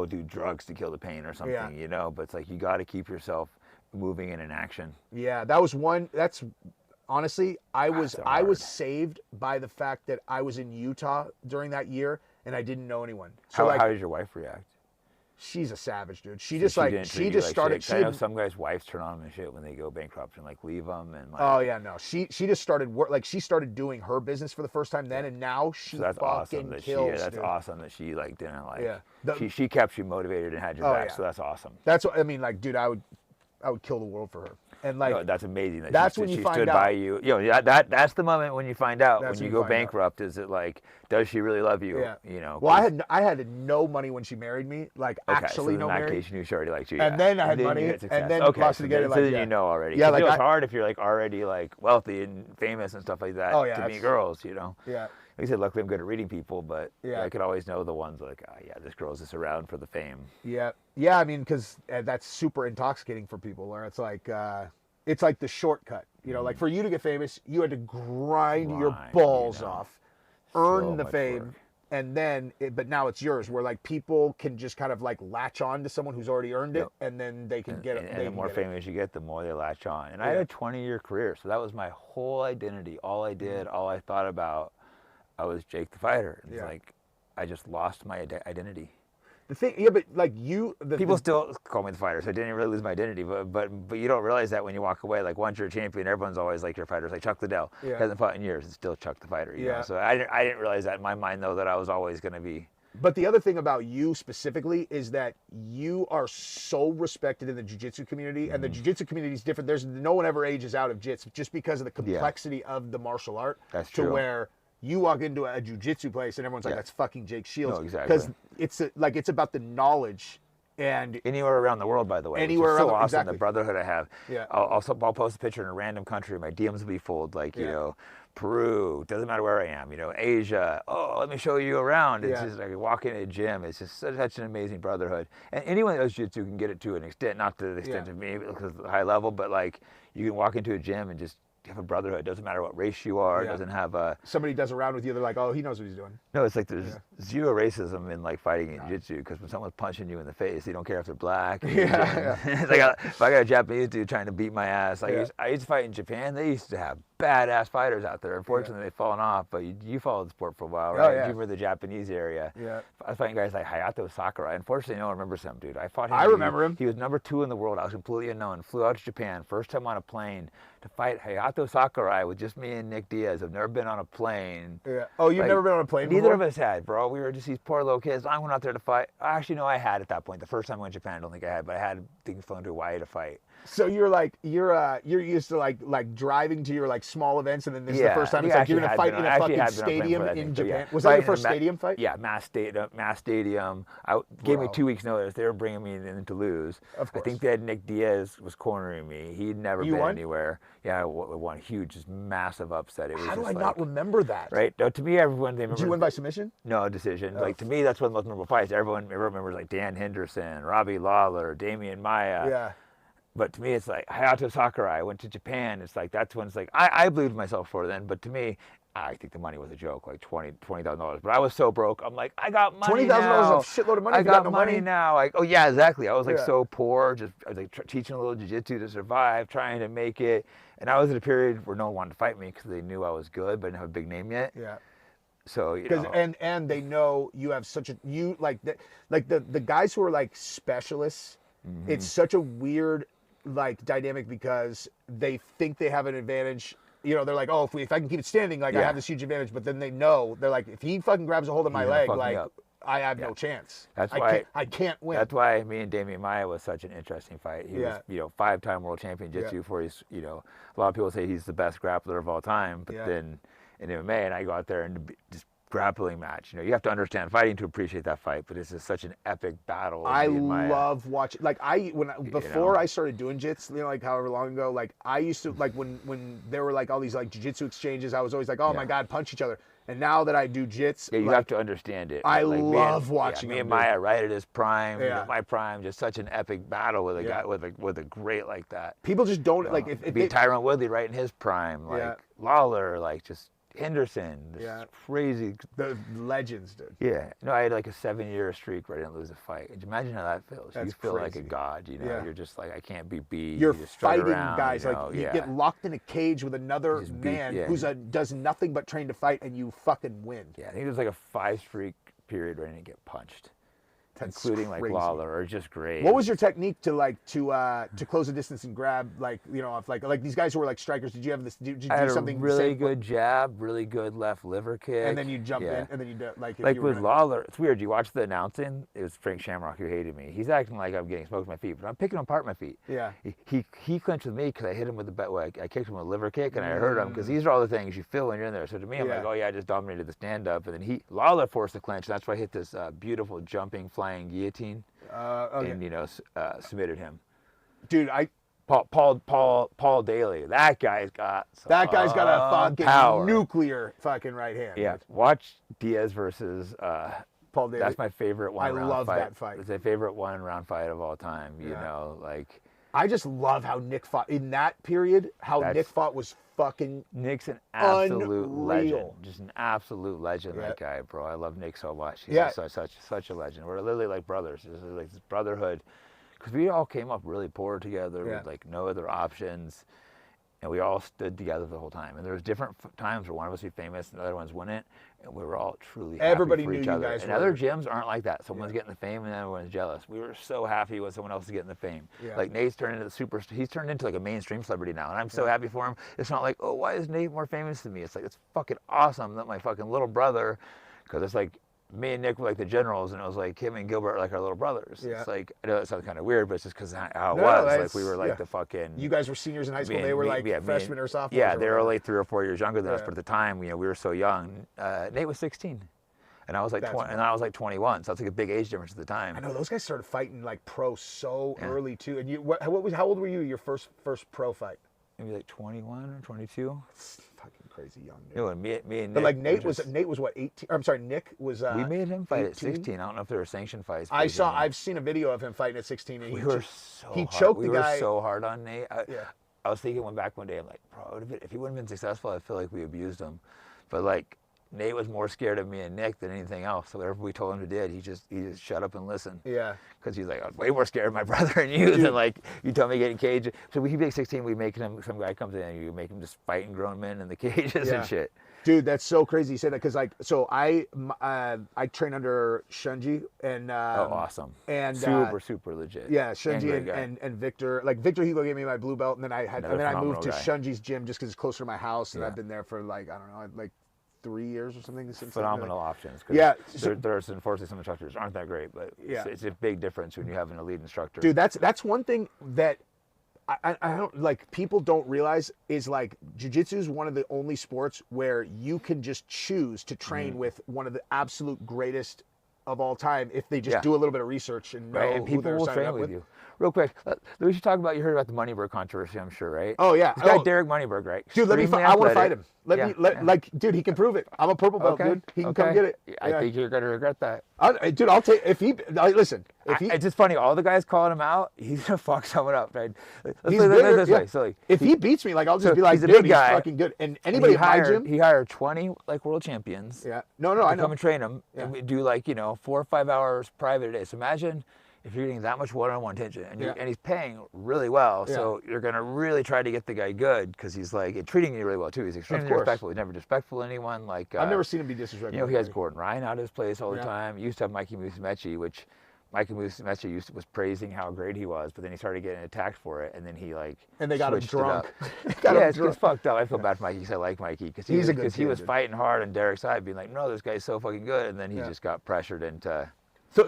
do drugs to kill the pain or something, you know. But it's like you got to keep yourself moving and in action. Yeah, that was one. That's honestly, I was saved by the fact that I was in Utah during that year and I didn't know anyone. So how did your wife react? She's a savage, dude. She just started. I know some guys' wives turn on them and shit when they go bankrupt and like leave them and like. Oh yeah, no. She just started she started doing her business for the first time then, and now she fucking kills. That's awesome that she like didn't like. Yeah. She kept you motivated and had your back, so that's awesome. That's what I mean. Like, dude, I would kill the world for her. And like that's amazing. That's when you find stood out. By you. You know, that's the moment when you find out. When you go bankrupt, is it like, does she really love you? Yeah. You know. Well, I had no money when she married me. Like actually no money. In that case, you knew she already liked you. And then I had money, and then lost it again. So then you know already. Yeah, like it's hard if you're like already like wealthy and famous and stuff like that. Oh yeah. To meet girls, you know. Yeah. Like I said, luckily I'm good at reading people, but I could always know the ones like, this girl's just around for the fame. Yeah. Yeah. I mean, because that's super intoxicating for people. Where it's like the shortcut. You know, like for you to get famous, you had to grind your balls off, earn the fame, work. And then, but now it's yours. Where like people can just kind of like latch on to someone who's already earned it, and then they can get it. And the more famous you get, the more they latch on. And I had a 20-year career, so that was my whole identity. All I did, all I thought about, I was Jake the Fighter. And it's like, I just lost my identity. The thing, yeah, but like people still call me the fighter, so I didn't really lose my identity. But you don't realize that when you walk away. Like once you're a champion, everyone's always like your fighters. Like Chuck Liddell hasn't fought in years, it's still Chuck the fighter. You know? So I didn't realize that in my mind though that I was always going to be. But the other thing about you specifically is that you are so respected in the jiu-jitsu community, and the jiu-jitsu community is different. There's no one ever ages out of jits just because of the complexity of the martial art. That's true. To where you walk into a jiu-jitsu place and everyone's like, "That's fucking Jake Shields." No, exactly. Because it's about the knowledge. And anywhere around the world, by the way. Anywhere around so awesome. Exactly. The brotherhood I have. Yeah. I'll post a picture in a random country. My DMs will be full. Like you know, Peru. Doesn't matter where I am. You know, Asia. Oh, let me show you around. It's just like walking in a gym. It's just such an amazing brotherhood. And anyone that does jiu-jitsu can get it to an extent, not to the extent of me because of the high level, but like you can walk into a gym and just have a brotherhood. It doesn't matter what race you are. It doesn't have a... Somebody does a round with you, they're like, oh, he knows what he's doing. No, it's like there's zero racism in like fighting in jiu-jitsu because when someone's punching you in the face, you don't care if they're black. It's like if I got a Japanese dude trying to beat my ass. Like I used to fight in Japan. They used to have badass fighters out there. Unfortunately, they've fallen off, but you followed the sport for a while, right? You were the Japanese area. I was fighting guys like Hayato Sakurai. Unfortunately, no one remembers him, dude. I fought him. I remember him. He was #2 in the world. I was completely unknown. Flew out to Japan, first time on a plane to fight Hayato Sakurai with just me and Nick Diaz. I've never been on a plane. Oh, you've never been on a plane before? Neither of us had, bro. We were just these poor little kids. I went out there to fight. Actually, no, I had at that point. The first time I went to Japan, I don't think I had, but I had things flown to Hawaii to fight. So you're used to like driving to your like small events, and then this is the first time it's like you're gonna fight in a fucking stadium in Japan. Was that your first stadium fight? Yeah, mass stadium. Gave me 2 weeks notice. They were bringing me in to lose. Of course. I think they had Nick Diaz was cornering me. He'd never been anywhere. Yeah, I won huge, just massive upset. It was How do I like, not remember that? Right? No, to me, everyone they remember. Did you win by submission? No, decision. Like to me, that's one of the most memorable fights. Everyone remembers like Dan Henderson, Robbie Lawler, Damian Maia. Yeah. But to me, it's like Hayato Sakurai. I went to Japan. It's like that's when it's like I believed myself for then. But to me, I think the money was a joke, like $20,000. But I was so broke. I'm like, I got money now. $20,000 is a shitload of money. I got no money now. Like, oh yeah, exactly. I was like so poor. I was like teaching a little jiu-jitsu to survive, trying to make it. And I was at a period where no one wanted to fight me because they knew I was good, but I didn't have a big name yet. Yeah. So you know, and they know you have such a the guys who are like specialists. Mm-hmm. It's such a weird like dynamic because they think they have an advantage. You know, they're like, oh, if I can keep it standing, like I have this huge advantage. But then they know they're like, if he fucking grabs a hold of my leg, like I have no chance. That's why I can't win. That's why me and Damian Maia was such an interesting fight. He was, 5-time world champion jiu-jitsu before he's, a lot of people say he's the best grappler of all time. But then in MMA, and I go out there and just grappling match. You have to understand fighting to appreciate that fight, but it's just such an epic battle. I love watching. Like before I started doing jits, like however long ago, like I used to like when there were like all these like jiu-jitsu exchanges, I was always like, oh my god, punch each other. And now that I do jits, you have to understand it. I love watching me and Maia right at his prime, my prime, just such an epic battle with a guy with a great like that. People just don't like if beat Tyron Woodley right in his prime, like Lawler, like just. Henderson, crazy. The legends, dude. Yeah. No, I had like a 7-year streak where I didn't lose a fight. Imagine how that feels. That's you feel crazy. like a god, You're just like, I can't be beat. You're just fighting around, guys. Like, you get locked in a cage with another man who's does nothing but train to fight, and you fucking win. Yeah, I think it was like a 5-streak period where I didn't get punched. That's including crazy. like Lawler, are just great. What was your technique to close the distance and grab off like these guys who were like strikers? Did you have this? Did you do something? Really good jab, really good left liver kick, and then you jump in, and then you do like with Lawler. It's weird. You watch the announcing. It was Frank Shamrock who hated me. He's acting like I'm getting smoked with my feet, but I'm picking him apart with my feet. Yeah. He clinched with me because I hit him with I kicked him with a liver kick and I hurt him because these are all the things you feel when you're in there. So to me, I'm like, oh yeah, I just dominated the stand up, and then Lawler forced the clinch. And that's why I hit this beautiful jumping flying guillotine. And submitted him, dude. Paul Daly. That guy's got a fucking power. Nuclear fucking right hand. Yeah, watch Diaz versus Paul Daly. That's my favorite one. I love that fight. It's my favorite one-round fight of all time. You know, like I just love how Nick fought in that period. Nick fought was fucking. Nick's an absolute legend, just an absolute legend. That guy, bro. I love Nick so much. He's such a legend. We're literally like brothers. This is like this brotherhood, because we all came up really poor together with like no other options. and we all stood together the whole time. And there was different times where one of us would be famous and the other ones wouldn't, and we were all truly happy Everybody for knew each you other. guys And were... other gyms aren't like that. Someone's getting the fame and everyone's jealous. We were so happy when someone else is getting the fame. Yeah. Like Nate's turned into he's turned into like a mainstream celebrity now, and I'm so happy for him. It's not like, oh, why is Nate more famous than me? It's like, it's fucking awesome that my fucking little brother, because it's like, me and Nick were like the generals, and it was like him and Gilbert were like our little brothers. Yeah. It's like, I know it sounds kind of weird, but it's just because how it was. Like we were like the fucking... You guys were seniors in high school. They were like freshmen or sophomores. Yeah, they were like 3 or 4 years younger than us, but at the time, you know, we were so young. Nate was 16, and I was like 20, and I was like 21, so that's like a big age difference at the time. I know those guys started fighting like pro so early too. And you, how old were you your first pro fight? Maybe like 21 or 22. Fucking crazy young. Dude. You know, me and Nick. But like Nate was what 18? I'm sorry, Nick was. We made him fight 18? at 16. I don't know if there were sanctioned fights. I've seen a video of him fighting at 16. And he choked the guy. We were so hard on Nate. I was thinking back one day, I'm like, bro, if he wouldn't have been successful, I feel like we abused him. But like, Nate was more scared of me and Nick than anything else. So whatever we told him to do, he just shut up and listened. Yeah. Because he's like, I was way more scared of my brother and you than like you tell me to get in cage. So he'd be like 16, we make him, some guy comes in and you make him just fighting grown men in the cages and shit. Dude, that's so crazy you say that, because like, so I train under Shunji and awesome, and super legit. Yeah, Shunji and Victor. Like Victor Hugo gave me my blue belt, and then I moved to Shunji's gym just because it's closer to my house, and I've been there for like, I don't know, like 3 years or something. Phenomenal options. Yeah, there's unfortunately some instructors aren't that great, but it's a big difference when you have an elite instructor. Dude, that's one thing that I don't like, people don't realize is like jiu-jitsu is one of the only sports where you can just choose to train with one of the absolute greatest of all time if they just do a little bit of research and know and people who they're will signing train up with you. Real quick, we should talk about, you heard about the Moneyberg controversy, I'm sure, right? Oh yeah, this guy Derek Moneyberg, right? Dude, I want to fight him. Like, dude, he can prove it. I'm a purple belt, dude. He can come get it. I think you're gonna regret that. Dude, I'll take if he. Listen, it's just funny. All the guys calling him out, he's gonna fuck someone up. Right? He's bigger, this way. So like, if he beats me, like I'll just be like, dude, he's fucking good. And anybody at my gym, he hired 20 like world champions. Yeah. No, I know. Come and train him, and we do like 4 or 5 hours private a day. So imagine if you're getting that much one-on-one attention, and he's paying really well, so you're gonna really try to get the guy good because he's like treating you really well too. He's extremely respectful. He's never disrespectful to anyone. Like I've never seen him be disrespectful. He has Gordon Ryan out of his place all the time. He used to have Mikey Musumeci, which Mikey Musumeci was praising how great he was, but then he started getting attacked for it, and then he and they got him drunk. It's fucked up. I feel bad for Mikey because I like Mikey because he was fighting hard on Derek's side, being like, no, this guy's so fucking good, and then he just got pressured into.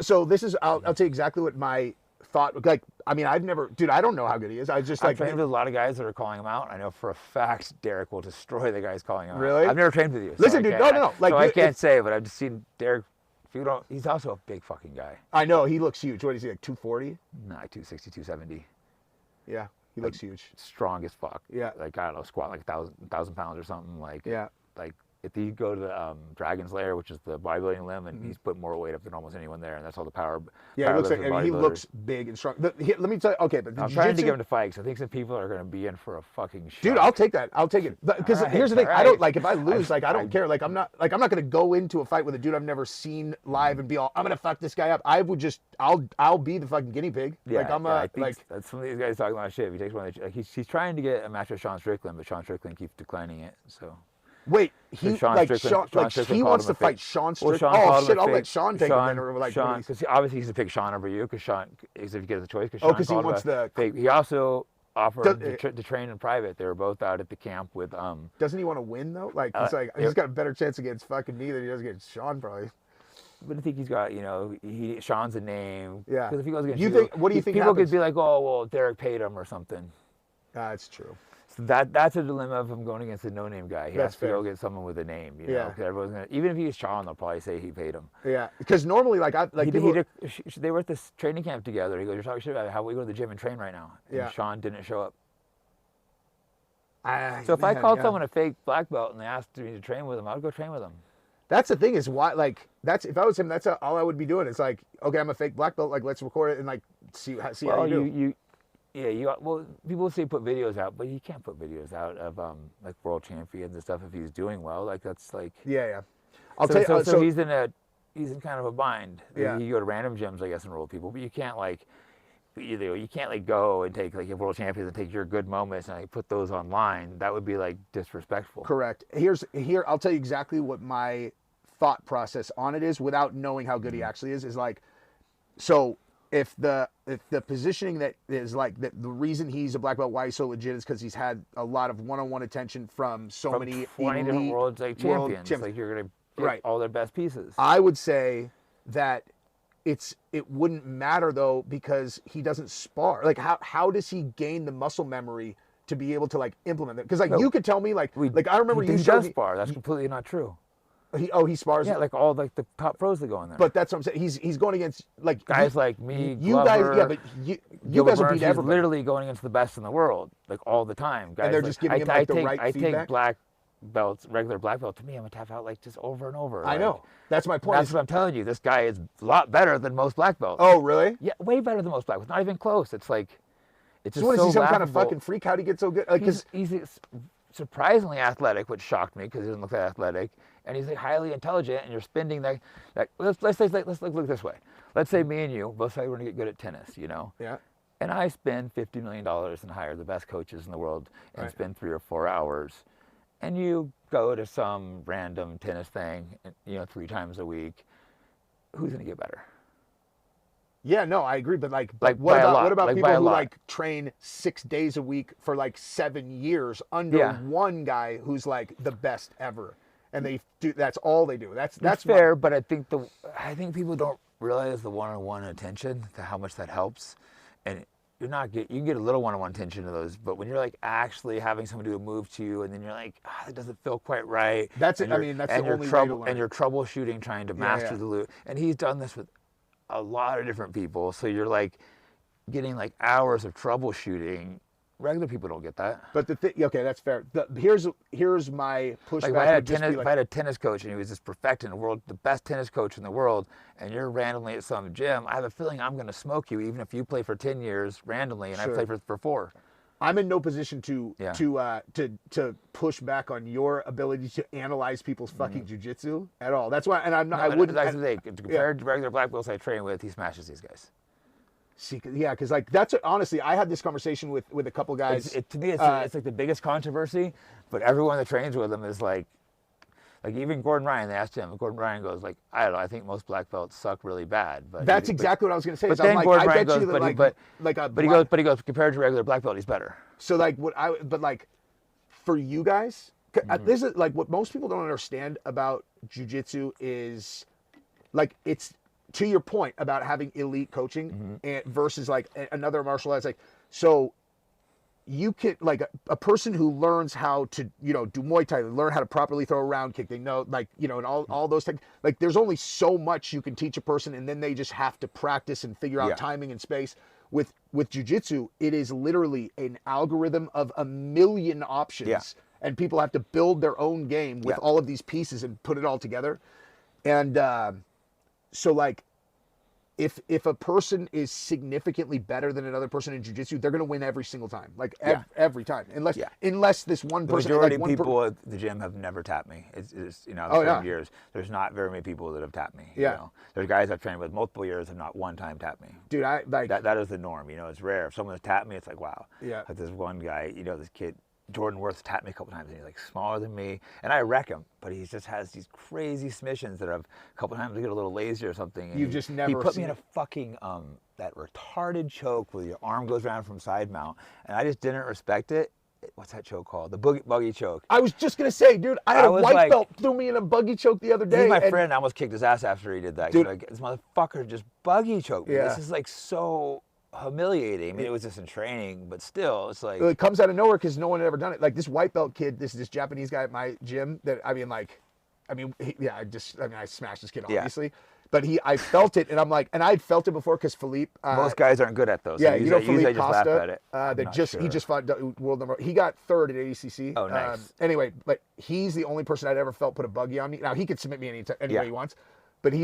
So this is I'll tell you exactly what my thought, like, I mean, I've never, dude, I don't know how good he is. I've trained with a lot of guys that are calling him out. I know for a fact Derek will destroy the guys calling him out. Really? I've never trained with you. Listen, dude, no. Like, so I can't say, but I've just seen Derek. If you don't, he's also a big fucking guy. I know, he looks huge. What is he, like 240? Nah, 260, 270. Yeah, he looks huge. Strong as fuck. Yeah. Like, I don't know, squat like 1,000 pounds or something. Like, like, if you go to the Dragon's Lair, which is the bodybuilding limb, and he's put more weight up than almost anyone there, and that's all the power. Yeah, he looks like, he looks big and strong. Let me tell you, okay, but I'm trying to get him to fight because I think some people are going to be in for a fucking shot. Dude, I'll take that. I'll take it. Because here's the thing, I don't like if I lose, like I don't care. Like I'm not going to go into a fight with a dude I've never seen live and be all, I'm going to fuck this guy up. I would just, I'll be the fucking guinea pig. Yeah, like I'm I think that's some of these guys talking about shit. If he takes one of the, like he's trying to get a match with Sean Strickland, but Sean Strickland keeps declining it. So. Wait, he wants to fight Sean Strickland. Oh shit! I'll let Sean take it. Like, Sean, because obviously he's a pick Sean over you, because Sean is if you get the choice. Because he wants the. Fake. He also offered to train in private. They were both out at the camp with. Doesn't he want to win though? Like it's like he's got a better chance against fucking me than he does against Sean probably. But I think he's got, Sean's a name. Yeah. Because if he goes against what do you think? People could be like, oh well, Derek paid him or something. That's true. So that's a dilemma of him going against a no-name guy. He has to go get someone with a name, know. Everyone's gonna, even if he's Sean, they'll probably say he paid him. Yeah, because normally, they were at this training camp together. He goes, "You're talking shit about how we go to the gym and train right now." And Sean didn't show up. So if I called someone a fake black belt and they asked me to train with him, I would go train with him. That's the thing is why, like, if I was him, that's all I would be doing. It's like, okay, I'm a fake black belt. Like, let's record it and like see how you do. Well, people say put videos out, but you can't put videos out of like world champions and stuff if he's doing well. Like that's like I'll tell you. So he's in kind of a bind. Yeah. You go to random gyms, I guess, and roll people, but you can't like you can't like go and take like your world champions and take your good moments and like put those online. That would be like disrespectful. Correct. Here I'll tell you exactly what my thought process on it is without knowing how good he actually is like, so if the positioning that is like the reason he's a black belt, why he's so legit, is because he's had a lot of one-on-one attention from many 20 different world champions. Like you're gonna get all their best pieces. I would say that it wouldn't matter though, because he doesn't spar. Like how does he gain the muscle memory to be able to like implement it? Because like you could tell me like I remember he does spar. That's completely not true. He spars. Yeah, like all like the top pros that go in there. But that's what I'm saying. He's going against like guys like me, you Glover, guys. Yeah, but you guys will beat everybody. Literally going against the best in the world, like all the time. Guys, and they're just giving him like the right feedback. I take black belts, regular black belt. To me, I'm gonna tap out like just over and over. I know. That's my point. That's what I'm telling you. This guy is a lot better than most black belts. Oh, really? Yeah, way better than most black belts. Not even close. It's like, it's just so. What is he, some laughable. kind of fucking freak? How'd he get so good? Like, he's surprisingly athletic, which shocked me because he doesn't look that athletic, and he's like highly intelligent. And you're spending that. Let's look this way. Let's say me and you both say we're gonna get good at tennis. You know. Yeah. And I spend $50 million and hire the best coaches in the world and spend 3 or 4 hours. And you go to some random tennis thing, 3 times a week. Who's gonna get better? Yeah, no, I agree. But what about people who like train 6 days a week for like 7 years under one guy who's like the best ever, and they do that's all they do. That's fair, but I think people don't realize the one-on-one attention to how much that helps, and you can get a little one-on-one attention to those, but when you're like actually having someone do a move to you, and then you're like, it doesn't feel quite right. That's it. I mean, that's the only way to learn. And you're troubleshooting, trying to master the loop. And he's done this with a lot of different people, so you're like getting like hours of troubleshooting. Regular people don't get that. But okay, that's fair. Here's my pushback. Like if I had a tennis coach and he was just perfecting the best tennis coach in the world, and you're randomly at some gym, I have a feeling I'm going to smoke you, even if you play for 10 years randomly and I play for 4. I'm in no position to push back on your ability to analyze people's fucking jiu-jitsu at all. That's why, and I'm not. I wouldn't. Compared to regular black belts I train with, he smashes these guys. See, yeah, because like that's honestly, I had this conversation with a couple guys. To me, it's like the biggest controversy, but everyone that trains with him is like even Gordon Ryan. They asked him. Gordon Ryan goes like, I don't know. I think most black belts suck really bad. But that's exactly what I was going to say. But then Gordon Ryan goes, but he goes compared to regular black belt, he's better. So like for you guys, this is like what most people don't understand about jiu-jitsu is like it's. To your point about having elite coaching and versus like another martial arts, like, so you can like a person who learns how to, do Muay Thai, learn how to properly throw a round kick, they know, like, and all those things, like there's only so much you can teach a person, and then they just have to practice and figure out timing and space. With jiu-jitsu, it is literally an algorithm of a million options, and people have to build their own game with all of these pieces and put it all together. And so like, if a person is significantly better than another person in jiu-jitsu, they're going to win every single time, like every time, unless this one person. The majority of people at the gym have never tapped me. It's I've trained years. There's not very many people that have tapped me. There's guys I've trained with multiple years have not one time tapped me. Dude, I like that is the norm. It's rare. If someone has tapped me, it's like wow. Yeah. Like this one guy, this kid. Jordan Worth tapped me a couple times, and he's like smaller than me, and I wreck him, but he just has these crazy submissions that I've a couple times I get a little lazy or something. And You've just never. He put me in a fucking that retarded choke where your arm goes around from side mount, and I just didn't respect it. What's that choke called? The buggy choke. I was just gonna say, dude, I had a white belt threw me in a buggy choke the other day. He's my friend. I almost kicked his ass after he did that. Dude, like, this motherfucker just buggy choked me. This is like so humiliating. I mean, it was just in training, but still, it's like it comes out of nowhere because no one had ever done it. Like this white belt kid, this Japanese guy at my gym. I smashed this kid obviously, but I felt it, and I'm like, and I'd felt it before because Philippe. Most guys aren't good at those. Yeah, Philippe Costa. Just laugh at it. He just fought world number. He got third at ADCC. Oh, nice. Anyway, but he's the only person I'd ever felt put a buggy on me. Now he could submit me any way he wants. But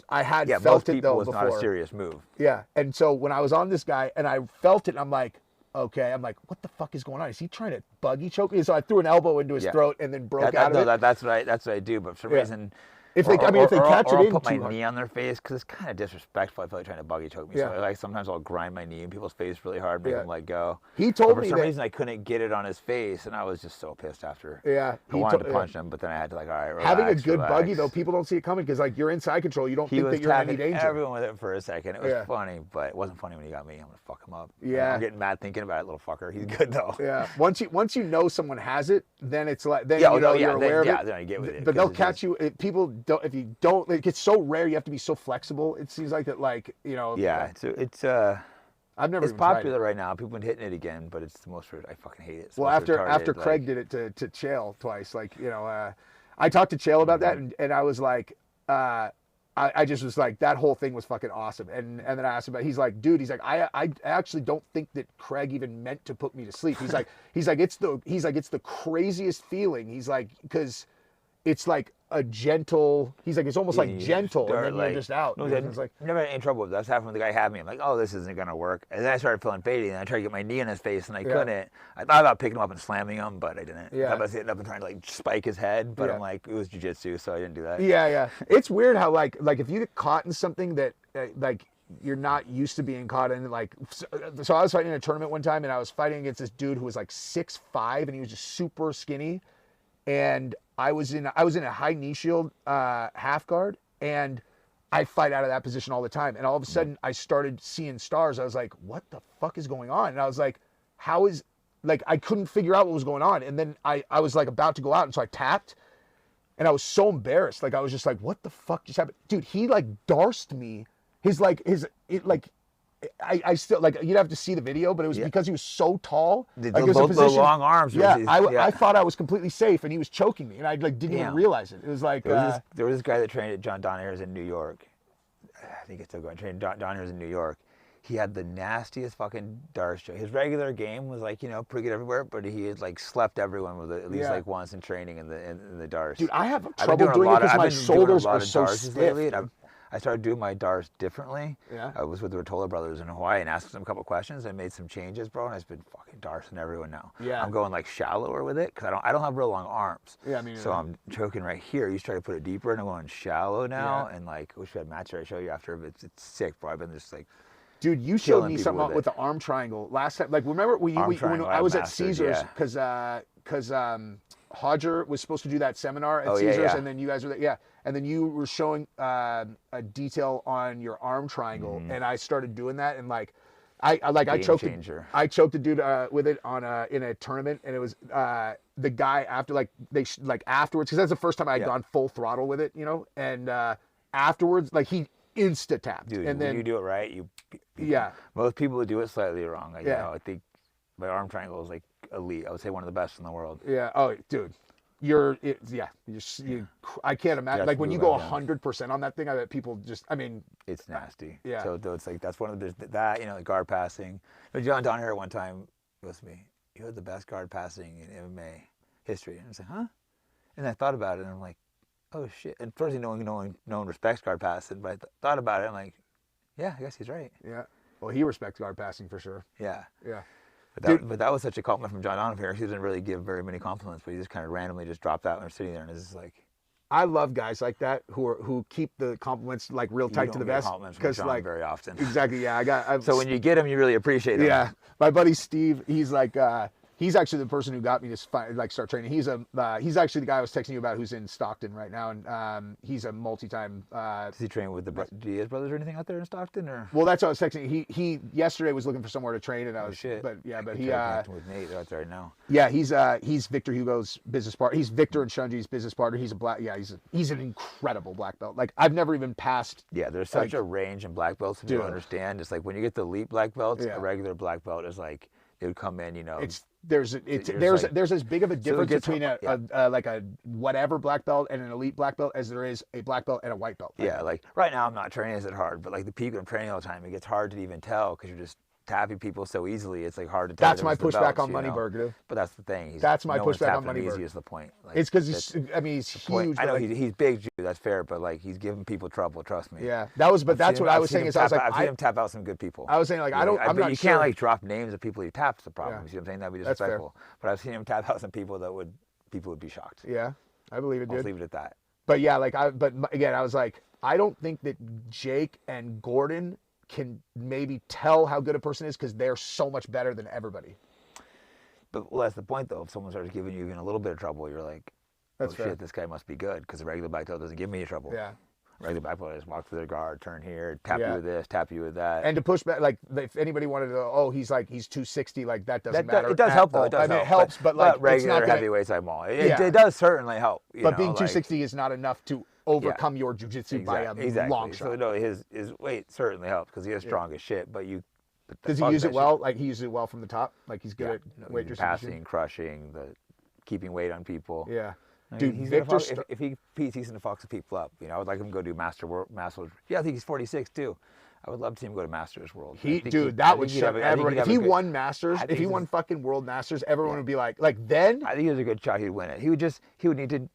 I had felt it though before. Not a serious move. Yeah, and so when I was on this guy and I felt it, I'm like, okay, what the fuck is going on? Is he trying to buggy choke me? So I threw an elbow into his throat and then broke out of it. That's what I do. But for some reason, If they catch it in put too my hard. knee on their face, because it's kind of disrespectful. I feel like trying to buggy choke me. Yeah. So like sometimes I'll grind my knee in people's face really hard, make them let go. He told but me for some that, reason I couldn't get it on his face, and I was just so pissed after. Yeah. I wanted to punch him, but then I had to like, all right, relax, having a good relax. buggy though, people don't see it coming because like you're inside control. You don't think that you're in any danger. Everyone with it for a second. It was funny, but it wasn't funny when he got me. I'm gonna fuck him up. Yeah. I'm getting mad thinking about it, little fucker. He's good though. Yeah. Once you know someone has it, then it's like you're aware of it. Yeah, then I get with it. But they'll catch you. People don't. If you don't, like, it's so rare. You have to be so flexible. It seems like that. Like Yeah. It's I've never. It's popular right now. People have been hitting it again, but it's the most. I fucking hate it. Well, after Craig did it to Chael twice, like I talked to Chael about that, and I was like, I just was like, that whole thing was fucking awesome. And then I asked him about. He's like, dude, he's like, I actually don't think that Craig even meant to put me to sleep. He's like, it's the craziest feeling. He's like, because it's like a gentle. He's like, it's almost like gentle, and then you're just out. No, it's like never had any trouble with that. That's happened when the guy had me. I'm like, oh, this isn't gonna work. And then I started feeling fading, and I tried to get my knee in his face, and I couldn't. I thought about picking him up and slamming him, but I didn't. I thought about sitting up and trying to like spike his head, but I'm like, it was jiu-jitsu, so I didn't do that. Yeah. It's weird how like if you get caught in something that like you're not used to being caught in, like so I was fighting in a tournament one time, and I was fighting against this dude who was like 6'5", and he was just super skinny, and I was in a high knee shield half guard, and I fight out of that position all the time. And all of a sudden I started seeing stars. I was like, what the fuck is going on? And I was like, I couldn't figure out what was going on. And then I was like about to go out, and so I tapped, and I was so embarrassed. Like I was just like, what the fuck just happened? Dude, he like Darced me. I still like, you'd have to see the video, but it was because he was so tall. Both the long arms. Yeah, I thought I was completely safe, and he was choking me, and I like didn't even realize it. It was like there was this guy that trained at John Donahier's in New York. I think it's still going. Trained Donahier's in New York. He had the nastiest fucking Darce show. His regular game was like pretty good everywhere, but he had like slept everyone with it at least like once in training in the Darce. Dude, I have trouble doing it because my shoulders are so stiff. Lately, I started doing my Darce differently. Yeah. I was with the Rotolo brothers in Hawaii and asked them a couple questions. I made some changes, bro, and I've been fucking Darcing everyone now. Yeah. I'm going like shallower with it because I don't have real long arms. Yeah, I mean. So I'm choking right here. You try to put it deeper, and I'm going shallow now. Yeah. And like, wish we had match I show you after. It's sick, bro. I've been just like. Dude, you showed me something with the arm triangle last time. Like, remember when I was at Caesars because Hodger was supposed to do that seminar at Caesars, and then you guys were there, and then you were showing a detail on your arm triangle, and I started doing that, and like, I choked the dude with it on in a tournament, and it was the guy after afterwards, because that's the first time I had gone full throttle with it, and afterwards like he insta tapped. Dude, and when then you do it right, most people would do it slightly wrong. I think my arm triangle is like elite. I would say one of the best in the world. Yeah. Oh, dude, I can't imagine. Like when you go 100% on that thing, I bet people just. I mean, it's nasty. Yeah. So it's like that's one of the like guard passing. But John Donahue one time goes to me, "You had the best guard passing in MMA history," and I was like, "Huh?" And I thought about it, and I'm like, "Oh shit!" And first, no one respects guard passing, but I thought about it, and I'm like, "Yeah, I guess he's right." Yeah. Well, he respects guard passing for sure. Yeah. Yeah. But that was such a compliment from John Donahue. He didn't really give very many compliments, but he just kind of randomly just dropped out and we're sitting there, and it's just like. I love guys like that who keep the compliments like real tight to the vest. Because like very often. Exactly. Yeah. So when you get them, you really appreciate them. Yeah. My buddy Steve, he's like. He's actually the person who got me to start training. He's actually the guy I was texting you about who's in Stockton right now, and he's a multi-time. Does he train with the Diaz brothers or anything out there in Stockton, or? Well, that's what I was texting. He yesterday was looking for somewhere to train, and I was. Shit. But he. With Nate, they're out there right now. Yeah, he's Victor Hugo's business partner. He's Victor and Shunji's business partner. He's a black. Yeah, he's an incredible black belt. Like I've never even passed. Yeah, there's such a range in black belts to understand. It's like when you get the elite black belts, a regular black belt is like they would come in, There's as big of a difference between a whatever black belt and an elite black belt as there is a black belt and a white belt. Yeah, like right now I'm not training as hard, but like the people I'm training all the time, it gets hard to even tell because you're just tapping people so easily. It's like hard to tell. That's my pushback on Moneyberg, dude. But that's the thing. That's my pushback on Moneyberg. Easy is the point. Like, it's because he's huge. I know he's big, that's fair, but like he's giving people trouble. Trust me. Yeah, that's what I was saying. I've seen him tap out some good people. I was saying like I'm not sure. You can't like drop names of people he tapped. The problem. You see what I'm saying? That'd be disrespectful. But I've seen him tap out some people people would be shocked. Yeah, I believe it, dude. I'll leave it at that. But yeah, like again, I was like, I don't think that Jake and Gordon can maybe tell how good a person is because they're so much better than everybody. But well, that's the point though. If someone starts giving you even a little bit of trouble, you're like, that's fair. Shit, this guy must be good because the regular black belt doesn't give me any trouble. Yeah. Regular black belt just walk through their guard, turn here, tap you with this, tap you with that. And to push back, like if anybody wanted to, he's 260, like that doesn't matter. It does help though. It does help. It helps, but like regular it's not heavyweights I'm all. It does certainly help. But being 260 is not enough to overcome your jiu-jitsu by a long shot. So no, his weight certainly helps because he is strong as shit. But does he use it well? Like he uses it well from the top. Like he's good at weight distribution, passing, crushing, keeping weight on people. Yeah. Dude, Victor, if he competes, he's going to fuck some people up. I would like him to go do Masters. Yeah, I think he's 46 too. I would love to see him go to Masters World. That would shut everyone. If he won Masters, if he won fucking World Masters, everyone would be like then. I think there's a good shot he'd win it. He would need to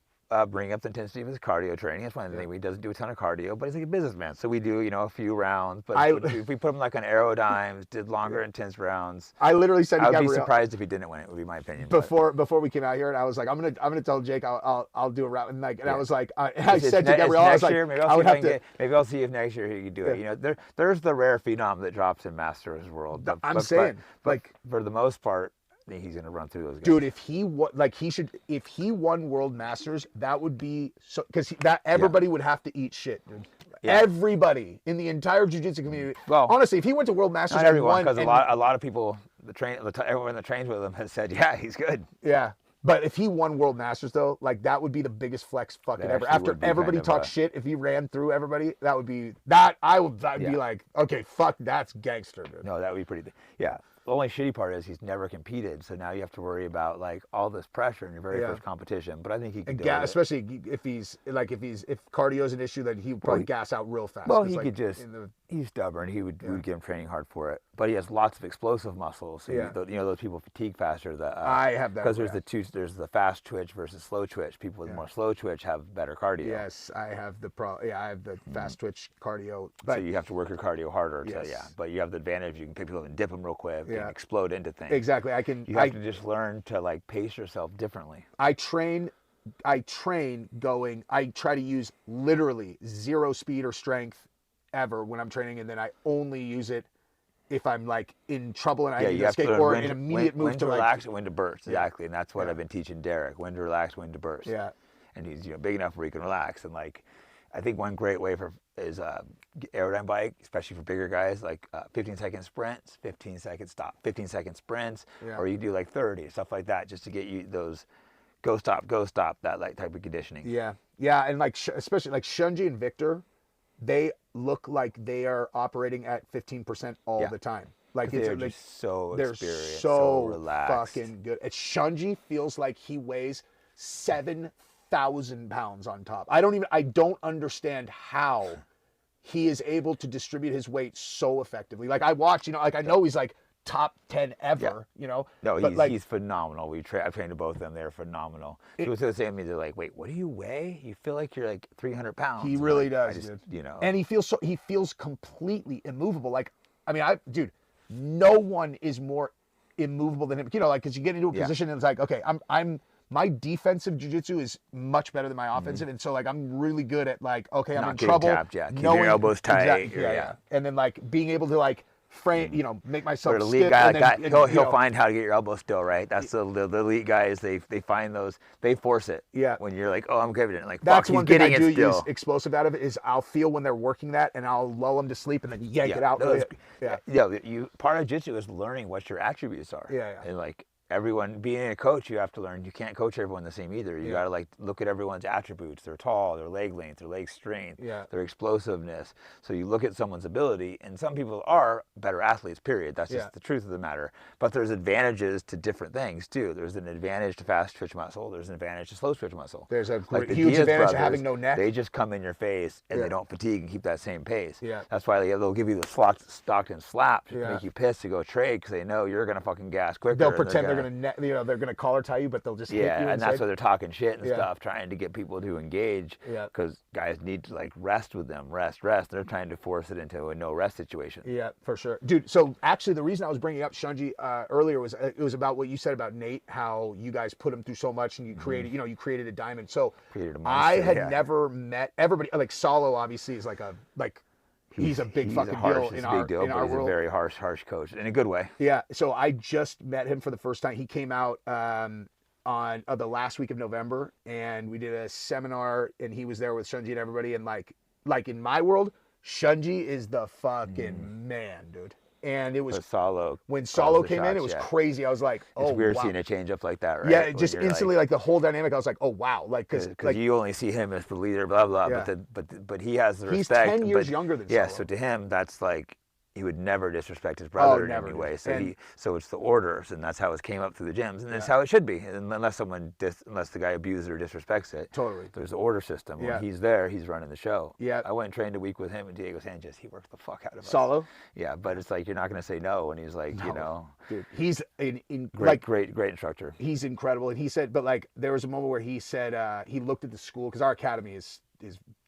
bring up the intensity of his cardio training. That's one thing. He doesn't do a ton of cardio, but he's like a businessman. So we do, a few rounds. But if we put him like on aerodynes, did longer, intense rounds. I literally said to Gabriel, I would be surprised if he didn't win it. Would be my opinion. Before we came out here, and I was like, I'm gonna tell Jake I'll do a round, and I was like, I said to Gabriel, I was like, maybe I'll see if next year he could do it. There's the rare phenom that drops in Masters World. I'm saying, for the most part, I think he's gonna run through those guys. Dude, if he won World Masters, that would be so because everybody would have to eat shit, dude. Yeah. Everybody in the entire jiu-jitsu community. Well, honestly, if he went to World Masters, not everyone, because a lot of people, everyone that trains with him has said, yeah, he's good. Yeah. But if he won World Masters, though, like that would be the biggest flex fucking ever. After everybody talks shit, if he ran through everybody, that would be be like, okay, fuck, that's gangster, dude. No, that would be pretty. Yeah. The only shitty part is he's never competed, so now you have to worry about like all this pressure in your very first competition. But I think he can do it. Especially if cardio is an issue, then he would probably gas out real fast. Well, he's stubborn. He would give him training hard for it. But he has lots of explosive muscles. So those people fatigue faster. I have that. Because there's the fast twitch versus slow twitch. People with more slow twitch have better cardio. Yes, I have I have the fast twitch cardio. So you have to work your cardio harder. But you have the advantage. You can pick people up and dip them real quick. And explode into things. Exactly. You have to just learn to like pace yourself differently. I try to use literally zero speed or strength ever when I'm training, and then I only use it if I'm like in trouble and I need to escape or an immediate move to relax and when to burst. Exactly. And that's what I've been teaching Derek. When to relax, when to burst. Yeah. And he's big enough where he can relax. And like I think one great way is aerodyne bike, especially for bigger guys, like 15-second sprints, 15-second stop, 15-second sprints, or you do like 30, stuff like that, just to get you those go stop, that like type of conditioning. Yeah, and like especially like Shunji and Victor, they look like they are operating at 15% all the time. Like they're just so experienced, so relaxed, fucking good. And Shunji feels like he weighs 7,000 pounds on top. I don't understand how he is able to distribute his weight so effectively. Like I watch, I know he's like top 10 ever, No, he's phenomenal. I've trained to both of them. They're phenomenal. People say to me, they're like, wait, what do you weigh? You feel like you're like 300 pounds. He really does, dude. And he feels completely immovable. Like, dude, no one is more immovable than him. Because you get into a position and it's like, okay, my defensive jiu-jitsu is much better than my offensive, and so like I'm really good at like, okay, I'm in trouble. Keep your elbows tight. And then like being able to like frame, make myself stiff. Elite guy, he'll find how to get your elbow still, right? That's the elite guys. They find those. They force it. Yeah. When you're like, oh, I'm good at it. Like, that's fuck, one thing I do use explosive out of it is I'll feel when they're working that, and I'll lull them to sleep, and then yank it out. Part of jiu-jitsu is learning what your attributes are. And like. Everyone, being a coach, you have to learn. You can't coach everyone the same either. You got to like look at everyone's attributes. They're tall, their leg length, their leg strength, their explosiveness. So you look at someone's ability, and some people are better athletes, period. That's just the truth of the matter. But there's advantages to different things too. There's an advantage to fast twitch muscle. There's an advantage to slow twitch muscle. There's a huge advantage to having no neck. They just come in your face and they don't fatigue and keep that same pace. Yeah. That's why they'll give you the Stockton slap to make you piss to go trade because they know you're gonna fucking gas quicker. They'll pretend they're they're gonna collar tie you, but they'll just hit you and inside. that's why they're talking shit and stuff, trying to get people to engage. Yeah. Because guys need to like rest with them, rest. They're trying to force it into a no rest situation. Yeah, for sure, dude. So actually, the reason I was bringing up Shunji earlier was it was about what you said about Nate, how you guys put him through so much, and you created, you created a diamond. So I had never met everybody. Like Salo, obviously, is he's a big fucking deal in our world. He's a very harsh coach in a good way. Yeah. So I just met him for the first time. He came out on the last week of November, and we did a seminar, and he was there with Shunji and everybody. And like in my world, Shunji is the fucking man, dude. And it was when Salo came in, it was crazy. I was like, oh, it's weird seeing a change up like that, right? Yeah, just instantly, like the whole dynamic. I was like, oh wow, because you only see him as the leader, blah blah. Yeah. But he has the respect. He's 10 years younger than Salo. Yeah, so to him, that's like he would never disrespect his brother in any way. So it's the orders, and that's how it came up through the gyms, and that's how it should be. And unless the guy abuses or disrespects it, totally. There's the order system. When he's there, he's running the show. Yeah. I went and trained a week with him and Diego Sanchez. He worked the fuck out of us. Salo. Yeah, but it's like you're not going to say no, and he's like, dude, he's great instructor. He's incredible, and he said, but like there was a moment where he said he looked at the school because our academy is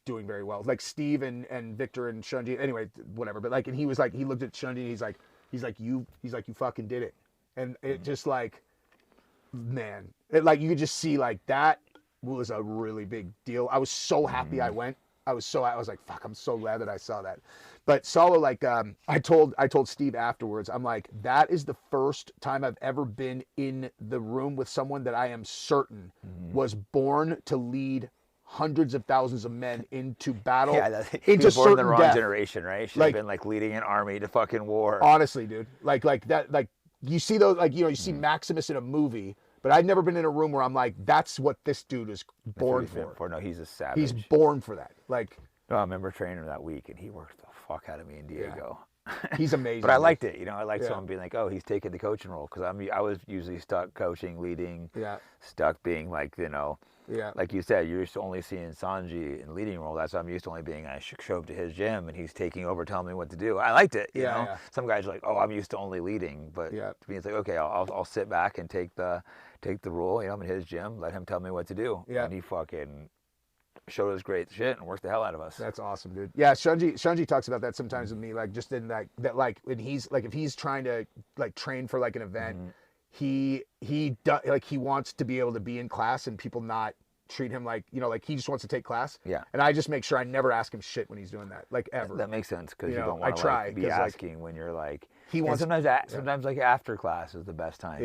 doing very well. Like Steve and Victor and Shunji, anyway, whatever. But like, and he was like, he looked at Shunji, and he's like, you fucking did it. And it just like, man, like you could just see like that was a really big deal. I was so happy I went. I was like, fuck, I'm so glad that I saw that. But Salo, like, I told Steve afterwards, I'm like, that is the first time I've ever been in the room with someone that I am certain was born to lead hundreds of thousands of men into battle. Yeah, into born in the wrong death. generation, right? Should have been like leading an army to fucking war. Honestly, dude, like that, like you see those, like you see Maximus in a movie, but I've never been in a room where I'm like, that's what this dude is born for. No, he's a savage. He's born for that. Like, no, I remember training him that week, and he worked the fuck out of me in Diego. He's amazing. But I liked it, I liked someone being like, oh, he's taking the coaching role, because I was usually stuck coaching, leading, stuck being like, like you said, you're used to only seeing Sanji in leading role. That's why I'm used to only being, I show up to his gym and he's taking over, telling me what to do. I liked it, you know. Yeah. Some guys are like, oh, I'm used to only leading, but to me it's like, okay, I'll sit back and take the role. I'm in his gym, let him tell me what to do. Yeah. And he fucking showed us great shit and worked the hell out of us. That's awesome, dude. Yeah, Shunji talks about that sometimes with me, like just in that like when he's like, if he's trying to like train for like an event, he wants to be able to be in class and people not treat him like, like he just wants to take class. Yeah. And I just make sure I never ask him shit when he's doing that, like ever. That makes sense, because you don't want to like, be asking when you're like, he wants. Sometimes like after class is the best time,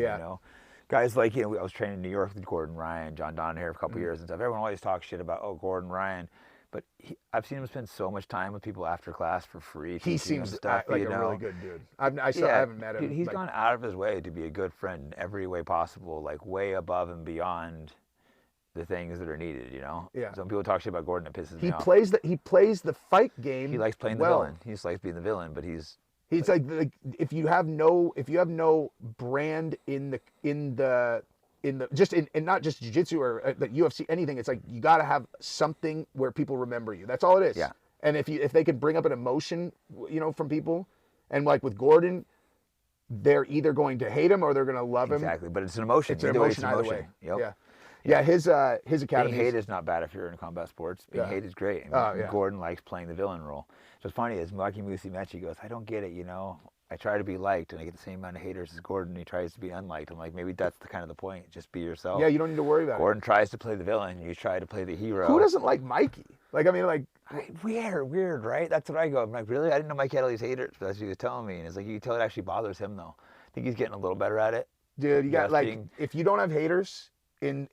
Guys like, I was training in New York with Gordon Ryan, John Donner here for a couple years and stuff. Everyone always talks shit about, Gordon Ryan. But I've seen him spend so much time with people after class for free. He seems stuff, like a really good dude. I haven't met him. Dude, he's gone out of his way to be a good friend in every way possible, like way above and beyond the things that are needed, Yeah. So when people talk shit about Gordon, it pisses me off. He plays the fight game. He likes playing the villain. He just likes being the villain, but he's like if you have no brand in the just in not just jiu-jitsu or the UFC, anything, it's like you got to have something where people remember you. That's all it is. Yeah. And if they can bring up an emotion, from people, and like with Gordon, they're either going to hate him or they're going to love him. Exactly, but it's an emotion. It's an emotion either way. Yep. Yeah. Yeah, his academy. Being hated is not bad if you're in combat sports. Being hated is great. Gordon likes playing the villain role. So it's funny, as Maki Musi Mechi goes, I don't get it, I try to be liked, and I get the same amount of haters as Gordon. He tries to be unliked. I'm like, maybe that's the kind of the point. Just be yourself. Yeah, you don't need to worry about Gordon tries to play the villain. You try to play the hero. Who doesn't like Mikey? Like, I mean, like... Weird, right? That's what I go. I'm like, really? I didn't know Mikey had all these haters. But that's what he was telling me. And it's like, you can tell it actually bothers him, though. I think he's getting a little better at it. Dude, you got, like, if you don't have haters... in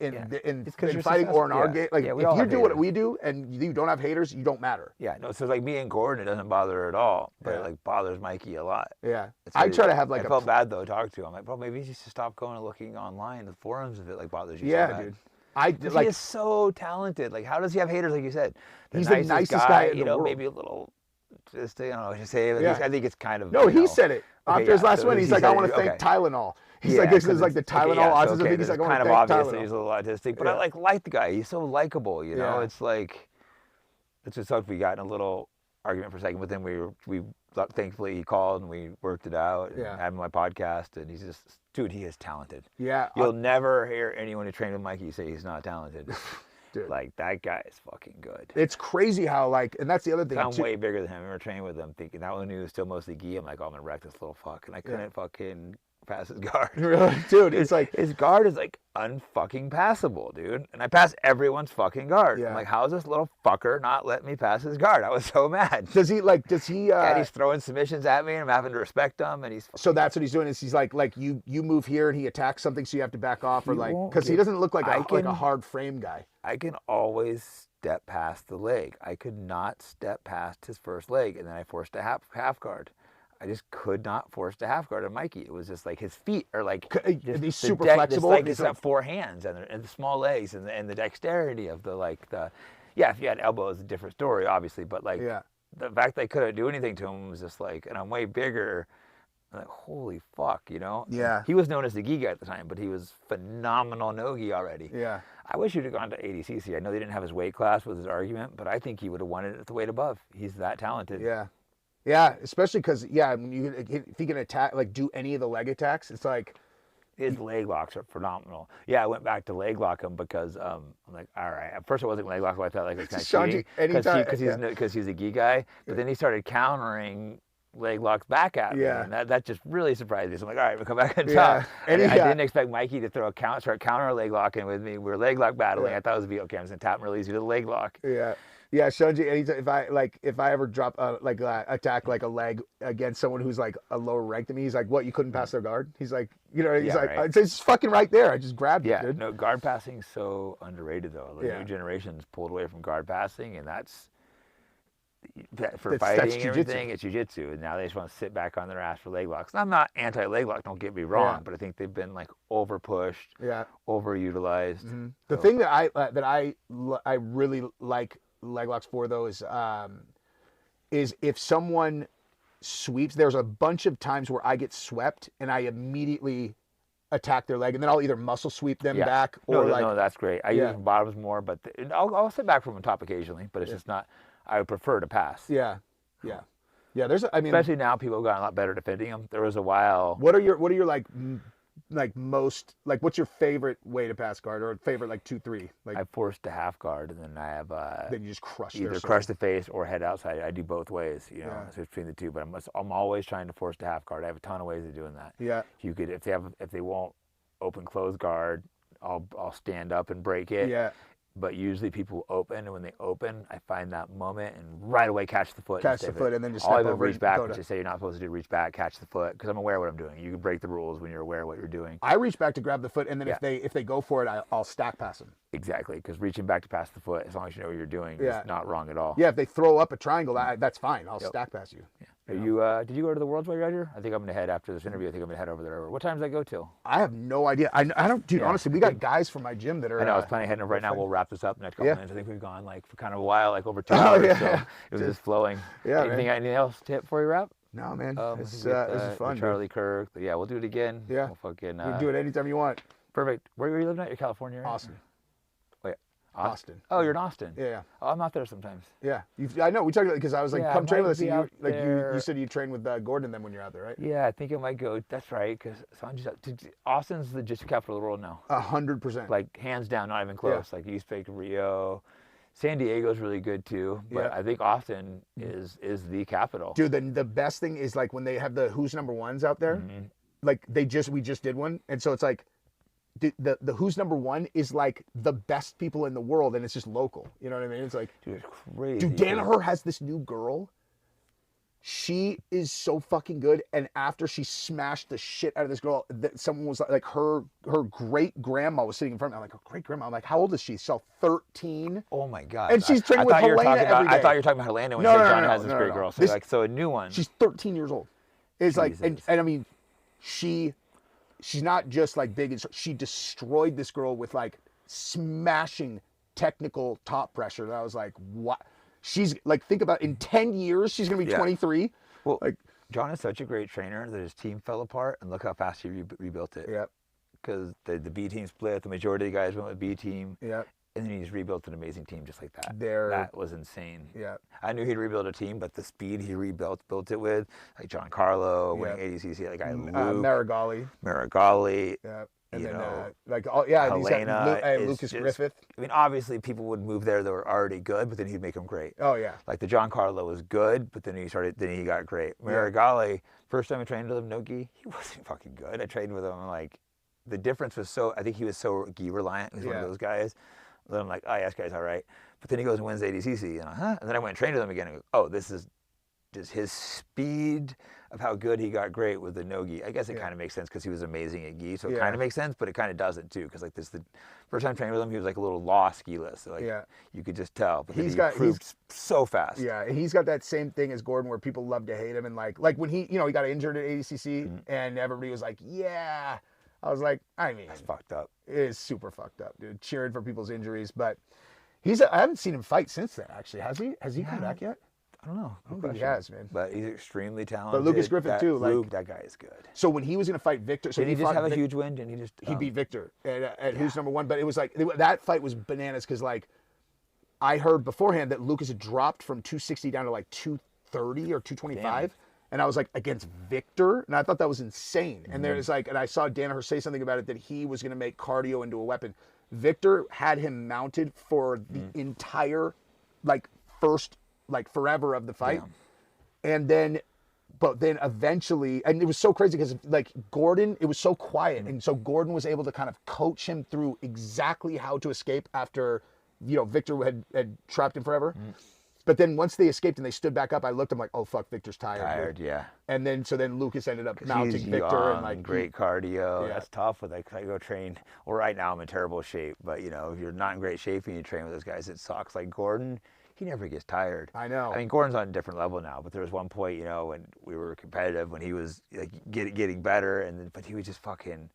fighting or in our game, like if you do what we do and you don't have haters, you don't matter. Yeah, no. So like me and Gordon, it doesn't bother her at all, but it like bothers Mikey a lot. Yeah, I try to have like. I felt bad though talking to him. I'm like, bro, maybe you just stop going and looking online, the forums, if it like bothers you. Yeah, so bad. dude. He is so talented. Like, how does he have haters? Like you said, he's the nicest guy in the world. Maybe a little. Just just say it. I think it's kind of. No, he said it after his last win. He's like, I want to thank Tylenol. He's like, this is like the Tylenol autism thing. He's like, kind of obvious that he's a little autistic, but I like the guy. He's so likable, It's like, it's just like we got in a little argument for a second with him. We thankfully he called and we worked it out. And had him on my podcast, and he's just, dude, he is talented. Yeah. You'll never hear anyone who trained with Mikey say he's not talented. Dude. Like, that guy is fucking good. It's crazy how, like, and that's the other thing. I'm way bigger than him. I remember training with him, thinking that one he was still mostly gi. I'm like, oh, I'm gonna wreck this little fuck, and I couldn't fucking pass his guard. Really, dude, it's like his guard is like unfucking passable, dude. And I pass everyone's fucking guard. Yeah. I'm like, how is this little fucker not letting me pass his guard? I was so mad. Does he? And he's throwing submissions at me, and I'm having to respect him. And he's so that's what he's doing. Is he's like you move here and he attacks something, so you have to back off, or like, because he doesn't look like a hard frame guy. I can always step past the leg. I could not step past his first leg, and then I forced a half guard. I just could not force the half guard on Mikey. It was just like his feet are like he's super flexible. He's got 4 hands and the small legs and the dexterity of if you had elbows, a different story, obviously. But like the fact that I couldn't do anything to him was just like, and I'm way bigger. I'm like, holy fuck, you know? Yeah. He was known as the gi guy at the time, but he was phenomenal no-gi already. Yeah. I wish he'd have gone to ADCC. I know they didn't have his weight class with his argument, but I think he would have won it at the weight above. He's that talented. Yeah. Yeah, especially because if he can attack, like do any of the leg attacks, it's like his leg locks are phenomenal. Yeah, I went back to leg lock him because I'm like, all right. At first, I wasn't leg lock, so I thought like it was kind of cheating because he's a gi guy. But then he started countering leg locks back at me, and that just really surprised me. So I'm like, all right, we'll come back and talk. I didn't expect Mikey to start counter leg locking with me. We were leg lock battling. I thought it was okay. I'm just gonna tap and release you to the leg lock. Yeah. Yeah, Shunji, if I ever drop attack like a leg against someone who's like a lower rank than me, he's like, what, you couldn't pass their guard? He's like, it's fucking right there. I just grabbed it, dude. No, guard passing's so underrated though. The new generation's pulled away from guard passing, and that's fighting and everything. It's jiu-jitsu, and now they just want to sit back on their ass for leg locks. And I'm not anti-leg lock, don't get me wrong, but I think they've been like over pushed, overutilized. Mm-hmm. The thing that I really like leg locks for though is if someone sweeps, there's a bunch of times where I get swept and I immediately attack their leg, and then I'll either muscle sweep them back or no, that's great. I use bottoms more, but I'll sit back from the top occasionally, but it's just not. I would prefer to pass. Yeah. Especially now, people have gotten a lot better defending them. There was a while. What are your most what's your favorite way to pass guard, or favorite 2-3? Like I forced a half guard, and then I have then you just crush the face or head outside. I do both ways, so between the two. But I'm always trying to force the half guard. I have a ton of ways of doing that. Yeah. If they won't open close guard, I'll stand up and break it. Yeah. But usually people open, and when they open, I find that moment and right away catch the foot. And then just step over. Reach back, which I say you're not supposed to do. Reach back, catch the foot, because I'm aware of what I'm doing. You can break the rules when you're aware of what you're doing. I reach back to grab the foot, and then if they go for it, I'll stack pass them. Exactly, because reaching back to pass the foot, as long as you know what you're doing, is not wrong at all. Yeah, if they throw up a triangle, that's fine. I'll stack pass you. Yeah. Did you go to the Worlds while you're out here? I think I'm gonna head after this interview. I think I'm gonna head over there. What time does that go till? I have no idea. I don't, dude. Honestly, we got guys from my gym that are. I know. I was planning on heading over right now. We'll wrap this up next couple minutes. I think we've gone for kind of a while, over 2 hours. So it was just flowing. Yeah. Anything else to hit before we wrap? No, man. This is fun. Charlie Kirk. Yeah, we'll do it again. Yeah. We'll fucking. You can do it anytime you want. Perfect. Where are you living at? You're California, right? Austin. Wait. Austin. Oh, you're in Austin. Yeah. Oh, I'm out there sometimes. Yeah. I know. We talked about it because I was like, come train with us. You said you train with Gordon then when you're out there, right? Yeah, I think I might go. That's right, because Austin's the jiu-jitsu capital of the world now. 100%. Hands down, not even close. Yeah. You speak Rio. San Diego's really good too, but I think Austin is the capital. Dude, the best thing is when they have the Who's Number Ones out there, we just did one, and so it's the Who's Number One is the best people in the world, and it's just local. You know what I mean? It's dude, it's crazy. Dude, Danaher has this new girl. She is so fucking good, and after she smashed the shit out of this girl, someone was her great grandma was sitting in front of me. I'm like, her great grandma. I'm like, how old is she? She's 13. Oh my god! And she's training with Helena every day. I thought you were talking about Helena when you said John has this great girl. So a new one. She's 13 years old. It's and I mean, she's not just big. She destroyed this girl with smashing technical top pressure. And I was like, what? She's think about in 10 years, she's going to be 23. Well, John is such a great trainer that his team fell apart, and look how fast he rebuilt it. Yep. Because the B team split, the majority of the guys went with B team. Yep. And then he's rebuilt an amazing team just like that. That was insane. Yeah. I knew he'd rebuild a team, but the speed he built it with, like Giancarlo, winning ADCC, like Luke. Marigali. Yeah. And then, Helena, Lucas Griffith. I mean, obviously, people would move there that were already good, but then he'd make them great. Oh, yeah. Like the Giancarlo was good, but then he got great. Marigali, first time I trained with him, no gi, he wasn't fucking good. I trained with him, like, the difference was I think he was so gi reliant. He's one of those guys. Then I'm like, oh, yeah, this guy's all right. But then he goes and wins the ADCC, and and then I went and trained with him again, and go, oh, this is just his speed of how good he got great with the no gi. I guess it kind of makes sense because he was amazing at gi, so it kind of makes sense, but it kind of doesn't too, because like the first time training with him, he was like a little lost ski-less. So like you could just tell, but he's so fast. Yeah, he's got that same thing as Gordon, where people love to hate him, and like when he he got injured at ADCC, and everybody was like, yeah. I was like, I mean, that's fucked up. It is super fucked up, dude. Cheering for people's injuries, but I haven't seen him fight since then. Actually, has he? Has he come back yet? I don't know. I don't think he has, man. But he's extremely talented. But Lucas Griffith too. Luke, that guy is good. So when he was gonna fight Victor, so did he just have a huge win? And he beat Victor at who's number one. But it was like that fight was bananas, because like I heard beforehand that Lucas had dropped from 260 down to like 230 or 225. Damn. And I was like, against Victor? And I thought that was insane. And there's like, and I saw Danaher say something about it, that he was going to make cardio into a weapon. Victor had him mounted for the entire, like, first, like, forever of the fight. And then, but then eventually, and it was so crazy because, like, Gordon, it was so quiet. And so Gordon was able to kind of coach him through exactly how to escape after, Victor had trapped him forever. But then once they escaped and they stood back up, I looked, I'm like, oh, fuck, Victor's tired. Yeah. And then, Lucas ended up mounting Victor. And like, great cardio. That's tough with I go train. Well, right now I'm in terrible shape, but if you're not in great shape and you train with those guys, it sucks. Like Gordon, he never gets tired. I know. I mean, Gordon's on a different level now, but there was one point, when we were competitive, when he was like getting better, but he was just fucking.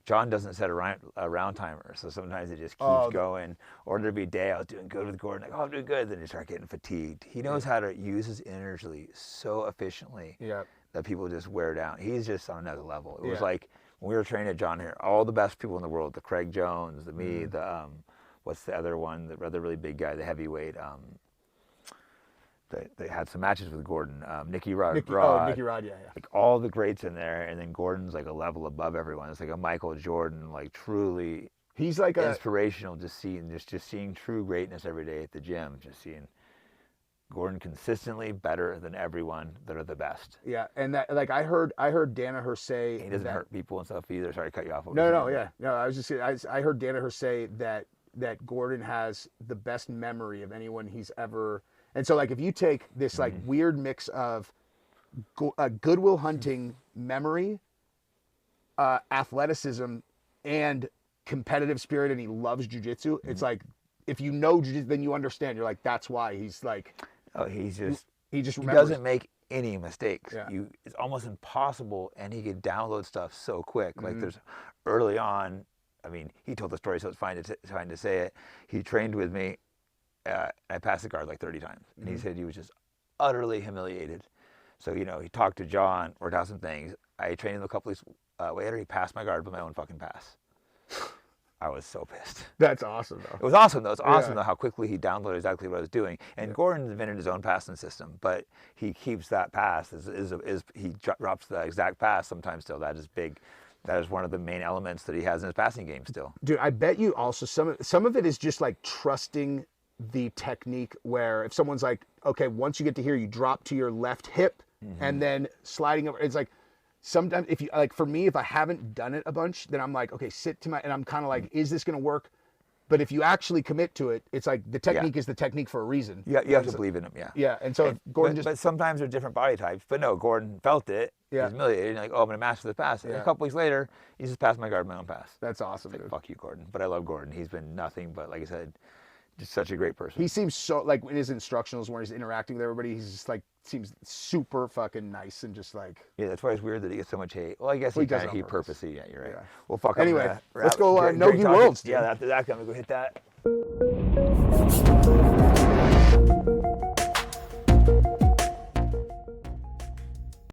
John doesn't set a round timer, so sometimes it just keeps going. Or there'd be a day I was doing good with Gordon, like, oh, I'm doing good. Then you start getting fatigued. He knows how to use his energy so efficiently that people just wear down. He's just on another level. It was like when we were training at John here, all the best people in the world, the Craig Jones, me, the what's the other one, the other really big guy, the heavyweight. They had some matches with Gordon. Nicky Rod. Nicky Rod, yeah. Like all the greats in there, and then Gordon's like a level above everyone. It's like a Michael Jordan, like truly. He's like inspirational. Just seeing true greatness every day at the gym. Just seeing Gordon consistently better than everyone that are the best. Yeah, and that like I heard Danaher say he doesn't hurt people and stuff either. Sorry to cut you off. No. I was just I heard Danaher say that Gordon has the best memory of anyone he's ever. And so, like, if you take this, like, weird mix of Goodwill Hunting memory, athleticism, and competitive spirit, and he loves jiu-jitsu, it's like, if you know jiu-jitsu, then you understand. You're like, that's why he's like... Oh, he just remembers. He doesn't make any mistakes. Yeah. It's almost impossible, and he could download stuff so quick. Like, there's early on, I mean, he told the story, so it's fine to say it. He trained with me. I passed the guard like 30 times. And he said he was just utterly humiliated. So, he talked to John, worked out some things. I trained him a couple weeks later. He passed my guard with my own fucking pass. I was so pissed. That's awesome, though. It was awesome, though. It's awesome, though, how quickly he downloaded exactly what I was doing. And Gordon invented his own passing system, but he keeps that pass. He drops the exact pass sometimes still. That is big. That is one of the main elements that he has in his passing game still. Dude, I bet you also some of it is just like trusting the technique, where if someone's like, okay, once you get to here, you drop to your left hip and then sliding over. It's like, sometimes if you, like for me, if I haven't done it a bunch, then I'm like, okay, and I'm kind of like, is this going to work? But if you actually commit to it, it's like the technique is the technique for a reason. Yeah, you have to believe in him, Yeah, and so Gordon but sometimes they're different body types. But no, Gordon felt it. He's humiliated. Like, oh, I'm going to master the pass. And a couple weeks later, he just passed my guard, my own pass. That's awesome, dude. Fuck you, Gordon. But I love Gordon. He's been nothing but, like I said, just such a great person. He seems so, like, in his instructionals when he's interacting with everybody, he's just like, seems super fucking nice and just like... Yeah, that's why it's weird that he gets so much hate. Well, I guess he purposely, you're right. Yeah. Well, fuck anyway, let's go Nogi Worlds, dude. Yeah, after that, I'm going to go hit that.